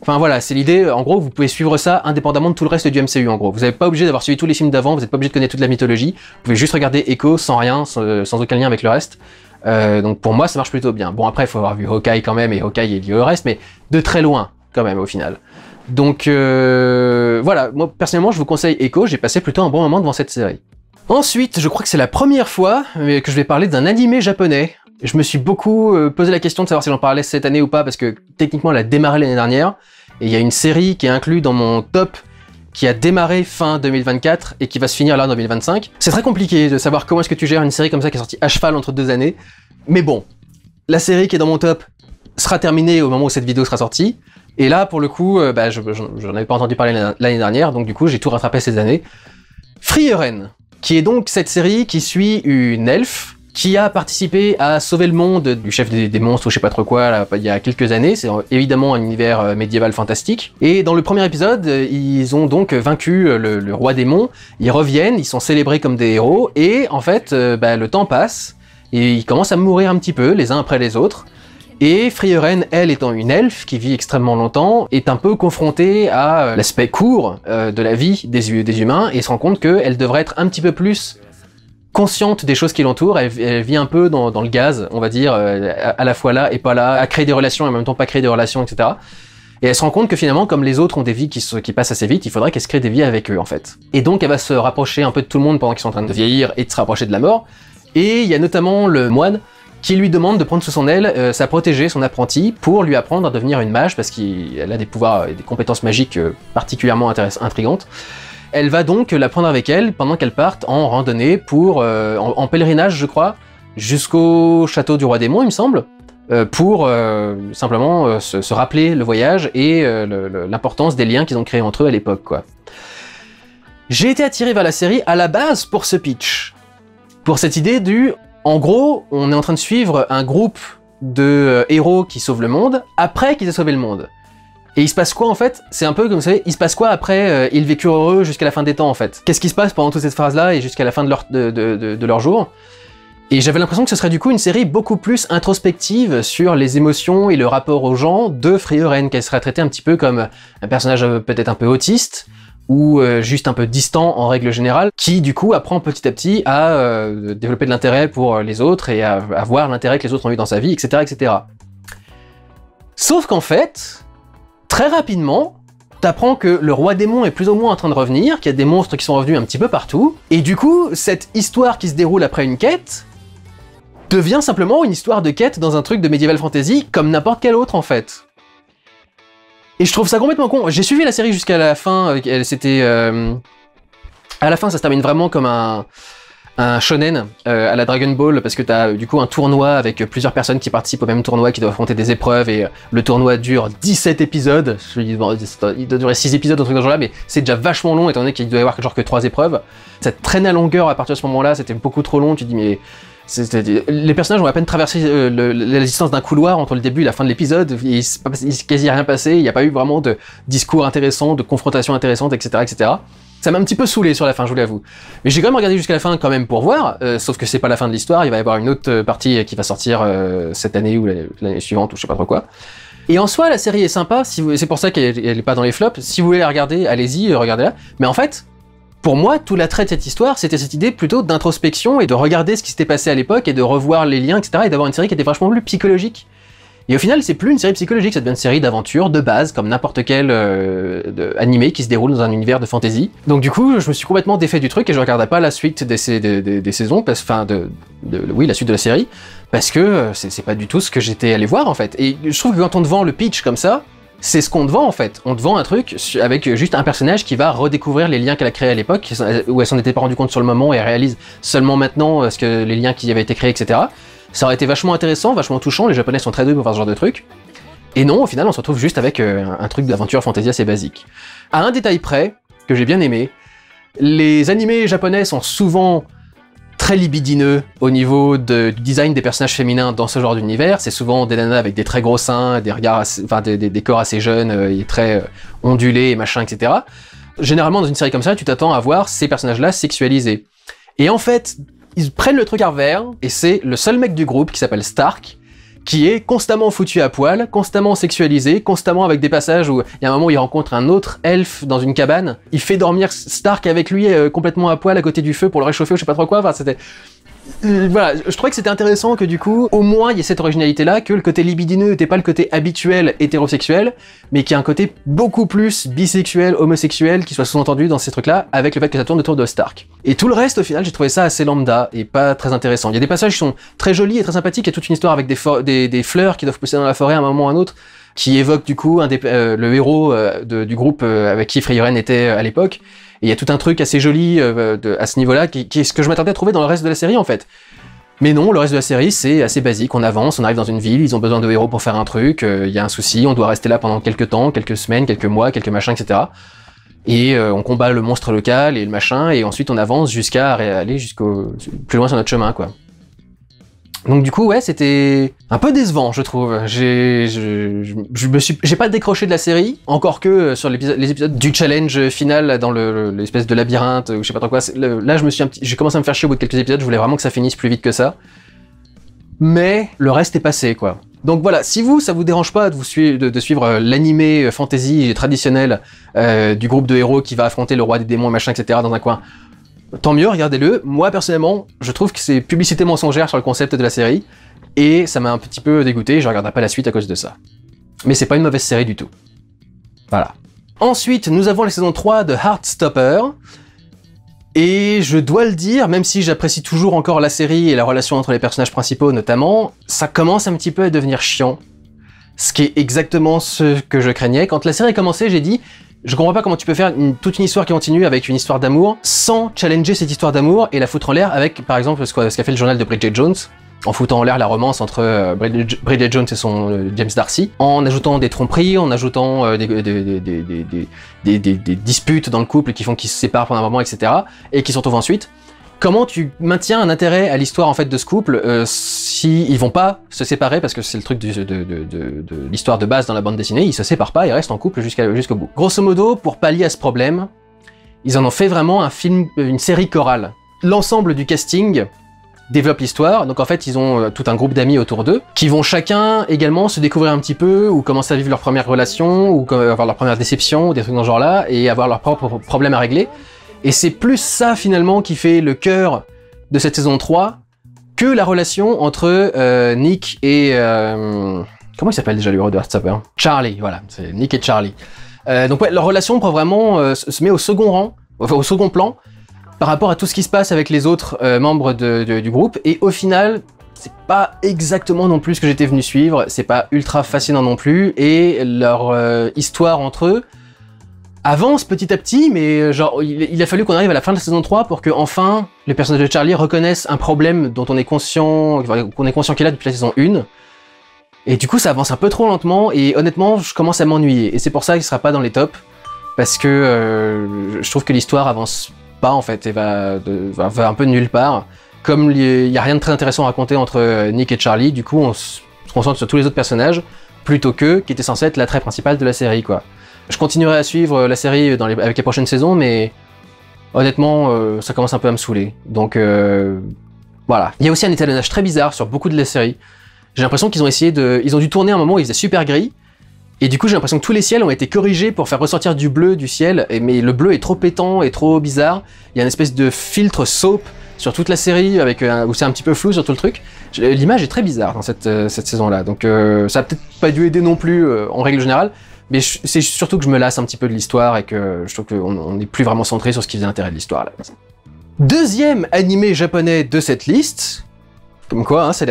enfin voilà, c'est l'idée, en gros, vous pouvez suivre ça indépendamment de tout le reste du MCU, en gros. Vous n'êtes pas obligé d'avoir suivi tous les films d'avant, vous n'êtes pas obligé de connaître toute la mythologie, vous pouvez juste regarder Echo sans rien, sans aucun lien avec le reste. Donc pour moi, ça marche plutôt bien. Bon, après, il faut avoir vu Hawkeye quand même, et Hawkeye est lié au reste, mais de très loin, quand même, au final. Donc voilà, moi, personnellement, je vous conseille Echo, j'ai passé plutôt un bon moment devant cette série. Ensuite, je crois que c'est la première fois que je vais parler d'un animé japonais. Je me suis beaucoup posé la question de savoir si j'en parlais cette année ou pas, parce que techniquement elle a démarré l'année dernière, et il y a une série qui est inclue dans mon top, qui a démarré fin 2024, et qui va se finir là en 2025. C'est très compliqué de savoir comment est-ce que tu gères une série comme ça qui est sortie à cheval entre 2 années, mais bon, la série qui est dans mon top sera terminée au moment où cette vidéo sera sortie, et là pour le coup, j'en avais pas entendu parler l'année dernière, donc du coup j'ai tout rattrapé ces années. Frieren, qui est donc cette série qui suit une elfe, qui a participé à sauver le monde du chef des monstres ou je sais pas trop quoi là, il y a quelques années. C'est évidemment un univers médiéval fantastique. Et dans le premier épisode, ils ont donc vaincu le roi démon, ils reviennent, ils sont célébrés comme des héros, et en fait, le temps passe, et ils commencent à mourir un petit peu, les uns après les autres. Et Frieren, elle étant une elfe qui vit extrêmement longtemps, est un peu confrontée à l'aspect court de la vie des humains, et se rend compte qu'elle devrait être un petit peu plus consciente des choses qui l'entourent. Elle vit un peu dans le gaz, on va dire, à la fois là et pas là, à créer des relations et en même temps pas créer des relations, etc. Et elle se rend compte que finalement, comme les autres ont des vies qui passent assez vite, il faudrait qu'elle se crée des vies avec eux, en fait. Et donc elle va se rapprocher un peu de tout le monde pendant qu'ils sont en train de vieillir et de se rapprocher de la mort. Et il y a notamment le moine qui lui demande de prendre sous son aile sa protégée, son apprenti, pour lui apprendre à devenir une mage, parce qu'elle a des pouvoirs et des compétences magiques particulièrement intrigantes. Elle va donc la prendre avec elle pendant qu'elle parte en randonnée en pèlerinage, je crois, jusqu'au château du roi démon, il me semble, pour simplement se rappeler le voyage et l'importance des liens qu'ils ont créés entre eux à l'époque, quoi. J'ai été attiré vers la série à la base pour ce pitch, pour cette idée en gros, on est en train de suivre un groupe de héros qui sauvent le monde après qu'ils aient sauvé le monde. Et il se passe quoi en fait? C'est un peu comme vous savez, il se passe quoi après ils vécurent heureux jusqu'à la fin des temps en fait? Qu'est-ce qui se passe pendant toute cette phase-là et jusqu'à la fin de leur jour? Et j'avais l'impression que ce serait du coup une série beaucoup plus introspective sur les émotions et le rapport aux gens de Frieren, qu'elle serait traitée un petit peu comme un personnage peut-être un peu autiste, ou juste un peu distant en règle générale, qui du coup apprend petit à petit à développer de l'intérêt pour les autres et à voir l'intérêt que les autres ont eu dans sa vie, etc. etc. Sauf qu'en fait, très rapidement, t'apprends que le roi démon est plus ou moins en train de revenir, qu'il y a des monstres qui sont revenus un petit peu partout, et du coup, cette histoire qui se déroule après une quête devient simplement une histoire de quête dans un truc de medieval fantasy comme n'importe quel autre en fait. Et je trouve ça complètement con. J'ai suivi la série jusqu'à la fin, c'était... à la fin, ça se termine vraiment comme un shonen à la Dragon Ball, parce que t'as du coup un tournoi avec plusieurs personnes qui participent au même tournoi, qui doivent affronter des épreuves, et le tournoi dure 17 épisodes. Il doit durer 6 épisodes, un truc dans ce genre-là, mais c'est déjà vachement long, étant donné qu'il doit y avoir genre que 3 épreuves. Ça traîne à longueur à partir de ce moment-là, c'était beaucoup trop long, tu te dis mais... Les personnages ont à peine traversé la distance d'un couloir entre le début et la fin de l'épisode, il s'est quasi rien passé, il n'y a pas eu vraiment de discours intéressants, de confrontations intéressantes, etc. etc. Ça m'a un petit peu saoulé sur la fin, je vous l'avoue. Mais j'ai quand même regardé jusqu'à la fin quand même pour voir, sauf que c'est pas la fin de l'histoire, il va y avoir une autre partie qui va sortir cette année ou l'année suivante ou je sais pas trop quoi. Et en soi, la série est sympa, c'est pour ça qu'elle est pas dans les flops. Si vous voulez la regarder, allez-y, regardez-la. Mais en fait, pour moi, tout l'attrait de cette histoire, c'était cette idée plutôt d'introspection et de regarder ce qui s'était passé à l'époque et de revoir les liens, etc. et d'avoir une série qui était vachement plus psychologique. Et au final, c'est plus une série psychologique, ça devient une série d'aventure, de base, comme n'importe quel animé qui se déroule dans un univers de fantasy. Donc du coup, je me suis complètement défait du truc et je regardais pas la suite des saisons, oui, la suite de la série, parce que c'est pas du tout ce que j'étais allé voir en fait. Et je trouve que quand on te vend le pitch comme ça, c'est ce qu'on te vend en fait. On te vend un truc avec juste un personnage qui va redécouvrir les liens qu'elle a créés à l'époque, où elle s'en était pas rendu compte sur le moment et elle réalise seulement maintenant les liens qui avaient été créés, etc. Ça aurait été vachement intéressant, vachement touchant, les japonais sont très doués pour faire ce genre de truc. Et non, au final, on se retrouve juste avec un truc d'aventure fantasy assez basique. À un détail près, que j'ai bien aimé, les animés japonais sont souvent très libidineux au niveau du design des personnages féminins dans ce genre d'univers. C'est souvent des nanas avec des très gros seins, des regards des corps assez jeunes et très ondulés et machin, etc. Généralement, dans une série comme ça, tu t'attends à voir ces personnages-là sexualisés. Et en fait, ils prennent le truc à revers, et c'est le seul mec du groupe qui s'appelle Stark, qui est constamment foutu à poil, constamment sexualisé, constamment avec des passages où il y a un moment où il rencontre un autre elfe dans une cabane, il fait dormir Stark avec lui complètement à poil à côté du feu pour le réchauffer ou je sais pas trop quoi, enfin c'était... Voilà, je trouvais que c'était intéressant que du coup, au moins il y ait cette originalité-là, que le côté libidineux n'était pas le côté habituel hétérosexuel, mais qu'il y a un côté beaucoup plus bisexuel, homosexuel, qui soit sous-entendu dans ces trucs-là, avec le fait que ça tourne autour de Stark. Et tout le reste, au final, j'ai trouvé ça assez lambda, et pas très intéressant. Il y a des passages qui sont très jolis et très sympathiques, il y a toute une histoire avec des fleurs qui doivent pousser dans la forêt à un moment ou à un autre, qui évoque du coup le héros du groupe avec qui Frieren était à l'époque. Et il y a tout un truc assez joli à ce niveau-là, qui est ce que je m'attendais à trouver dans le reste de la série en fait. Mais non, le reste de la série c'est assez basique, on avance, on arrive dans une ville, ils ont besoin de héros pour faire un truc, il y a un souci, on doit rester là pendant quelques temps, quelques semaines, quelques mois, quelques machins, etc. Et on combat le monstre local et le machin, et ensuite on avance jusqu'à aller plus loin sur notre chemin quoi. Donc du coup ouais, c'était un peu décevant je trouve. J'ai pas décroché de la série, encore que sur les épisodes du challenge final dans l'espèce de labyrinthe ou je sais pas trop quoi. Là j'ai commencé à me faire chier au bout de quelques épisodes, je voulais vraiment que ça finisse plus vite que ça. Mais le reste est passé quoi. Donc voilà, si ça vous dérange pas de suivre l'animé fantasy traditionnel du groupe de héros qui va affronter le roi des démons et machin etc. dans un coin, tant mieux, regardez-le. Moi, personnellement, je trouve que c'est publicité mensongère sur le concept de la série, et ça m'a un petit peu dégoûté, je regarderai pas la suite à cause de ça. Mais c'est pas une mauvaise série du tout. Voilà. Ensuite, nous avons la saison 3 de Heartstopper, et je dois le dire, même si j'apprécie toujours encore la série et la relation entre les personnages principaux notamment, ça commence un petit peu à devenir chiant. Ce qui est exactement ce que je craignais. Quand la série a commencé, j'ai dit... Je comprends pas comment tu peux faire toute une histoire qui continue avec une histoire d'amour sans challenger cette histoire d'amour et la foutre en l'air avec, par exemple, ce qu'a fait le journal de Bridget Jones, en foutant en l'air la romance entre Bridget Jones et son James Darcy, en ajoutant des tromperies, en ajoutant des disputes dans le couple qui font qu'ils se séparent pendant un moment, etc. et qui se retrouvent ensuite. Comment tu maintiens un intérêt à l'histoire en fait de ce couple si ils vont pas se séparer, parce que c'est le truc de l'histoire de base dans la bande dessinée, ils se séparent pas, ils restent en couple jusqu'au bout. Grosso modo, pour pallier à ce problème, ils en ont fait vraiment une série chorale. L'ensemble du casting développe l'histoire, donc en fait ils ont tout un groupe d'amis autour d'eux, qui vont chacun également se découvrir un petit peu, ou commencer à vivre leur première relation, ou avoir leur première déception, ou des trucs dans ce genre-là, et avoir leurs propres problèmes à régler. Et c'est plus ça finalement qui fait le cœur de cette saison 3 que la relation entre Nick et... comment il s'appelle déjà le héros de Heartstopper ? Charlie, voilà, c'est Nick et Charlie. Donc ouais, leur relation prend vraiment se met au second rang, enfin au second plan, par rapport à tout ce qui se passe avec les autres membres du groupe, et au final, c'est pas exactement non plus ce que j'étais venu suivre, c'est pas ultra fascinant non plus, et leur histoire entre eux avance petit à petit, mais genre il a fallu qu'on arrive à la fin de la saison 3 pour que enfin le personnage de Charlie reconnaisse un problème dont on est conscient qu'il a depuis la saison 1. Et du coup ça avance un peu trop lentement, et honnêtement je commence à m'ennuyer, et c'est pour ça qu'il sera pas dans les tops, parce que je trouve que l'histoire avance pas en fait, et va un peu de nulle part. Comme il y a rien de très intéressant à raconter entre Nick et Charlie, du coup on se concentre sur tous les autres personnages, plutôt que qui était censé être l'attrait principal de la série quoi. Je continuerai à suivre la série avec les prochaines saisons, mais honnêtement ça commence un peu à me saouler, donc voilà. Il y a aussi un étalonnage très bizarre sur beaucoup de la série. J'ai l'impression qu'ils ont dû tourner un moment où il faisait super gris, et du coup j'ai l'impression que tous les ciels ont été corrigés pour faire ressortir du bleu du ciel, mais le bleu est trop pétant et trop bizarre. Il y a une espèce de filtre soap sur toute la série, où c'est un petit peu flou sur tout le truc. L'image est très bizarre dans cette saison-là, donc ça a peut-être pas dû aider non plus en règle générale, mais c'est surtout que je me lasse un petit peu de l'histoire, et que je trouve qu'on n'est plus vraiment centré sur ce qui faisait l'intérêt de l'histoire là. Deuxième animé japonais de cette liste, comme quoi, hein, c'est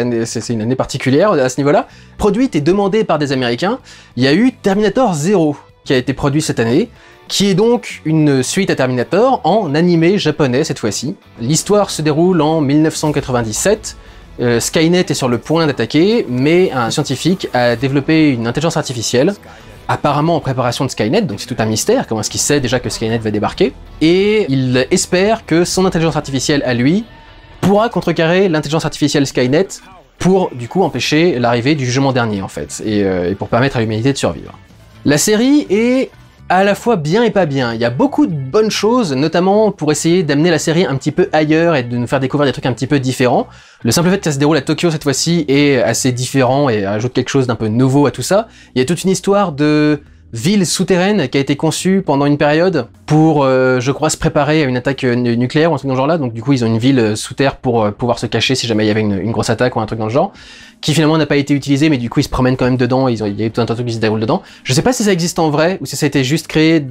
une année particulière à ce niveau-là, produite et demandée par des Américains. Il y a eu Terminator 0 qui a été produit cette année, qui est donc une suite à Terminator en animé japonais cette fois-ci. L'histoire se déroule en 1997. Skynet est sur le point d'attaquer, mais un scientifique a développé une intelligence artificielle, apparemment en préparation de Skynet, donc c'est tout un mystère, comment est-ce qu'il sait déjà que Skynet va débarquer, et il espère que son intelligence artificielle à lui pourra contrecarrer l'intelligence artificielle Skynet pour du coup empêcher l'arrivée du jugement dernier en fait, et pour permettre à l'humanité de survivre. La série est à la fois bien et pas bien. Il y a beaucoup de bonnes choses, notamment pour essayer d'amener la série un petit peu ailleurs et de nous faire découvrir des trucs un petit peu différents. Le simple fait que ça se déroule à Tokyo cette fois-ci est assez différent et ajoute quelque chose d'un peu nouveau à tout ça. Il y a toute une histoire de ville souterraine qui a été conçue pendant une période pour, je crois, se préparer à une attaque nucléaire ou un truc dans le genre là. Donc du coup, ils ont une ville sous terre pour pouvoir se cacher si jamais il y avait une grosse attaque ou un truc dans le genre, qui finalement n'a pas été utilisé, mais du coup ils se promènent quand même dedans, il y a eu tout un tas de trucs qui se déroulent dedans. Je sais pas si ça existe en vrai, ou si ça a été juste créé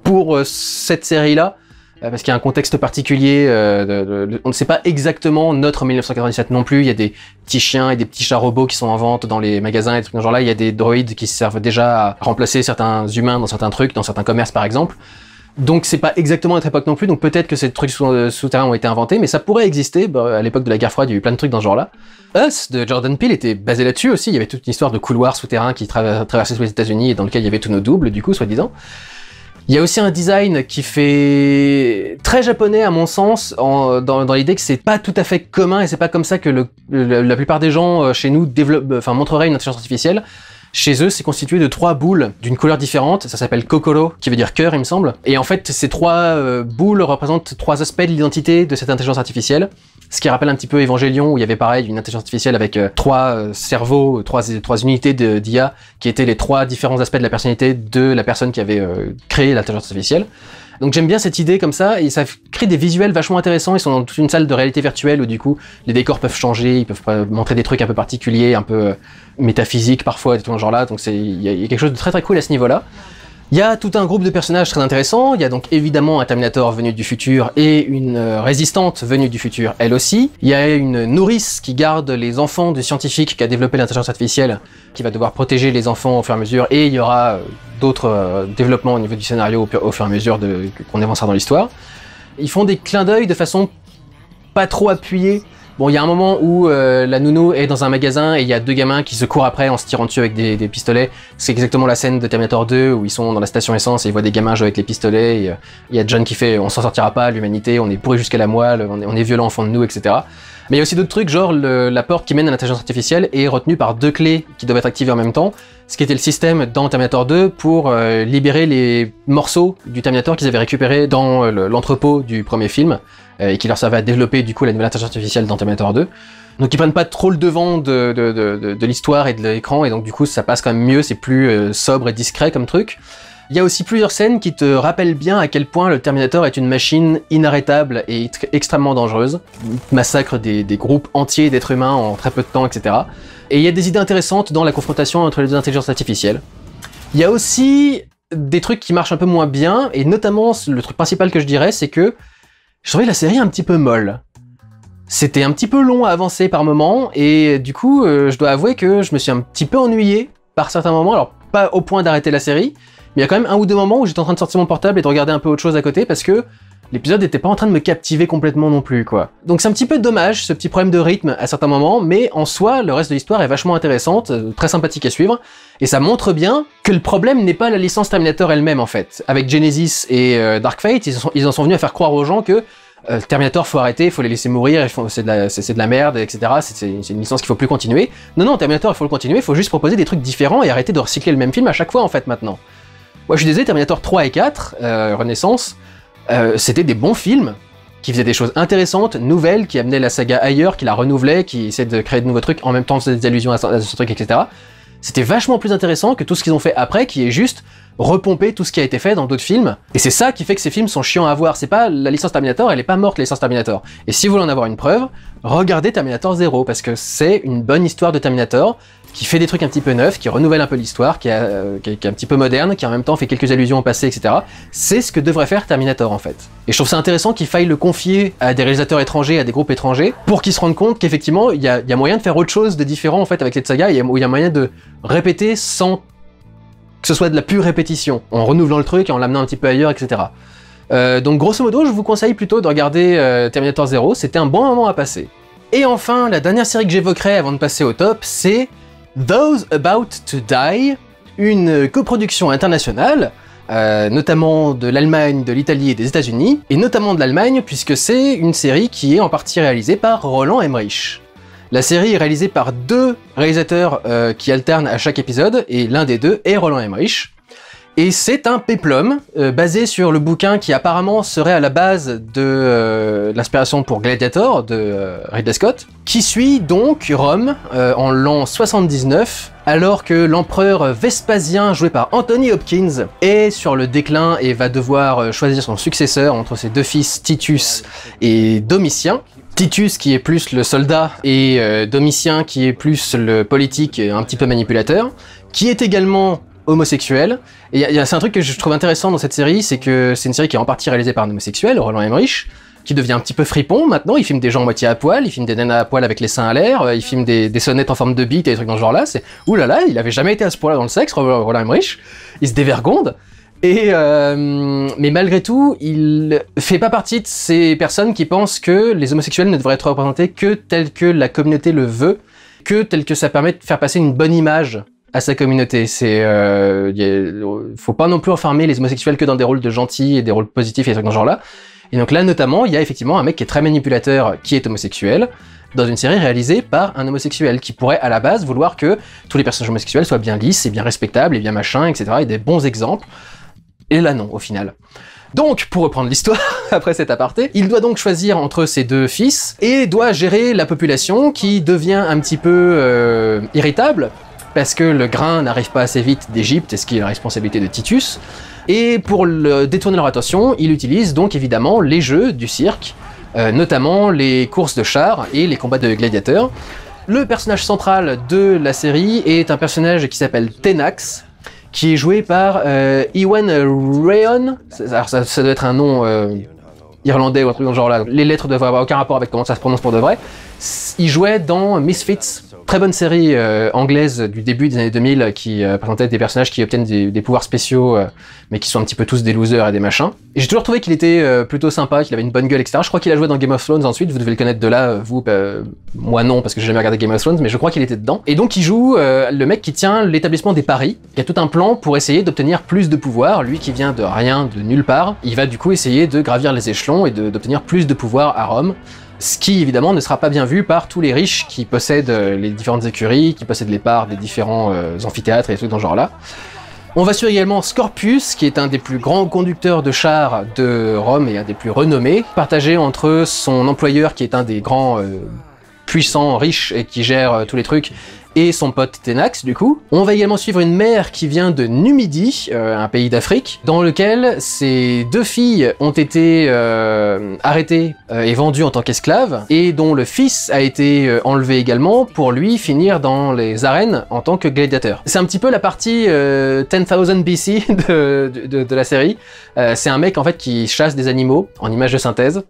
pour cette série-là, parce qu'il y a un contexte particulier, on ne sait pas exactement notre 1997 non plus, il y a des petits chiens et des petits chats robots qui sont en vente dans les magasins et des trucs dans ce genre là, il y a des droïdes qui servent déjà à remplacer certains humains dans certains trucs, dans certains commerces par exemple. Donc c'est pas exactement notre époque non plus, donc peut-être que ces trucs souterrains ont été inventés, mais ça pourrait exister. À l'époque de la guerre froide, il y a eu plein de trucs dans ce genre-là. Us, de Jordan Peele, était basé là-dessus aussi, il y avait toute une histoire de couloirs souterrains qui traversaient tous les États-Unis et dans lequel il y avait tous nos doubles, du coup, soi-disant. Il y a aussi un design qui fait très japonais à mon sens, dans l'idée que c'est pas tout à fait commun, et c'est pas comme ça que la plupart des gens chez nous montreraient une intelligence artificielle. Chez eux, c'est constitué de 3 boules d'une couleur différente, ça s'appelle Kokoro, qui veut dire cœur, il me semble. Et en fait, ces 3 boules représentent 3 aspects de l'identité de cette intelligence artificielle, ce qui rappelle un petit peu Evangelion, où il y avait pareil une intelligence artificielle avec 3 cerveaux, 3 unités d'IA, qui étaient les 3 différents aspects de la personnalité de la personne qui avait créé l'intelligence artificielle. Donc j'aime bien cette idée comme ça, et ça crée des visuels vachement intéressants. Ils sont dans toute une salle de réalité virtuelle où du coup les décors peuvent changer, ils peuvent montrer des trucs un peu particuliers, un peu métaphysiques parfois, des trucs dans ce genre là, donc il y a quelque chose de très très cool à ce niveau là. Il y a tout un groupe de personnages très intéressants, il y a donc évidemment un Terminator venu du futur et une résistante venue du futur elle aussi. Il y a une nourrice qui garde les enfants du scientifique qui a développé l'intelligence artificielle, qui va devoir protéger les enfants au fur et à mesure, et il y aura d'autres développements au niveau du scénario au fur et à mesure qu'on avancera dans l'histoire. Ils font des clins d'œil de façon pas trop appuyée. Bon, il y a un moment où la nounou est dans un magasin et il y a 2 gamins qui se courent après en se tirant dessus avec des pistolets. C'est exactement la scène de Terminator 2 où ils sont dans la station essence et ils voient des gamins jouer avec les pistolets. Et, il y a John qui fait « on s'en sortira pas, l'humanité, on est pourri jusqu'à la moelle, on est violent au fond de nous, etc. » Mais il y a aussi d'autres trucs, genre la porte qui mène à l'intelligence artificielle est retenue par 2 clés qui doivent être activées en même temps, ce qui était le système dans Terminator 2 pour libérer les morceaux du Terminator qu'ils avaient récupérés dans l'entrepôt du premier film, et qui leur servait à développer du coup la nouvelle intelligence artificielle dans Terminator 2. Donc ils prennent pas trop le devant de l'histoire et de l'écran, et donc du coup ça passe quand même mieux, c'est plus sobre et discret comme truc. Il y a aussi plusieurs scènes qui te rappellent bien à quel point le Terminator est une machine inarrêtable et extrêmement dangereuse. Il massacre des groupes entiers d'êtres humains en très peu de temps, etc. Et il y a des idées intéressantes dans la confrontation entre les 2 intelligences artificielles. Il y a aussi des trucs qui marchent un peu moins bien, et notamment le truc principal que je dirais, c'est que je trouvais la série un petit peu molle. C'était un petit peu long à avancer par moments, et du coup, je dois avouer que je me suis un petit peu ennuyé par certains moments, alors pas au point d'arrêter la série, mais il y a quand même un ou deux moments où j'étais en train de sortir mon portable et de regarder un peu autre chose à côté, parce que l'épisode n'était pas en train de me captiver complètement non plus, quoi. Donc c'est un petit peu dommage, ce petit problème de rythme à certains moments, mais en soi, le reste de l'histoire est vachement intéressante, très sympathique à suivre, et ça montre bien que le problème n'est pas la licence Terminator elle-même, en fait. Avec Genesis et Dark Fate, ils en sont venus à faire croire aux gens que Terminator, faut arrêter, faut les laisser mourir, c'est de la merde, etc. C'est une licence qu'il faut plus continuer. Non, Terminator, il faut le continuer, il faut juste proposer des trucs différents et arrêter de recycler le même film à chaque fois, en fait, maintenant. Moi, je suis désolé, Terminator 3 et 4, Renaissance, c'était des bons films, qui faisaient des choses intéressantes, nouvelles, qui amenaient la saga ailleurs, qui la renouvelaient, qui essaient de créer de nouveaux trucs, en même temps faisaient des allusions à ce truc, etc. C'était vachement plus intéressant que tout ce qu'ils ont fait après, qui est juste repomper tout ce qui a été fait dans d'autres films. Et c'est ça qui fait que ces films sont chiants à voir. C'est pas la licence Terminator, elle est pas morte, la licence Terminator. Et si vous voulez en avoir une preuve, regardez Terminator 0, parce que c'est une bonne histoire de Terminator, qui fait des trucs un petit peu neufs, qui renouvelle un peu l'histoire, qui est un petit peu moderne, qui en même temps fait quelques allusions au passé, etc. C'est ce que devrait faire Terminator, en fait. Et je trouve ça intéressant qu'il faille le confier à des réalisateurs étrangers, à des groupes étrangers, pour qu'ils se rendent compte qu'effectivement, il y a moyen de faire autre chose de différent, en fait, avec cette saga, où il y a moyen de répéter sans que ce soit de la pure répétition, en renouvelant le truc et en l'amenant un petit peu ailleurs, etc. Donc grosso modo, je vous conseille plutôt de regarder Terminator 0, c'était un bon moment à passer. Et enfin, la dernière série que j'évoquerai avant de passer au top, c'est Those About to Die, une coproduction internationale, notamment de l'Allemagne, de l'Italie et des États-Unis, et notamment de l'Allemagne, puisque c'est une série qui est en partie réalisée par Roland Emmerich. La série est réalisée par deux réalisateurs qui alternent à chaque épisode, et l'un des deux est Roland Emmerich. Et c'est un péplum basé sur le bouquin qui apparemment serait à la base de l'inspiration pour Gladiator de Ridley Scott, qui suit donc Rome en l'an 79, alors que l'empereur Vespasien, joué par Anthony Hopkins, est sur le déclin et va devoir choisir son successeur entre ses deux fils Titus et Domitien. Titus qui est plus le soldat et Domitien qui est plus le politique un petit peu manipulateur, qui est également homosexuel. Et c'est un truc que je trouve intéressant dans cette série, c'est que c'est une série qui est en partie réalisée par un homosexuel, Roland Emmerich, qui devient un petit peu fripon maintenant, il filme des gens à moitié à poil, il filme des nanas à poil avec les seins à l'air, il filme des sonnettes en forme de bite et des trucs dans ce genre-là, c'est oulala, il avait jamais été à ce point-là dans le sexe, Roland Emmerich, il se dévergonde. Et mais malgré tout, il fait pas partie de ces personnes qui pensent que les homosexuels ne devraient être représentés que tel que la communauté le veut, que tel que ça permet de faire passer une bonne image à sa communauté. Faut pas non plus enfermer les homosexuels que dans des rôles de gentils et des rôles positifs et des trucs dans ce genre-là. Et donc là, notamment, il y a effectivement un mec qui est très manipulateur, qui est homosexuel, dans une série réalisée par un homosexuel, qui pourrait à la base vouloir que tous les personnages homosexuels soient bien lisses et bien respectables et bien machin, etc. et des bons exemples. Et là non, au final. Donc, pour reprendre l'histoire, après cet aparté, il doit donc choisir entre ses deux fils, et doit gérer la population qui devient un petit peu irritable, parce que le grain n'arrive pas assez vite d'Égypte, et ce qui est la responsabilité de Titus. Et pour détourner leur attention, il utilise donc évidemment les jeux du cirque, notamment les courses de chars et les combats de gladiateurs. Le personnage central de la série est un personnage qui s'appelle Tenax, qui est joué par Ewan Ryan. Alors ça doit être un nom irlandais ou un truc dans ce genre-là. Les lettres doivent avoir aucun rapport avec comment ça se prononce pour de vrai. Il jouait dans Misfits, très bonne série anglaise du début des années 2000 qui présentait des personnages qui obtiennent des pouvoirs spéciaux mais qui sont un petit peu tous des losers et des machins. Et j'ai toujours trouvé qu'il était plutôt sympa, qu'il avait une bonne gueule, etc. Je crois qu'il a joué dans Game of Thrones ensuite, vous devez le connaître de là, vous, moi non, parce que j'ai jamais regardé Game of Thrones, mais je crois qu'il était dedans. Et donc il joue le mec qui tient l'établissement des paris, qui a tout un plan pour essayer d'obtenir plus de pouvoir, lui qui vient de rien, de nulle part, il va du coup essayer de gravir les échelons et d'obtenir plus de pouvoir à Rome. Ce qui, évidemment, ne sera pas bien vu par tous les riches qui possèdent les différentes écuries, qui possèdent les parts des différents amphithéâtres et des trucs dans ce genre-là. On va suivre également Scorpius, qui est un des plus grands conducteurs de chars de Rome et un des plus renommés, partagé entre son employeur, qui est un des grands puissants, riches, et qui gère tous les trucs, et son pote Tenax du coup. On va également suivre une mère qui vient de Numidie, un pays d'Afrique, dans lequel ses 2 filles ont été arrêtées et vendues en tant qu'esclaves, et dont le fils a été enlevé également pour lui finir dans les arènes en tant que gladiateur. C'est un petit peu la partie 10,000 BC de la série. C'est un mec en fait qui chasse des animaux en images de synthèse,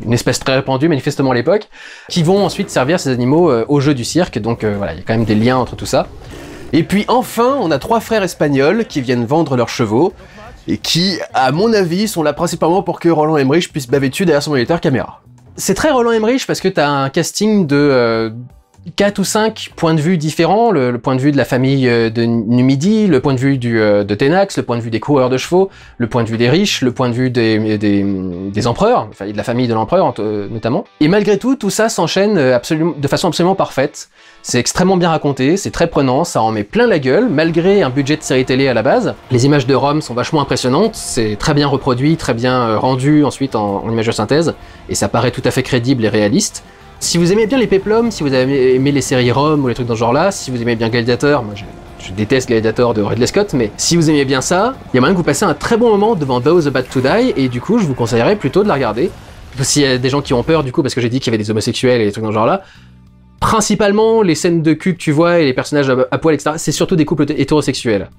une espèce très répandue manifestement à l'époque, qui vont ensuite servir ces animaux au jeu du cirque, donc voilà, il y a quand même des liens entre tout ça. Et puis enfin, on a 3 frères espagnols qui viennent vendre leurs chevaux, et qui, à mon avis, sont là principalement pour que Roland Emmerich puisse baver dessus derrière son moniteur caméra. C'est très Roland Emmerich parce que t'as un casting de 4 ou 5 points de vue différents, le point de vue de la famille de Numidie, le point de vue de Tenax, le point de vue des coureurs de chevaux, le point de vue des riches, le point de vue des empereurs, enfin de la famille de l'empereur notamment. Et malgré tout, tout ça s'enchaîne de façon absolument parfaite. C'est extrêmement bien raconté, c'est très prenant, ça en met plein la gueule, malgré un budget de série télé à la base. Les images de Rome sont vachement impressionnantes, c'est très bien reproduit, très bien rendu ensuite en images de synthèse, et ça paraît tout à fait crédible et réaliste. Si vous aimez bien les péplums, si vous avez aimé les séries Rome ou les trucs dans ce genre-là, si vous aimez bien Gladiator, moi je déteste Gladiator de Ridley Scott, mais si vous aimez bien ça, il y a moyen que vous passez un très bon moment devant Those About to Die, et du coup je vous conseillerais plutôt de la regarder. S'il y a des gens qui ont peur du coup, parce que j'ai dit qu'il y avait des homosexuels et des trucs dans ce genre-là, principalement les scènes de cul que tu vois et les personnages à poil, etc., c'est surtout des couples hétérosexuels.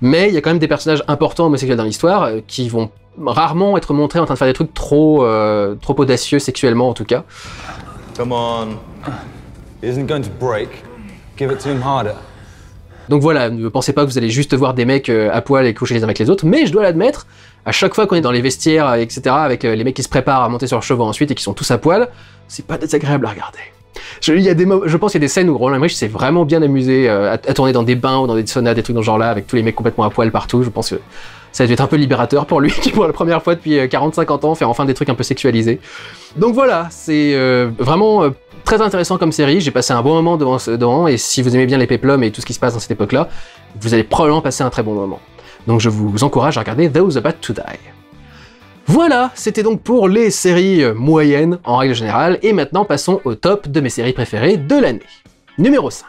Mais il y a quand même des personnages importants homosexuels dans l'histoire qui vont rarement être montrés en train de faire des trucs trop audacieux sexuellement en tout cas. Come on. He isn't going to break. Give it to him harder. Donc voilà, ne pensez pas que vous allez juste voir des mecs à poil et coucher les uns avec les autres, mais je dois l'admettre, à chaque fois qu'on est dans les vestiaires, etc., avec les mecs qui se préparent à monter sur leurs chevaux ensuite et qui sont tous à poil, c'est pas désagréable à regarder. Je pense qu'il y a des scènes où Roland Emmerich s'est vraiment bien amusé à tourner dans des bains ou dans des saunas, des trucs dans ce genre-là, avec tous les mecs complètement à poil partout. Je pense que ça a dû être un peu libérateur pour lui, qui pour la première fois depuis 40-50 ans fait enfin des trucs un peu sexualisés. Donc voilà, c'est vraiment très intéressant comme série, j'ai passé un bon moment devant, et si vous aimez bien les péplums et tout ce qui se passe dans cette époque-là, vous allez probablement passer un très bon moment. Donc je vous encourage à regarder Those About to Die. Voilà, c'était donc pour les séries moyennes en règle générale, et maintenant passons au top de mes séries préférées de l'année. Numéro 5.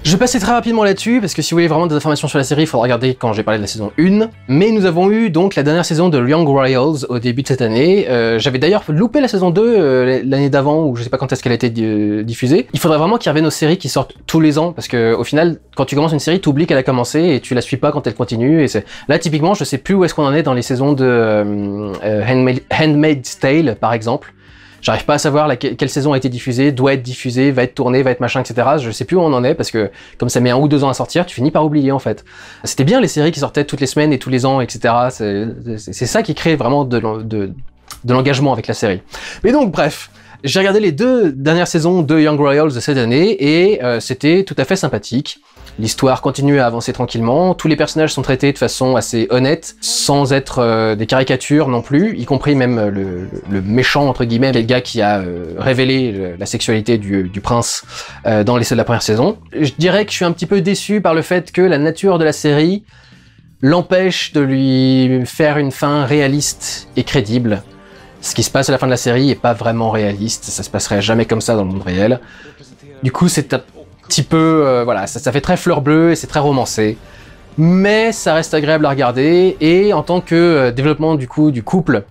Je vais passer très rapidement là-dessus, parce que si vous voulez vraiment des informations sur la série, il faudra regarder quand j'ai parlé de la saison 1. Mais nous avons eu donc la dernière saison de Young Royals au début de cette année. J'avais d'ailleurs loupé la saison 2 l'année d'avant, ou je sais pas quand est-ce qu'elle a été diffusée. Il faudrait vraiment qu'il revienne aux séries qui sortent tous les ans, parce que au final, quand tu commences une série, tu oublies qu'elle a commencé et tu la suis pas quand elle continue. Et là, typiquement, je sais plus où est-ce qu'on en est dans les saisons de Handmaid's Tale, par exemple. J'arrive pas à savoir quelle saison a été diffusée, doit être diffusée, va être tournée, va être machin, etc. Je sais plus où on en est parce que comme ça met 1 ou 2 ans à sortir, tu finis par oublier en fait. C'était bien les séries qui sortaient toutes les semaines et tous les ans, etc. C'est ça qui crée vraiment de l'engagement avec la série. Mais donc bref, j'ai regardé les 2 dernières saisons de Young Royals de cette année et c'était tout à fait sympathique. L'histoire continue à avancer tranquillement, tous les personnages sont traités de façon assez honnête, sans être des caricatures non plus, y compris même le méchant, entre guillemets, le gars qui a révélé la sexualité du prince dans la première saison. Je dirais que je suis un petit peu déçu par le fait que la nature de la série l'empêche de lui faire une fin réaliste et crédible. Ce qui se passe à la fin de la série est pas vraiment réaliste, ça se passerait jamais comme ça dans le monde réel. Du coup, c'est un petit peu, voilà, ça fait très fleur bleue et c'est très romancé, mais ça reste agréable à regarder, et en tant que développement du couple,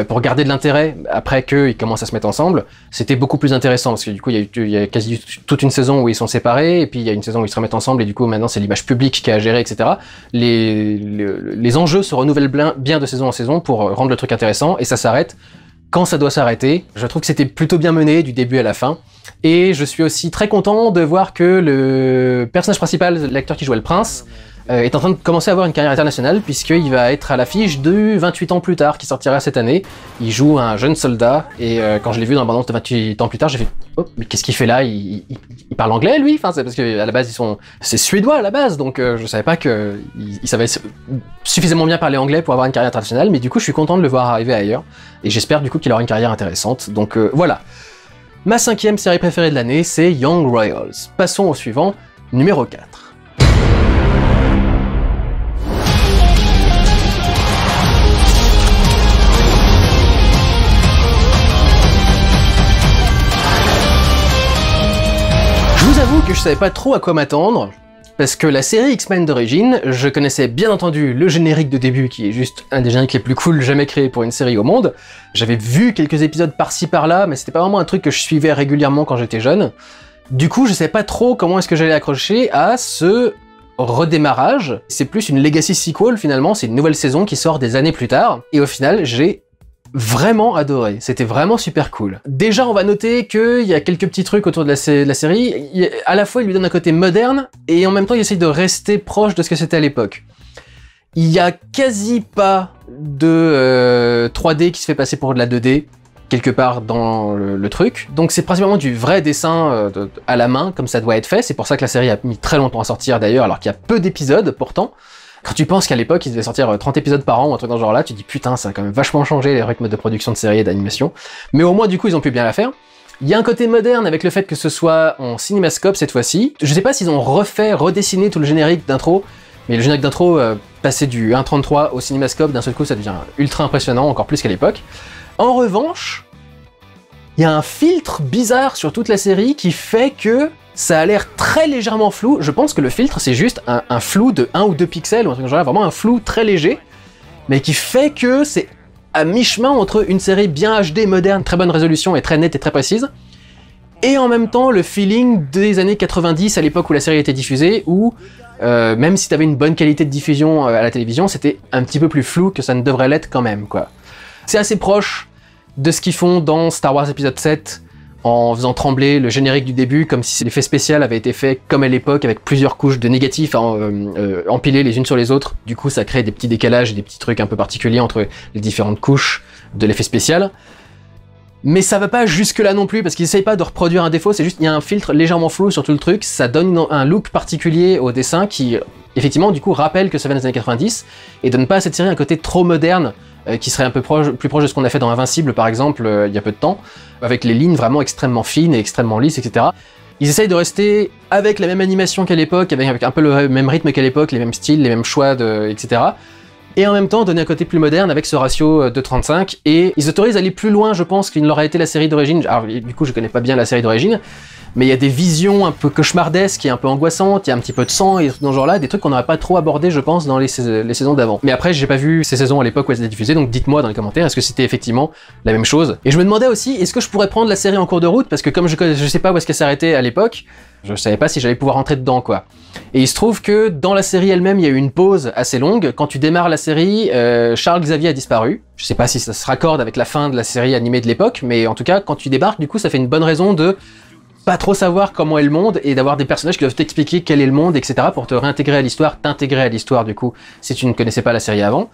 pour garder de l'intérêt après qu'ils commencent à se mettre ensemble, c'était beaucoup plus intéressant, parce que du coup il y a quasi toute une saison où ils sont séparés, et puis il y a une saison où ils se remettent ensemble, et du coup maintenant c'est l'image publique qui a à gérer, etc. Les enjeux se renouvellent bien de saison en saison pour rendre le truc intéressant, et ça s'arrête quand ça doit s'arrêter. Je trouve que c'était plutôt bien mené du début à la fin. Et je suis aussi très content de voir que le personnage principal, l'acteur qui jouait le prince, est en train de commencer à avoir une carrière internationale, puisqu'il va être à l'affiche de 28 ans plus tard, qui sortira cette année. Il joue un jeune soldat, et quand je l'ai vu dans la bande-annonce de 28 ans plus tard, j'ai fait « Oh, mais qu'est-ce qu'il fait là? Il parle anglais, lui ?» Enfin, c'est parce qu'à la base, c'est suédois à la base, donc je savais pas qu'il savait suffisamment bien parler anglais pour avoir une carrière internationale, mais du coup, je suis content de le voir arriver ailleurs, et j'espère du coup qu'il aura une carrière intéressante. Donc voilà. Ma 5e série préférée de l'année, c'est Young Royals. Passons au suivant, numéro 4. que je savais pas trop à quoi m'attendre, parce que la série X-Men d'origine, je connaissais bien entendu le générique de début, qui est juste un des génériques les plus cool jamais créés pour une série au monde. J'avais vu quelques épisodes par-ci par-là, mais c'était pas vraiment un truc que je suivais régulièrement quand j'étais jeune. Du coup, je savais pas trop comment est-ce que j'allais accrocher à ce redémarrage. C'est plus une legacy sequel finalement, c'est une nouvelle saison qui sort des années plus tard, et au final, j'ai vraiment adoré, c'était vraiment super cool. Déjà, on va noter qu'il y a quelques petits trucs autour de la série. À la fois, il lui donne un côté moderne, et en même temps, il essaye de rester proche de ce que c'était à l'époque. Il y a quasi pas de 3D qui se fait passer pour de la 2D, quelque part dans le truc. Donc c'est principalement du vrai dessin à la main, comme ça doit être fait. C'est pour ça que la série a mis très longtemps à sortir d'ailleurs, alors qu'il y a peu d'épisodes pourtant. Quand tu penses qu'à l'époque, il devait sortir 30 épisodes par an ou un truc dans ce genre-là, tu te dis putain, ça a quand même vachement changé les rythmes de production de séries et d'animation. Mais au moins, du coup, ils ont pu bien la faire. Il y a un côté moderne avec le fait que ce soit en cinémascope cette fois-ci. Je sais pas s'ils ont redessiné tout le générique d'intro, mais le générique d'intro, passer du 1.33 au cinémascope, d'un seul coup, ça devient ultra impressionnant, encore plus qu'à l'époque. En revanche, il y a un filtre bizarre sur toute la série qui fait que ça a l'air très légèrement flou. Je pense que le filtre, c'est juste un flou de 1 ou 2 pixels, ou un truc genre là, vraiment un flou très léger, mais qui fait que c'est à mi-chemin entre une série bien HD, moderne, très bonne résolution et très nette et très précise, et en même temps le feeling des années 90 à l'époque où la série était diffusée, où même si t'avais une bonne qualité de diffusion à la télévision, c'était un petit peu plus flou que ça ne devrait l'être quand même, quoi. C'est assez proche de ce qu'ils font dans Star Wars épisode 7, en faisant trembler le générique du début, comme si l'effet spécial avait été fait comme à l'époque, avec plusieurs couches de négatifs empilées les unes sur les autres. Du coup, ça crée des petits décalages et des petits trucs un peu particuliers entre les différentes couches de l'effet spécial. Mais ça va pas jusque là non plus, parce qu'ils essayent pas de reproduire un défaut, c'est juste il y a un filtre légèrement flou sur tout le truc, ça donne un look particulier au dessin qui, effectivement, du coup, rappelle que ça vient des années 90, et donne pas à cette série un côté trop moderne, qui serait un peu plus proche de ce qu'on a fait dans Invincible, par exemple, il y a peu de temps, avec les lignes vraiment extrêmement fines et extrêmement lisses, etc. Ils essayent de rester avec la même animation qu'à l'époque, avec un peu le même rythme qu'à l'époque, les mêmes styles, les mêmes choix, etc. Et en même temps donner un côté plus moderne avec ce ratio de 35, et ils autorisent à aller plus loin, je pense, qu'il ne l'aurait été la série d'origine. Alors du coup, je connais pas bien la série d'origine, mais il y a des visions un peu cauchemardesques et un peu angoissantes, il y a un petit peu de sang et dans ce genre-là, des trucs qu'on n'aurait pas trop abordé, je pense, dans les saisons d'avant. Mais après, j'ai pas vu ces saisons à l'époque où elles étaient diffusées, donc dites-moi dans les commentaires, est-ce que c'était effectivement la même chose? Et je me demandais aussi, est-ce que je pourrais prendre la série en cours de route, parce que comme je sais pas où est-ce qu'elle s'arrêtait à l'époque, je savais pas si j'allais pouvoir rentrer dedans, quoi. Et il se trouve que dans la série elle-même, il y a eu une pause assez longue. Quand tu démarres la série, Charles Xavier a disparu. Je sais pas si ça se raccorde avec la fin de la série animée de l'époque, mais en tout cas, quand tu débarques, du coup, ça fait une bonne raison de pas trop savoir comment est le monde et d'avoir des personnages qui doivent t'expliquer quel est le monde, etc. pour te réintégrer à l'histoire, t'intégrer à l'histoire, du coup, si tu ne connaissais pas la série avant.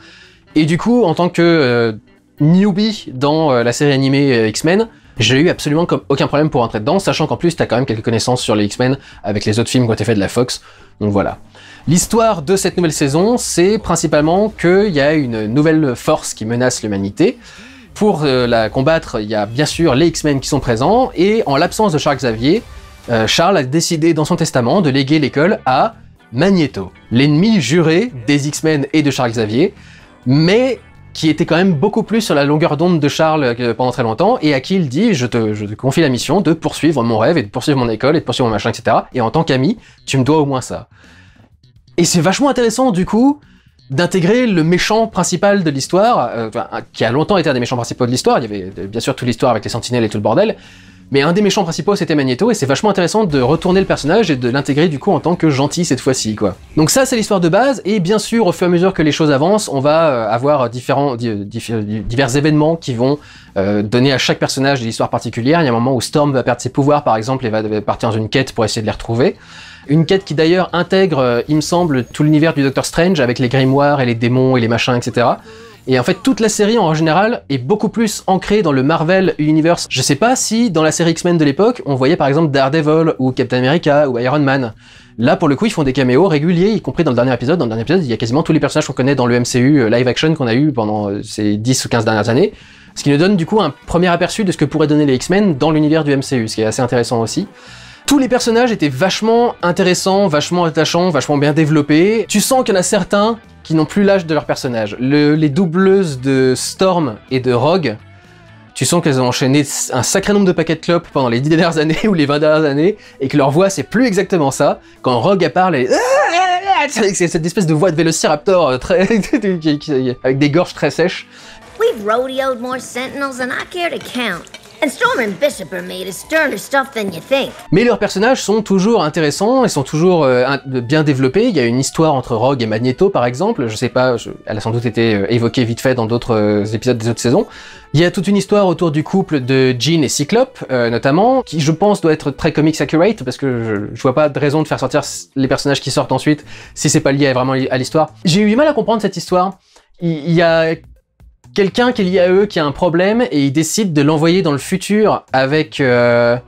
Et du coup, en tant que newbie dans la série animée X-Men, j'ai eu absolument aucun problème pour rentrer dedans, sachant qu'en plus, t'as quand même quelques connaissances sur les X-Men avec les autres films qui ont été faits de la Fox. Donc voilà. L'histoire de cette nouvelle saison, c'est principalement qu'il y a une nouvelle force qui menace l'humanité. Pour la combattre, il y a bien sûr les X-Men qui sont présents, et en l'absence de Charles Xavier, Charles a décidé dans son testament de léguer l'école à Magneto, l'ennemi juré des X-Men et de Charles Xavier, mais qui était quand même beaucoup plus sur la longueur d'onde de Charles pendant très longtemps, et à qui il dit je te confie la mission de poursuivre mon rêve, et de poursuivre mon école, et de poursuivre mon machin, etc. Et en tant qu'ami, tu me dois au moins ça. Et c'est vachement intéressant du coup, d'intégrer le méchant principal de l'histoire, qui a longtemps été un des méchants principaux de l'histoire. Il y avait bien sûr toute l'histoire avec les sentinelles et tout le bordel, mais un des méchants principaux c'était Magneto, et c'est vachement intéressant de retourner le personnage et de l'intégrer du coup en tant que gentil cette fois-ci, quoi. Donc ça c'est l'histoire de base, et bien sûr au fur et à mesure que les choses avancent, on va avoir divers événements qui vont donner à chaque personnage des histoires particulières. Il y a un moment où Storm va perdre ses pouvoirs par exemple, et va partir dans une quête pour essayer de les retrouver. Une quête qui d'ailleurs intègre, il me semble, tout l'univers du Doctor Strange avec les grimoires et les démons et les machins, etc. Et en fait, toute la série en général est beaucoup plus ancrée dans le Marvel Universe. Je sais pas si dans la série X-Men de l'époque, on voyait par exemple Daredevil ou Captain America ou Iron Man. Là, pour le coup, ils font des caméos réguliers, y compris dans le dernier épisode. Dans le dernier épisode, il y a quasiment tous les personnages qu'on connaît dans le MCU live action qu'on a eu pendant ces 10 ou 15 dernières années. Ce qui nous donne du coup un premier aperçu de ce que pourraient donner les X-Men dans l'univers du MCU, ce qui est assez intéressant aussi. Tous les personnages étaient vachement intéressants, vachement attachants, vachement bien développés. Tu sens qu'il y en a certains qui n'ont plus l'âge de leur personnage. Les doubleuses de Storm et de Rogue, Tu sens qu'elles ont enchaîné un sacré nombre de paquets de clopes pendant les 10 dernières années ou les 20 dernières années, et que leur voix, c'est plus exactement ça. Quand Rogue elle parle, c'est cette espèce de voix de vélociraptor très avec des gorges très sèches. We've rodeoed more sentinels than I care to count. And Storm and Bishop are made of sterner stuff than you think. Mais leurs personnages sont toujours intéressants, ils sont toujours bien développés. Il y a une histoire entre Rogue et Magneto, par exemple. Je sais pas, elle a sans doute été évoquée vite fait dans d'autres épisodes des autres saisons. Il y a toute une histoire autour du couple de Jean et Cyclope, notamment, qui je pense doit être très comics accurate, parce que je vois pas de raison de faire sortir les personnages qui sortent ensuite, si c'est pas lié vraiment à l'histoire. J'ai eu du mal à comprendre cette histoire. Il y a quelqu'un qui est lié à eux, qui a un problème, et ils décident de l'envoyer dans le futur avec... je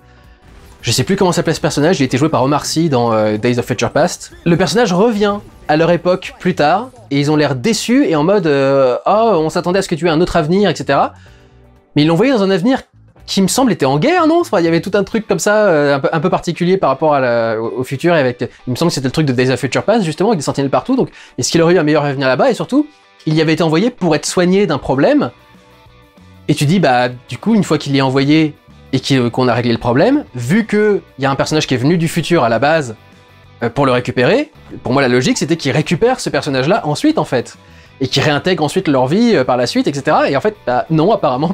sais plus comment s'appelait ce personnage, il a été joué par Omar Sy dans Days of Future Past. Le personnage revient à leur époque plus tard, et ils ont l'air déçus et en mode oh, on s'attendait à ce que tu aies un autre avenir, etc. Mais ils l'ont envoyé dans un avenir qui me semble était en guerre, non? Enfin, il y avait tout un truc comme ça, un peu particulier par rapport au futur, et avec... Il me semble que c'était le truc de Days of Future Past, justement, avec des sentinelles partout, donc est-ce qu'il aurait eu un meilleur avenir là-bas? Et surtout, il y avait été envoyé pour être soigné d'un problème, et tu dis, bah, du coup, une fois qu'il est envoyé et qu'on a réglé le problème, vu qu'il y a un personnage qui est venu du futur à la base pour le récupérer, pour moi la logique c'était qu'il récupère ce personnage-là ensuite, en fait, et qu'ils réintègrent ensuite leur vie par la suite, etc. Et en fait, bah, non, apparemment,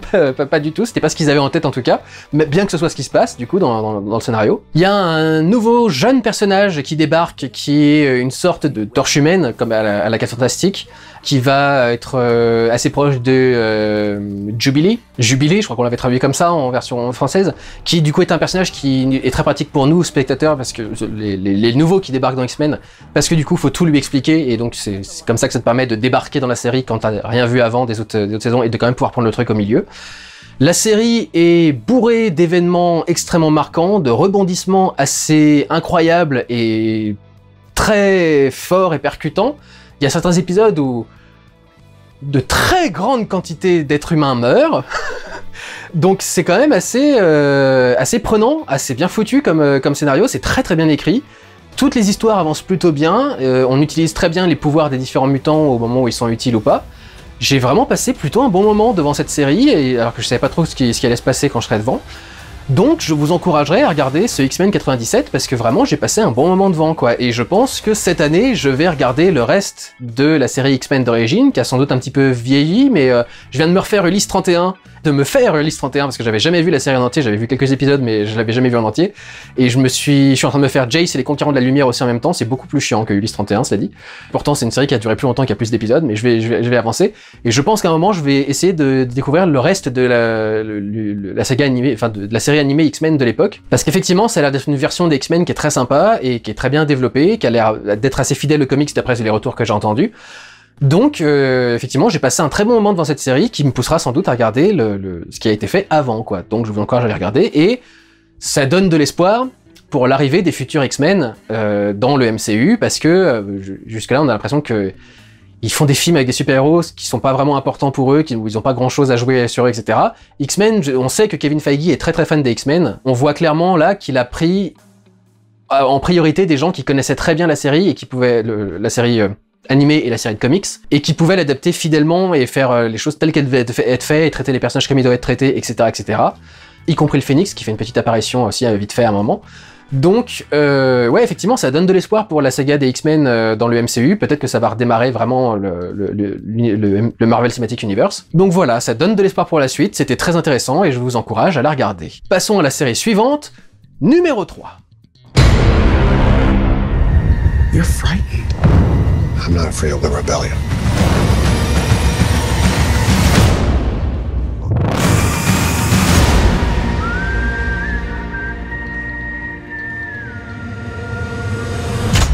pas du tout, c'était pas ce qu'ils avaient en tête en tout cas, mais bien que ce soit ce qui se passe, du coup, dans le scénario. Il y a un nouveau jeune personnage qui débarque, qui est une sorte de torche humaine, comme à la 4 Fantastique, qui va être assez proche de Jubilee, je crois qu'on l'avait traduit comme ça en version française, qui du coup est un personnage qui est très pratique pour nous, spectateurs, parce que les nouveaux qui débarquent dans X-Men, parce que du coup faut tout lui expliquer, et donc c'est comme ça que ça te permet de débarquer dans la série quand t'as rien vu avant des autres saisons, et de quand même pouvoir prendre le truc au milieu. La série est bourrée d'événements extrêmement marquants, de rebondissements assez incroyables et très forts et percutants. Il y a certains épisodes où de très grandes quantités d'êtres humains meurent, donc c'est quand même assez prenant, assez bien foutu comme scénario, c'est très très bien écrit. Toutes les histoires avancent plutôt bien, on utilise très bien les pouvoirs des différents mutants au moment où ils sont utiles ou pas. J'ai vraiment passé plutôt un bon moment devant cette série, alors que je savais pas trop ce qui allait se passer quand je serais devant. Donc je vous encouragerais à regarder ce X-Men 97 parce que vraiment j'ai passé un bon moment devant, quoi. Et je pense que cette année je vais regarder le reste de la série X-Men d'origine, qui a sans doute un petit peu vieilli, mais je viens de me refaire Ulysse 31, parce que j'avais jamais vu la série en entier, j'avais vu quelques épisodes mais je l'avais jamais vu en entier. Et je suis en train de me faire Jace et les Conquérants de la Lumière aussi en même temps, c'est beaucoup plus chiant que Ulysse 31, cela dit. Pourtant c'est une série qui a duré plus longtemps, qui a plus d'épisodes, mais je vais avancer. Et je pense qu'à un moment je vais essayer de découvrir le reste de la saga animée, enfin de la série animée X-Men de l'époque, parce qu'effectivement ça a l'air d'être une version des X-Men qui est très sympa et qui est très bien développée, qui a l'air d'être assez fidèle aux comics d'après les retours que j'ai entendus. Donc effectivement j'ai passé un très bon moment devant cette série qui me poussera sans doute à regarder ce qui a été fait avant, quoi. Donc je vous encourage à les regarder, et ça donne de l'espoir pour l'arrivée des futurs X-Men dans le MCU, parce que jusque-là on a l'impression que ils font des films avec des super-héros qui sont pas vraiment importants pour eux, où ils ont pas grand-chose à jouer sur eux, etc. X-Men, on sait que Kevin Feige est très très fan des X-Men. On voit clairement là qu'il a pris en priorité des gens qui connaissaient très bien la série et qui pouvaient la série animée et la série de comics, et qui pouvaient l'adapter fidèlement et faire les choses telles qu'elles devaient être faites, et traiter les personnages comme ils doivent être traités, etc., etc. Y compris le Phénix qui fait une petite apparition aussi vite fait à un moment. Donc, ouais, effectivement, ça donne de l'espoir pour la saga des X-Men dans le MCU. Peut-être que ça va redémarrer vraiment le Marvel Cinematic Universe. Donc voilà, ça donne de l'espoir pour la suite. C'était très intéressant et je vous encourage à la regarder. Passons à la série suivante, numéro 3. You're frightened. I'm not afraid of the rebellion.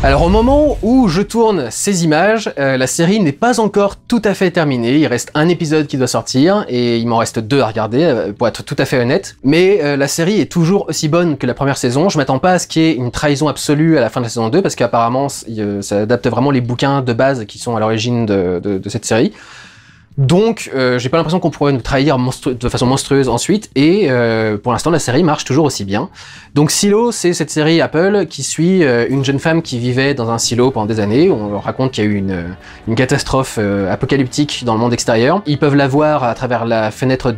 Alors au moment où je tourne ces images, la série n'est pas encore tout à fait terminée, il reste un épisode qui doit sortir, et il m'en reste 2 à regarder, pour être tout à fait honnête, mais la série est toujours aussi bonne que la première saison. Je m'attends pas à ce qu'il y ait une trahison absolue à la fin de la saison 2, parce qu'apparemment ça adapte vraiment les bouquins de base qui sont à l'origine de cette série. Donc, j'ai pas l'impression qu'on pourrait nous trahir de façon monstrueuse ensuite, et pour l'instant, la série marche toujours aussi bien. Donc, Silo, c'est cette série Apple qui suit une jeune femme qui vivait dans un silo pendant des années. On leur raconte qu'il y a eu une catastrophe apocalyptique dans le monde extérieur. Ils peuvent la voir à travers la fenêtre,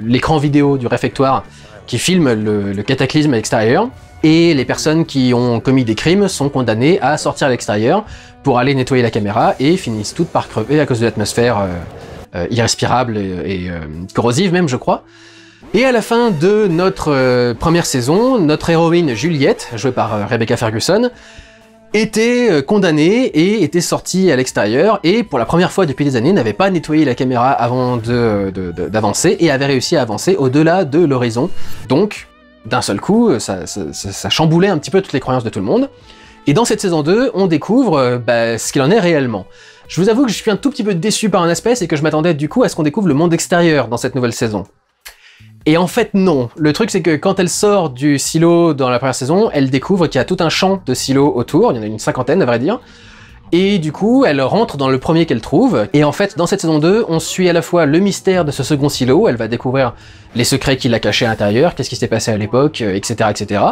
l'écran vidéo du réfectoire qui filme le cataclysme à l'extérieur. Et les personnes qui ont commis des crimes sont condamnées à sortir à l'extérieur pour aller nettoyer la caméra et finissent toutes par crever à cause de l'atmosphère irrespirable et corrosive même, je crois. Et à la fin de notre première saison, notre héroïne Juliette, jouée par Rebecca Ferguson, était condamnée et était sortie à l'extérieur et pour la première fois depuis des années n'avait pas nettoyé la caméra avant d'avancer et avait réussi à avancer au-delà de l'horizon. Donc, d'un seul coup, ça chamboulait un petit peu toutes les croyances de tout le monde. Et dans cette saison 2, on découvre ce qu'il en est réellement. Je vous avoue que je suis un tout petit peu déçu par un aspect, c'est que je m'attendais du coup à ce qu'on découvre le monde extérieur dans cette nouvelle saison. Et en fait non. Le truc c'est que quand elle sort du silo dans la première saison, elle découvre qu'il y a tout un champ de silos autour, il y en a une cinquantaine à vrai dire. Et du coup, elle rentre dans le premier qu'elle trouve, et en fait, dans cette saison 2, on suit à la fois le mystère de ce second silo, elle va découvrir les secrets qu'il a cachés à l'intérieur, qu'est-ce qui s'est passé à l'époque, etc., etc.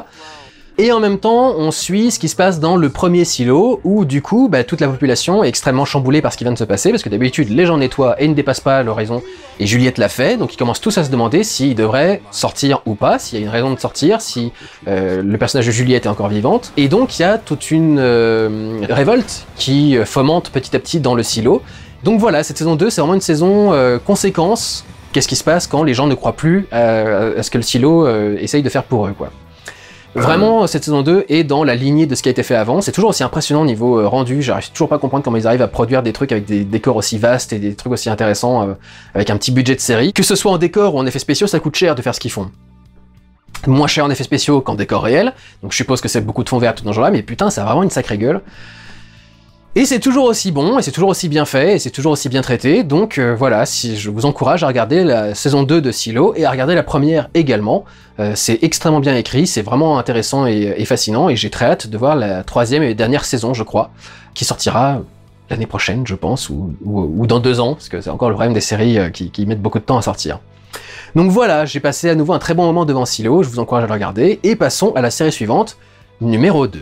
Et en même temps, on suit ce qui se passe dans le premier silo, où du coup, toute la population est extrêmement chamboulée par ce qui vient de se passer, parce que d'habitude, les gens nettoient et ne dépassent pas l'horizon, et Juliette l'a fait, donc ils commencent tous à se demander s'ils devraient sortir ou pas, s'il y a une raison de sortir, si le personnage de Juliette est encore vivante. Et donc, il y a toute une révolte qui fomente petit à petit dans le silo. Donc voilà, cette saison 2, c'est vraiment une saison conséquence. Qu'est-ce qui se passe quand les gens ne croient plus à ce que le silo essaye de faire pour eux, quoi. Vraiment, cette saison 2 est dans la lignée de ce qui a été fait avant. C'est toujours aussi impressionnant au niveau rendu. J'arrive toujours pas à comprendre comment ils arrivent à produire des trucs avec des décors aussi vastes et des trucs aussi intéressants avec un petit budget de série. Que ce soit en décor ou en effets spéciaux, ça coûte cher de faire ce qu'ils font. Moins cher en effets spéciaux qu'en décor réel. Donc je suppose que c'est beaucoup de fonds verts tout dans ce genre-là, mais putain, ça a vraiment une sacrée gueule. Et c'est toujours aussi bon, et c'est toujours aussi bien fait, et c'est toujours aussi bien traité, donc voilà, si je vous encourage à regarder la saison 2 de Silo, et à regarder la première également. C'est extrêmement bien écrit, c'est vraiment intéressant et fascinant, et j'ai très hâte de voir la troisième et dernière saison, je crois, qui sortira l'année prochaine, je pense, ou dans 2 ans, parce que c'est encore le problème des séries qui mettent beaucoup de temps à sortir. Donc voilà, j'ai passé à nouveau un très bon moment devant Silo, je vous encourage à le regarder, et passons à la série suivante, numéro 2.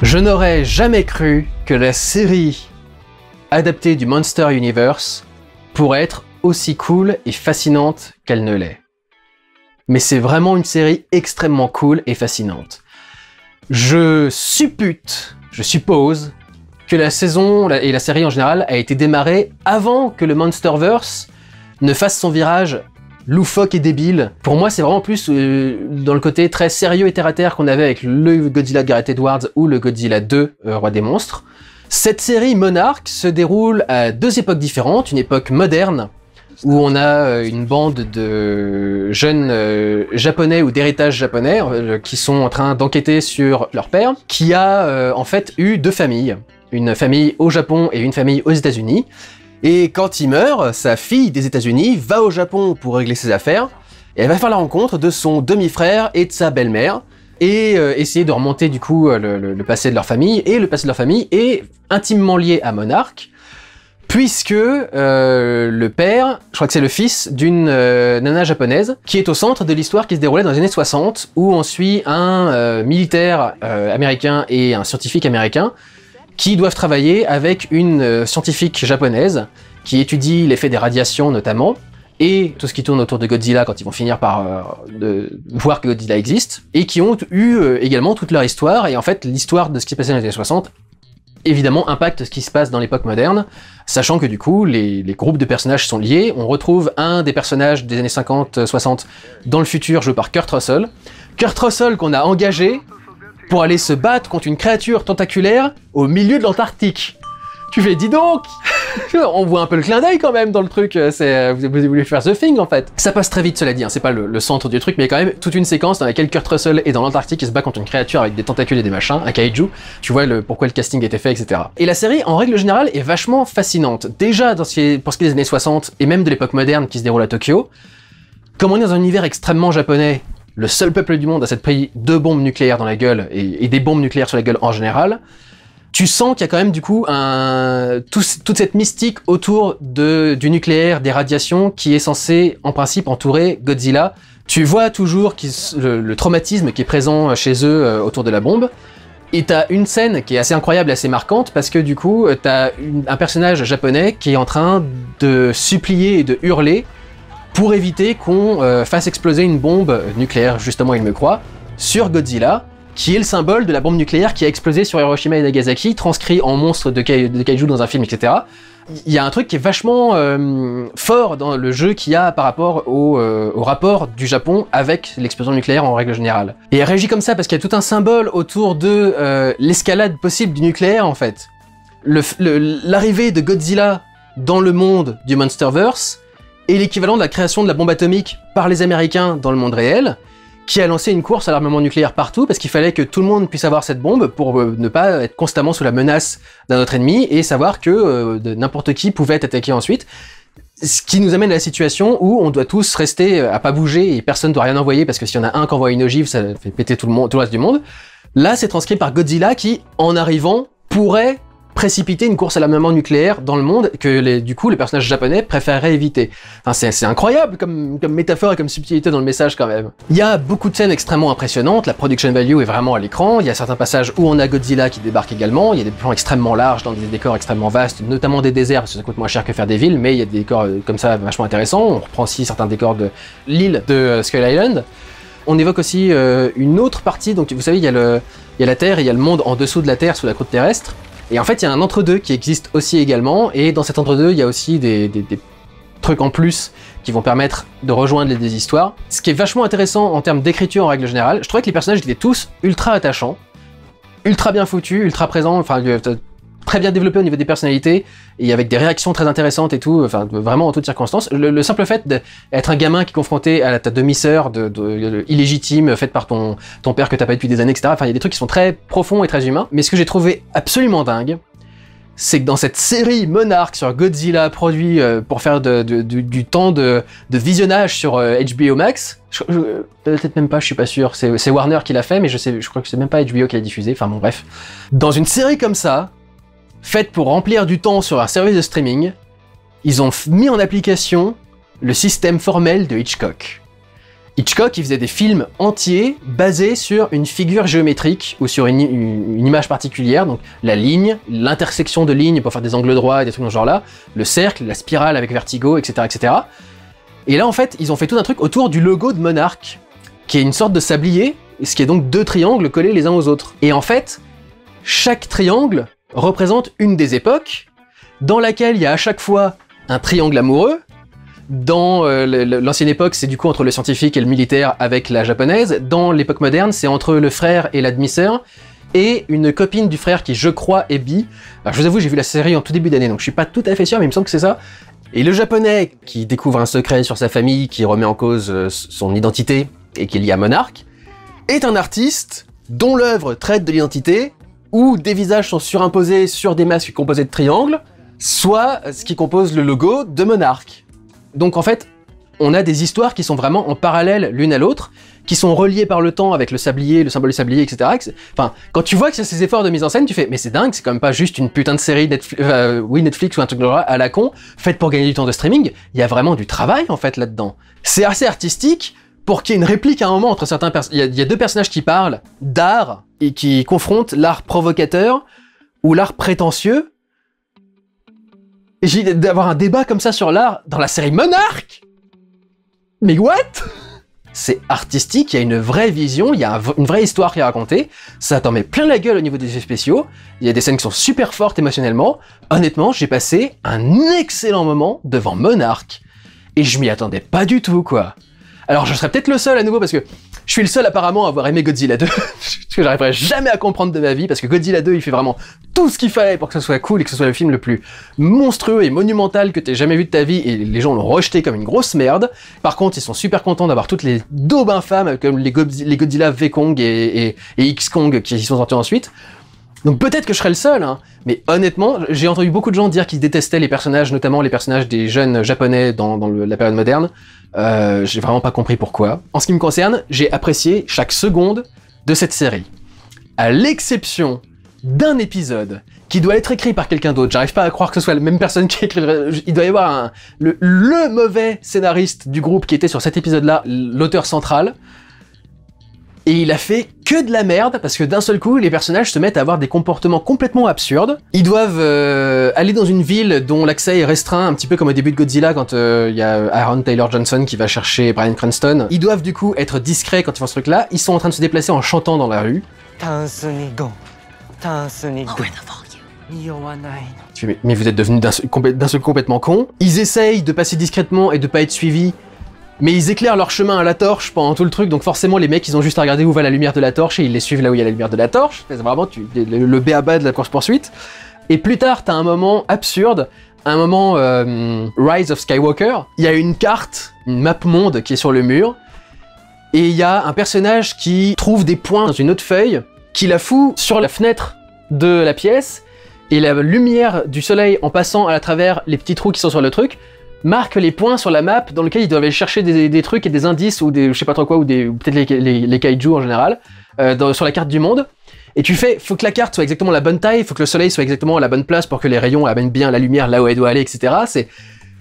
Je n'aurais jamais cru que la série adaptée du Monster Universe pourrait être aussi cool et fascinante qu'elle ne l'est. Mais c'est vraiment une série extrêmement cool et fascinante. Je suppose, que la saison et la série en général a été démarrée avant que le Monsterverse ne fasse son virage loufoque et débile. Pour moi, c'est vraiment plus dans le côté très sérieux et terre-à-terre qu'on avait avec le Godzilla de Gareth Edwards ou le Godzilla 2, Roi des monstres. Cette série Monarch se déroule à 2 époques différentes, une époque moderne, où on a une bande de jeunes japonais ou d'héritage japonais qui sont en train d'enquêter sur leur père, qui a en fait eu 2 familles. Une famille au Japon et une famille aux États-Unis. Et quand il meurt, sa fille des États-Unis va au Japon pour régler ses affaires, et elle va faire la rencontre de son demi-frère et de sa belle-mère, et essayer de remonter du coup le passé de leur famille, et le passé de leur famille est intimement lié à Monarch, puisque le père, je crois que c'est le fils d'une nana japonaise, qui est au centre de l'histoire qui se déroulait dans les années 60, où on suit un militaire américain et un scientifique américain, qui doivent travailler avec une scientifique japonaise qui étudie l'effet des radiations notamment, et tout ce qui tourne autour de Godzilla quand ils vont finir par voir que Godzilla existe, et qui ont eu également toute leur histoire, et en fait l'histoire de ce qui s'est passé dans les années 60 évidemment impacte ce qui se passe dans l'époque moderne, sachant que du coup les groupes de personnages sont liés. On retrouve un des personnages des années 50-60 dans le futur joué par Kurt Russell. Kurt Russell qu'on a engagé pour aller se battre contre une créature tentaculaire au milieu de l'Antarctique. Tu fais, dis donc. On voit un peu le clin d'œil quand même dans le truc, vous voulez faire The Thing en fait. Ça passe très vite cela dit, hein. C'est pas le centre du truc, mais il y a quand même toute une séquence dans laquelle Kurt Russell est dans l'Antarctique et se bat contre une créature avec des tentacules et des machins, un kaiju. Tu vois pourquoi le casting a été fait, etc. Et la série, en règle générale, est vachement fascinante. Déjà, pour ce qui est des années 60, et même de l'époque moderne qui se déroule à Tokyo, Comme on est dans un univers extrêmement japonais, le seul peuple du monde à s'être pris 2 bombes nucléaires dans la gueule, et des bombes nucléaires sur la gueule en général, tu sens qu'il y a quand même du coup toute cette mystique autour du nucléaire, des radiations, qui est censé en principe entourer Godzilla. Tu vois toujours le traumatisme qui est présent chez eux autour de la bombe. Et t'as une scène qui est assez incroyable, assez marquante, parce que du coup, t'as un personnage japonais qui est en train de supplier et de hurler pour éviter qu'on fasse exploser une bombe nucléaire, justement, il me croit, sur Godzilla, qui est le symbole de la bombe nucléaire qui a explosé sur Hiroshima et Nagasaki, transcrit en monstre de kaiju dans un film, etc. Il y a un truc qui est vachement fort dans le jeu qu'il y a par rapport au rapport du Japon avec l'explosion nucléaire en règle générale. Et elle réagit comme ça parce qu'il y a tout un symbole autour de l'escalade possible du nucléaire, en fait. L'arrivée de Godzilla dans le monde du Monsterverse est l'équivalent de la création de la bombe atomique par les Américains dans le monde réel, qui a lancé une course à l'armement nucléaire partout parce qu'il fallait que tout le monde puisse avoir cette bombe pour ne pas être constamment sous la menace d'un autre ennemi et savoir que n'importe qui pouvait être attaqué ensuite. Ce qui nous amène à la situation où on doit tous rester à pas bouger et personne ne doit rien envoyer parce que s'il y en a un qui envoie une ogive, ça fait péter tout le reste du monde. Là, c'est transcrit par Godzilla qui, en arrivant, pourrait précipiter une course à l'armement nucléaire dans le monde que du coup les personnages japonais préféreraient éviter. Enfin, c'est incroyable comme métaphore et comme subtilité dans le message quand même. Il y a beaucoup de scènes extrêmement impressionnantes, la production value est vraiment à l'écran, il y a certains passages où on a Godzilla qui débarque également, il y a des plans extrêmement larges dans des décors extrêmement vastes, notamment des déserts parce que ça coûte moins cher que faire des villes, mais il y a des décors comme ça vachement intéressants. On reprend aussi certains décors de l'île de Skull Island. On évoque aussi une autre partie, donc vous savez il y a la Terre et il y a le monde en dessous de la Terre sous la croûte terrestre. Et en fait, il y a un entre-deux qui existe aussi également, et dans cet entre-deux, il y a aussi des trucs en plus qui vont permettre de rejoindre des histoires. Ce qui est vachement intéressant en termes d'écriture en règle générale, je trouvais que les personnages étaient tous ultra attachants, ultra bien foutus, ultra présents, enfin très bien développés au niveau des personnalités, et avec des réactions très intéressantes et tout, enfin vraiment en toutes circonstances. Le simple fait d'être un gamin qui est confronté à ta demi-sœur illégitime, faite par ton père que t'as pas eu depuis des années, etc. Enfin, il y a des trucs qui sont très profonds et très humains. Mais ce que j'ai trouvé absolument dingue, c'est que dans cette série Monarch sur Godzilla produit pour faire du temps de visionnage sur HBO Max, peut-être même pas, je suis pas sûr, c'est Warner qui l'a fait, mais je crois que c'est même pas HBO qui l'a diffusé, enfin bon bref. Dans une série comme ça, faite pour remplir du temps sur un service de streaming, ils ont mis en application le système formel de Hitchcock. Hitchcock, il faisait des films entiers basés sur une figure géométrique ou sur une image particulière, donc la ligne, l'intersection de lignes pour faire des angles droits et des trucs dans ce genre-là, le cercle, la spirale avec vertigo, etc., etc. Et là, en fait, ils ont fait tout un truc autour du logo de Monarch, qui est une sorte de sablier, ce qui est donc 2 triangles collés les uns aux autres. Et en fait, chaque triangle représente une des époques, dans laquelle il y a à chaque fois un triangle amoureux. Dans l'ancienne époque, c'est du coup entre le scientifique et le militaire avec la japonaise. Dans l'époque moderne, c'est entre le frère et la demi-sœur, et une copine du frère qui, je crois, est bi. Alors, je vous avoue, j'ai vu la série en tout début d'année, donc je suis pas tout à fait sûr, mais il me semble que c'est ça. Et le japonais, qui découvre un secret sur sa famille, qui remet en cause son identité, et qui est lié à Monarch, est un artiste dont l'œuvre traite de l'identité, où des visages sont surimposés sur des masques composés de triangles, soit ce qui compose le logo de Monarch. Donc en fait, on a des histoires qui sont vraiment en parallèle l'une à l'autre, qui sont reliées par le temps avec le sablier, le symbole du sablier, etc. Enfin, quand tu vois que c'est ces efforts de mise en scène, tu fais « mais c'est dingue, c'est quand même pas juste une putain de série Netflix ou un truc à la con, faite pour gagner du temps de streaming, il y a vraiment du travail en fait là-dedans. » C'est assez artistique, pour qu'il y ait une réplique à un moment entre certains personnages. Il y a 2 personnages qui parlent d'art et qui confrontent l'art provocateur ou l'art prétentieux. Et j'ai d'avoir un débat comme ça sur l'art dans la série Monarch. Mais what? C'est artistique, il y a une vraie vision, il y a une vraie histoire qui est racontée, ça t'en met plein la gueule au niveau des effets spéciaux, il y a des scènes qui sont super fortes émotionnellement. Honnêtement, j'ai passé un excellent moment devant Monarch. Et je m'y attendais pas du tout, quoi. Alors je serais peut-être le seul à nouveau parce que je suis le seul apparemment à avoir aimé Godzilla 2, ce que j'arriverai jamais à comprendre de ma vie, parce que Godzilla 2 il fait vraiment tout ce qu'il fallait pour que ce soit cool et que ce soit le film le plus monstrueux et monumental que t'aies jamais vu de ta vie, et les gens l'ont rejeté comme une grosse merde. Par contre ils sont super contents d'avoir toutes les daubes infâmes comme les Godzilla V-Kong et X-Kong qui sont sortis ensuite. Donc peut-être que je serais le seul, hein, mais honnêtement, j'ai entendu beaucoup de gens dire qu'ils détestaient les personnages, notamment les personnages des jeunes japonais dans la période moderne. J'ai vraiment pas compris pourquoi. En ce qui me concerne, j'ai apprécié chaque seconde de cette série. À l'exception d'un épisode qui doit être écrit par quelqu'un d'autre. J'arrive pas à croire que ce soit la même personne qui écrirait. Il doit y avoir le mauvais scénariste du groupe qui était sur cet épisode-là, l'auteur central. Et il a fait que de la merde, parce que d'un seul coup, les personnages se mettent à avoir des comportements complètement absurdes. Ils doivent aller dans une ville dont l'accès est restreint, un petit peu comme au début de Godzilla, quand il y a Aaron Taylor Johnson qui va chercher Bryan Cranston. Ils doivent du coup être discrets quand ils font ce truc-là. Ils sont en train de se déplacer en chantant dans la rue. Mais vous êtes devenus d'un seul complètement con. Ils essayent de passer discrètement et de pas être suivis. Mais ils éclairent leur chemin à la torche pendant tout le truc, donc forcément les mecs ils ont juste à regarder où va la lumière de la torche et ils les suivent là où il y a la lumière de la torche. C'est vraiment le b.a.-ba de la course-poursuite. Et plus tard, t'as un moment absurde, un moment Rise of Skywalker. Il y a une carte, une map monde qui est sur le mur, et il y a un personnage qui trouve des points dans une autre feuille, qui la fout sur la fenêtre de la pièce, et la lumière du soleil en passant à travers les petits trous qui sont sur le truc, marque les points sur la map dans lesquels ils doivent aller chercher des trucs et des indices ou des je sais pas trop quoi ou peut-être les kaiju en général sur la carte du monde. Et tu fais, faut que la carte soit exactement la bonne taille, faut que le soleil soit exactement à la bonne place pour que les rayons amènent bien la lumière là où elle doit aller, etc.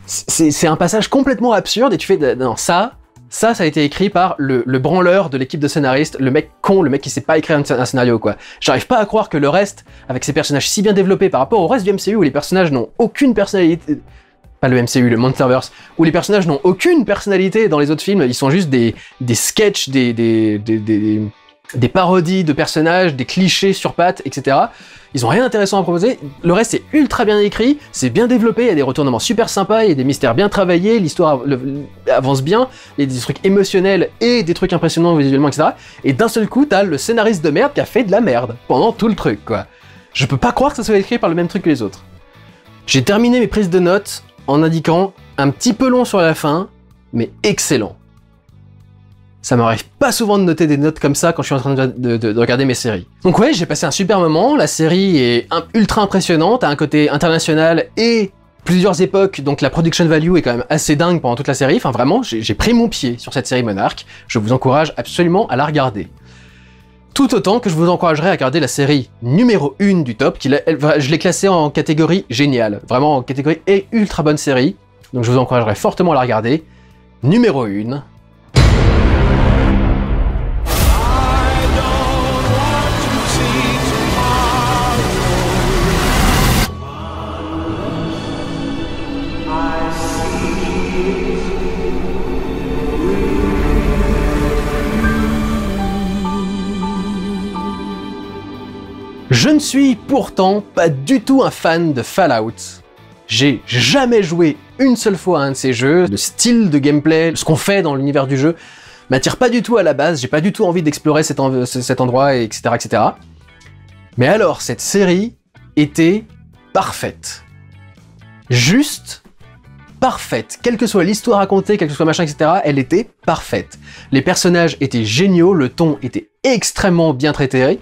C'est un passage complètement absurde et tu fais, non, ça a été écrit par le branleur de l'équipe de scénaristes, le mec con, le mec qui sait pas écrire un scénario, quoi. J'arrive pas à croire que le reste, avec ces personnages si bien développés par rapport au reste du MCU où les personnages n'ont aucune personnalité. Pas le MCU, le Monsterverse, où les personnages n'ont aucune personnalité dans les autres films, ils sont juste des sketchs, des parodies de personnages, des clichés sur pattes, etc. Ils ont rien d'intéressant à proposer, le reste c'est ultra bien écrit, c'est bien développé, il y a des retournements super sympas, il y a des mystères bien travaillés, l'histoire avance bien, il y a des trucs émotionnels et des trucs impressionnants visuellement, etc. Et d'un seul coup, t'as le scénariste de merde qui a fait de la merde pendant tout le truc, quoi. Je peux pas croire que ça soit écrit par le même truc que les autres. J'ai terminé mes prises de notes en indiquant un petit peu long sur la fin, mais excellent. Ça m'arrive pas souvent de noter des notes comme ça quand je suis en train de regarder mes séries. Donc ouais, j'ai passé un super moment, la série est ultra impressionnante, a un côté international et plusieurs époques, donc la production value est quand même assez dingue pendant toute la série, enfin vraiment, j'ai pris mon pied sur cette série Monarch, je vous encourage absolument à la regarder. Tout autant que je vous encouragerais à regarder la série numéro 1 du top, je l'ai classée en catégorie géniale, vraiment en catégorie ultra bonne série, donc je vous encouragerais fortement à la regarder. Numéro 1... Je ne suis pourtant pas du tout un fan de Fallout. J'ai jamais joué une seule fois à un de ces jeux. Le style de gameplay, ce qu'on fait dans l'univers du jeu, m'attire pas du tout à la base. J'ai pas du tout envie d'explorer cet endroit, etc., etc. Mais alors, cette série était parfaite. Juste parfaite. Quelle que soit l'histoire racontée, quel que soit machin, etc., elle était parfaite. Les personnages étaient géniaux, le ton était extrêmement bien traité,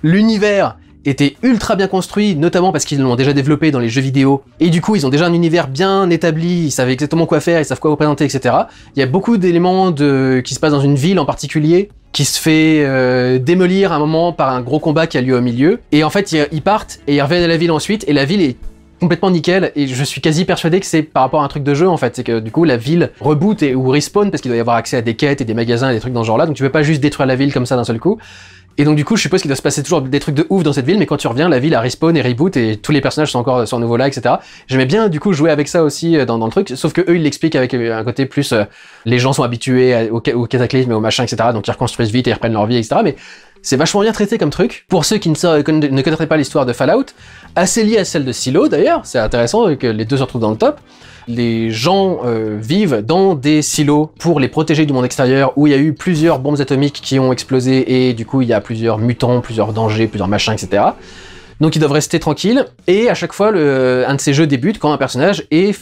l'univers était ultra bien construit, notamment parce qu'ils l'ont déjà développé dans les jeux vidéo, et du coup ils ont déjà un univers bien établi, ils savent exactement quoi faire, ils savent quoi représenter, etc. Il y a beaucoup d'éléments qui se passent dans une ville en particulier, qui se fait démolir à un moment par un gros combat qui a lieu au milieu, et en fait ils partent, et ils reviennent à la ville ensuite, et la ville est complètement nickel, et je suis quasi persuadé que c'est par rapport à un truc de jeu en fait, c'est que du coup la ville reboot ou respawn parce qu'il doit y avoir accès à des quêtes et des magasins et des trucs dans ce genre là, donc tu peux pas juste détruire la ville comme ça d'un seul coup. Et donc du coup je suppose qu'il doit se passer toujours des trucs de ouf dans cette ville, mais quand tu reviens la ville a respawn et reboot et tous les personnages sont encore sur nouveau là, etc. J'aimais bien du coup jouer avec ça aussi dans le truc, sauf que eux ils l'expliquent avec un côté plus les gens sont habitués au cataclysme et au machin, etc. donc ils reconstruisent vite et ils reprennent leur vie, etc. Mais c'est vachement bien traité comme truc. Pour ceux qui ne connaîtraient pas l'histoire de Fallout, assez liée à celle de Silo d'ailleurs, c'est intéressant que les deux se retrouvent dans le top. Les gens vivent dans des silos pour les protéger du monde extérieur où il y a eu plusieurs bombes atomiques qui ont explosé et du coup il y a plusieurs mutants, plusieurs dangers, plusieurs machins, etc. Donc ils doivent rester tranquilles et à chaque fois un de ces jeux débute quand un personnage est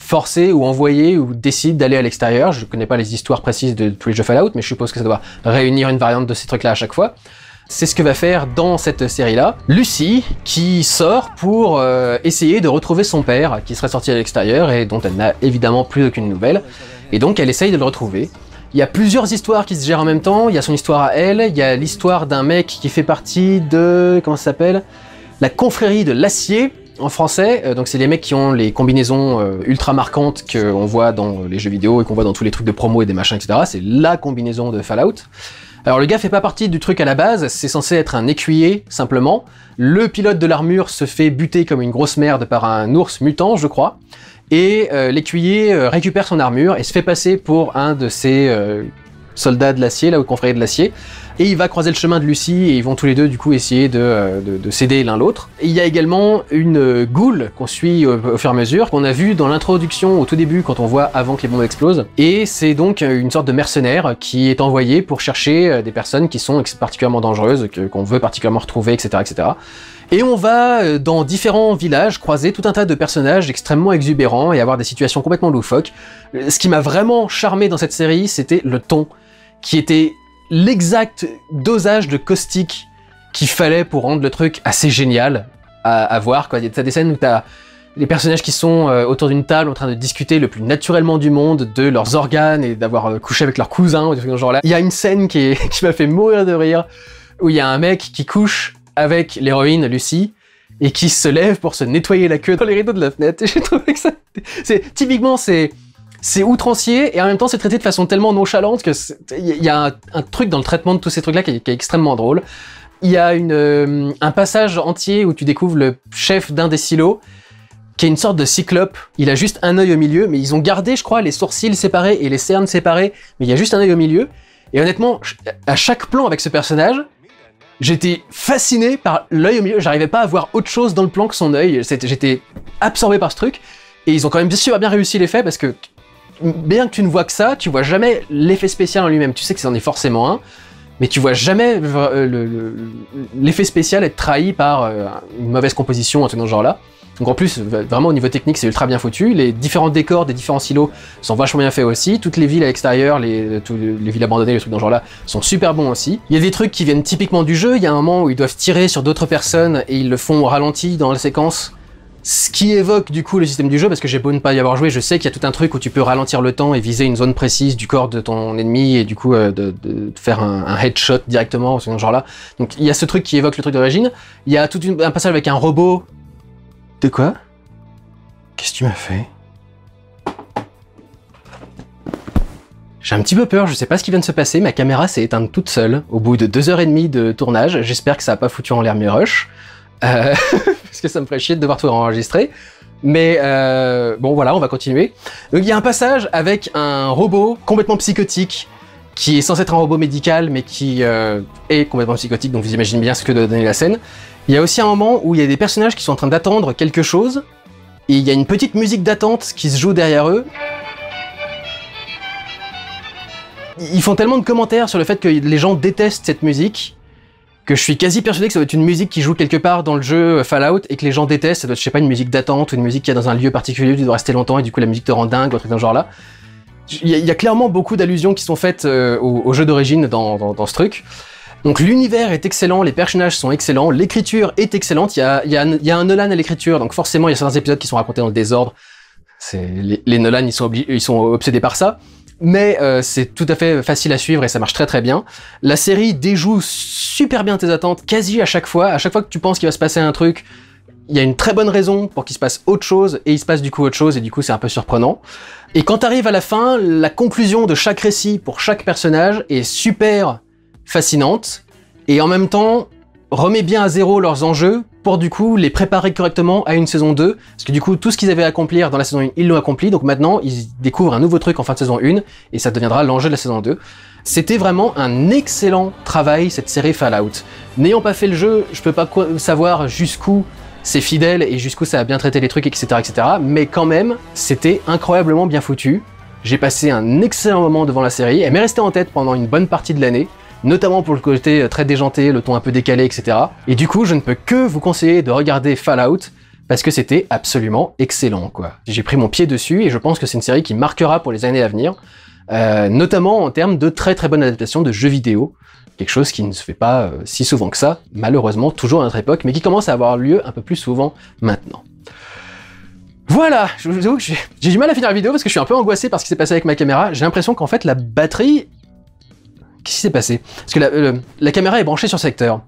forcé ou envoyé ou décide d'aller à l'extérieur. Je connais pas les histoires précises de tous les jeux Fallout, mais je suppose que ça doit réunir une variante de ces trucs-là à chaque fois. C'est ce que va faire dans cette série-là Lucy, qui sort pour essayer de retrouver son père, qui serait sorti à l'extérieur et dont elle n'a évidemment plus aucune nouvelle. Et donc elle essaye de le retrouver. Il y a plusieurs histoires qui se gèrent en même temps. Il y a son histoire à elle, il y a l'histoire d'un mec qui fait partie de... comment ça s'appelle ? La confrérie de l'acier, en français. Donc c'est les mecs qui ont les combinaisons ultra marquantes qu'on voit dans les jeux vidéo et qu'on voit dans tous les trucs de promo et des machins, etc. C'est la combinaison de Fallout. Alors le gars fait pas partie du truc à la base, c'est censé être un écuyer, simplement. Le pilote de l'armure se fait buter comme une grosse merde par un ours mutant, je crois. Et l'écuyer récupère son armure et se fait passer pour un de ces soldats de l'acier, là, ou confrères de l'acier. Et il va croiser le chemin de Lucy et ils vont tous les deux du coup essayer de s'aider l'un l'autre. Et il y a également une ghoul qu'on suit au fur et à mesure, qu'on a vu dans l'introduction au tout début quand on voit avant que les bombes explosent. Et c'est donc une sorte de mercenaire qui est envoyé pour chercher des personnes qui sont particulièrement dangereuses, qu'on veut particulièrement retrouver, etc., etc. Et on va, dans différents villages, croiser tout un tas de personnages extrêmement exubérants et avoir des situations complètement loufoques. Ce qui m'a vraiment charmé dans cette série, c'était le ton, qui était l'exact dosage de caustique qu'il fallait pour rendre le truc assez génial à voir, quoi. T'as des scènes où t'as les personnages qui sont autour d'une table en train de discuter le plus naturellement du monde de leurs organes et d'avoir couché avec leurs cousins ou des trucs dans ce genre-là. Il y a une scène qui m'a fait mourir de rire, où il y a un mec qui couche avec l'héroïne Lucy et qui se lève pour se nettoyer la queue dans les rideaux de la fenêtre. Et j'ai trouvé que ça... typiquement, c'est outrancier et en même temps c'est traité de façon tellement nonchalante que il y a un truc dans le traitement de tous ces trucs-là qui est extrêmement drôle. Il y a un passage entier où tu découvres le chef d'un des silos qui est une sorte de cyclope. Il a juste un œil au milieu, mais ils ont gardé, je crois, les sourcils séparés et les cernes séparées, mais il y a juste un œil au milieu. Et honnêtement, à chaque plan avec ce personnage, j'étais fasciné par l'œil au milieu. J'arrivais pas à voir autre chose dans le plan que son œil. J'étais absorbé par ce truc. Et ils ont quand même super bien réussi l'effet parce que bien que tu ne vois que ça, tu vois jamais l'effet spécial en lui-même. Tu sais que c'en est forcément un, mais tu vois jamais l'effet spécial être trahi par une mauvaise composition, un truc dans ce genre-là. Donc en plus, vraiment au niveau technique, c'est ultra bien foutu. Les différents décors des différents silos sont vachement bien faits aussi. Toutes les villes à l'extérieur, les villes abandonnées, les trucs dans ce genre-là, sont super bons aussi. Il y a des trucs qui viennent typiquement du jeu. Il y a un moment où ils doivent tirer sur d'autres personnes et ils le font au ralenti dans la séquence. Ce qui évoque du coup le système du jeu, parce que j'ai beau ne pas y avoir joué, je sais qu'il y a tout un truc où tu peux ralentir le temps et viser une zone précise du corps de ton ennemi et du coup de faire un headshot directement ou ce genre-là. Donc il y a ce truc qui évoque le truc d'origine. Il y a tout un passage avec un robot. De quoi? Qu'est-ce que tu m'as fait? J'ai un petit peu peur, je sais pas ce qui vient de se passer, ma caméra s'est éteinte toute seule au bout de 2h30 de tournage. J'espère que ça a pas foutu en l'air mes rushs. Parce que ça me ferait chier de devoir tout enregistrer. Mais bon voilà, on va continuer. Donc il y a un passage avec un robot complètement psychotique qui est censé être un robot médical mais qui est complètement psychotique, donc vous imaginez bien ce que doit donner la scène. Il y a aussi un moment où il y a des personnages qui sont en train d'attendre quelque chose et il y a une petite musique d'attente qui se joue derrière eux. Ils font tellement de commentaires sur le fait que les gens détestent cette musique que je suis quasi persuadé que ça doit être une musique qui joue quelque part dans le jeu Fallout et que les gens détestent. Ça doit être, je sais pas, une musique d'attente ou une musique qui est dans un lieu particulier où tu dois rester longtemps et du coup la musique te rend dingue ou un truc dans ce genre-là. Il y a clairement beaucoup d'allusions qui sont faites au jeu d'origine dans ce truc. Donc l'univers est excellent, les personnages sont excellents, l'écriture est excellente, il y a un Nolan à l'écriture, donc forcément il y a certains épisodes qui sont racontés dans le désordre. Les Nolan ils sont obsédés par ça. Mais c'est tout à fait facile à suivre et ça marche très très bien. La série déjoue super bien tes attentes quasi à chaque fois que tu penses qu'il va se passer un truc, il y a une très bonne raison pour qu'il se passe autre chose et il se passe du coup autre chose et du coup c'est un peu surprenant. Et quand t'arrives à la fin, la conclusion de chaque récit pour chaque personnage est super fascinante et en même temps remet bien à zéro leurs enjeux pour du coup les préparer correctement à une saison 2, parce que du coup tout ce qu'ils avaient à accomplir dans la saison 1, ils l'ont accompli, donc maintenant ils découvrent un nouveau truc en fin de saison 1, et ça deviendra l'enjeu de la saison 2. C'était vraiment un excellent travail cette série Fallout. N'ayant pas fait le jeu, je peux pas savoir jusqu'où c'est fidèle et jusqu'où ça a bien traité les trucs, etc., etc., mais quand même, c'était incroyablement bien foutu. J'ai passé un excellent moment devant la série, elle m'est restée en tête pendant une bonne partie de l'année, notamment pour le côté très déjanté, le ton un peu décalé, etc. Et du coup, je ne peux que vous conseiller de regarder Fallout, parce que c'était absolument excellent, quoi. J'ai pris mon pied dessus, et je pense que c'est une série qui marquera pour les années à venir. notamment en termes de très très bonne adaptation de jeux vidéo, quelque chose qui ne se fait pas si souvent que ça, malheureusement, toujours à notre époque, mais qui commence à avoir lieu un peu plus souvent maintenant. Voilà, je vous avoue que j'ai du mal à finir la vidéo parce que je suis un peu angoissé par ce qui s'est passé avec ma caméra. J'ai l'impression qu'en fait la batterie... Qu'est-ce qui s'est passé? Parce que la caméra est branchée sur secteur.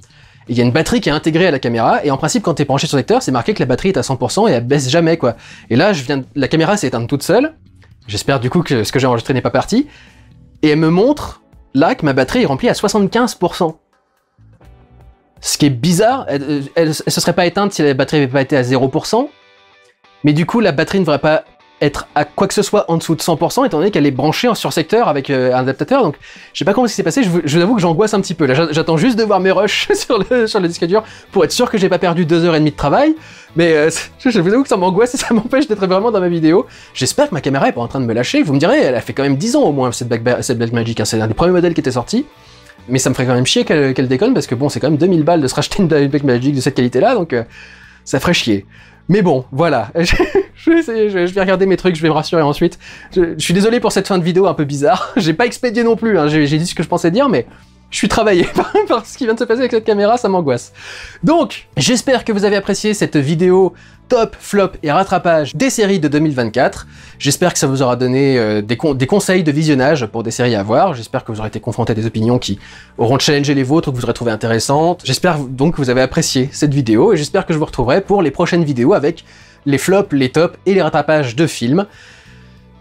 Il y a une batterie qui est intégrée à la caméra, et en principe quand tu es branché sur secteur, c'est marqué que la batterie est à 100% et elle baisse jamais, quoi. Et là, la caméra s'est éteinte toute seule. J'espère du coup que ce que j'ai enregistré n'est pas parti. Et elle me montre, là, que ma batterie est remplie à 75%. Ce qui est bizarre, elle se serait pas éteinte si la batterie n'avait pas été à 0%. Mais du coup, la batterie ne devrait pas être à quoi que ce soit en dessous de 100%, étant donné qu'elle est branchée sur secteur avec un adaptateur, donc je sais pas comment ça s'est passé, je vous avoue que j'angoisse un petit peu. Là, j'attends juste de voir mes rushs sur le disque dur pour être sûr que j'ai pas perdu 2h30 de travail, mais je vous avoue que ça m'angoisse et ça m'empêche d'être vraiment dans ma vidéo. J'espère que ma caméra est pas en train de me lâcher. Vous me direz, elle a fait quand même 10 ans au moins, cette Blackmagic, hein. C'est un des premiers modèles qui était sorti. Mais ça me ferait quand même chier qu'elle déconne, parce que bon, c'est quand même 2000 balles de se racheter une Blackmagic de cette qualité-là, donc ça ferait chier. Mais bon, voilà, je vais regarder mes trucs, je vais me rassurer ensuite. Je suis désolé pour cette fin de vidéo un peu bizarre, j'ai pas expédié non plus, hein. J'ai dit ce que je pensais dire, mais je suis travaillé par ce qui vient de se passer avec cette caméra, ça m'angoisse. Donc, j'espère que vous avez apprécié cette vidéo top, flop et rattrapage des séries de 2024. J'espère que ça vous aura donné des conseils de visionnage pour des séries à voir. J'espère que vous aurez été confronté à des opinions qui auront challengé les vôtres ou que vous aurez trouvé intéressantes. J'espère donc que vous avez apprécié cette vidéo et j'espère que je vous retrouverai pour les prochaines vidéos avec les flops, les tops et les rattrapages de films.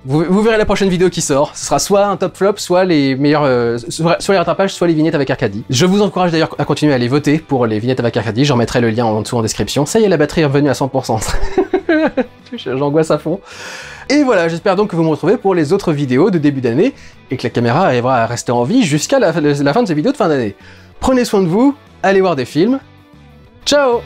Vous verrez la prochaine vidéo qui sort, ce sera soit un top flop, soit les meilleurs, soit les rattrapages, soit les vignettes avec Arcadie. Je vous encourage d'ailleurs à continuer à aller voter pour les vignettes avec Arcadie, j'en mettrai le lien en dessous en description. Ça y est, la batterie est revenue à 100%. J'angoisse à fond. Et voilà, j'espère donc que vous me retrouvez pour les autres vidéos de début d'année, et que la caméra arrivera à rester en vie jusqu'à la fin de ces vidéos de fin d'année. Prenez soin de vous, allez voir des films, ciao!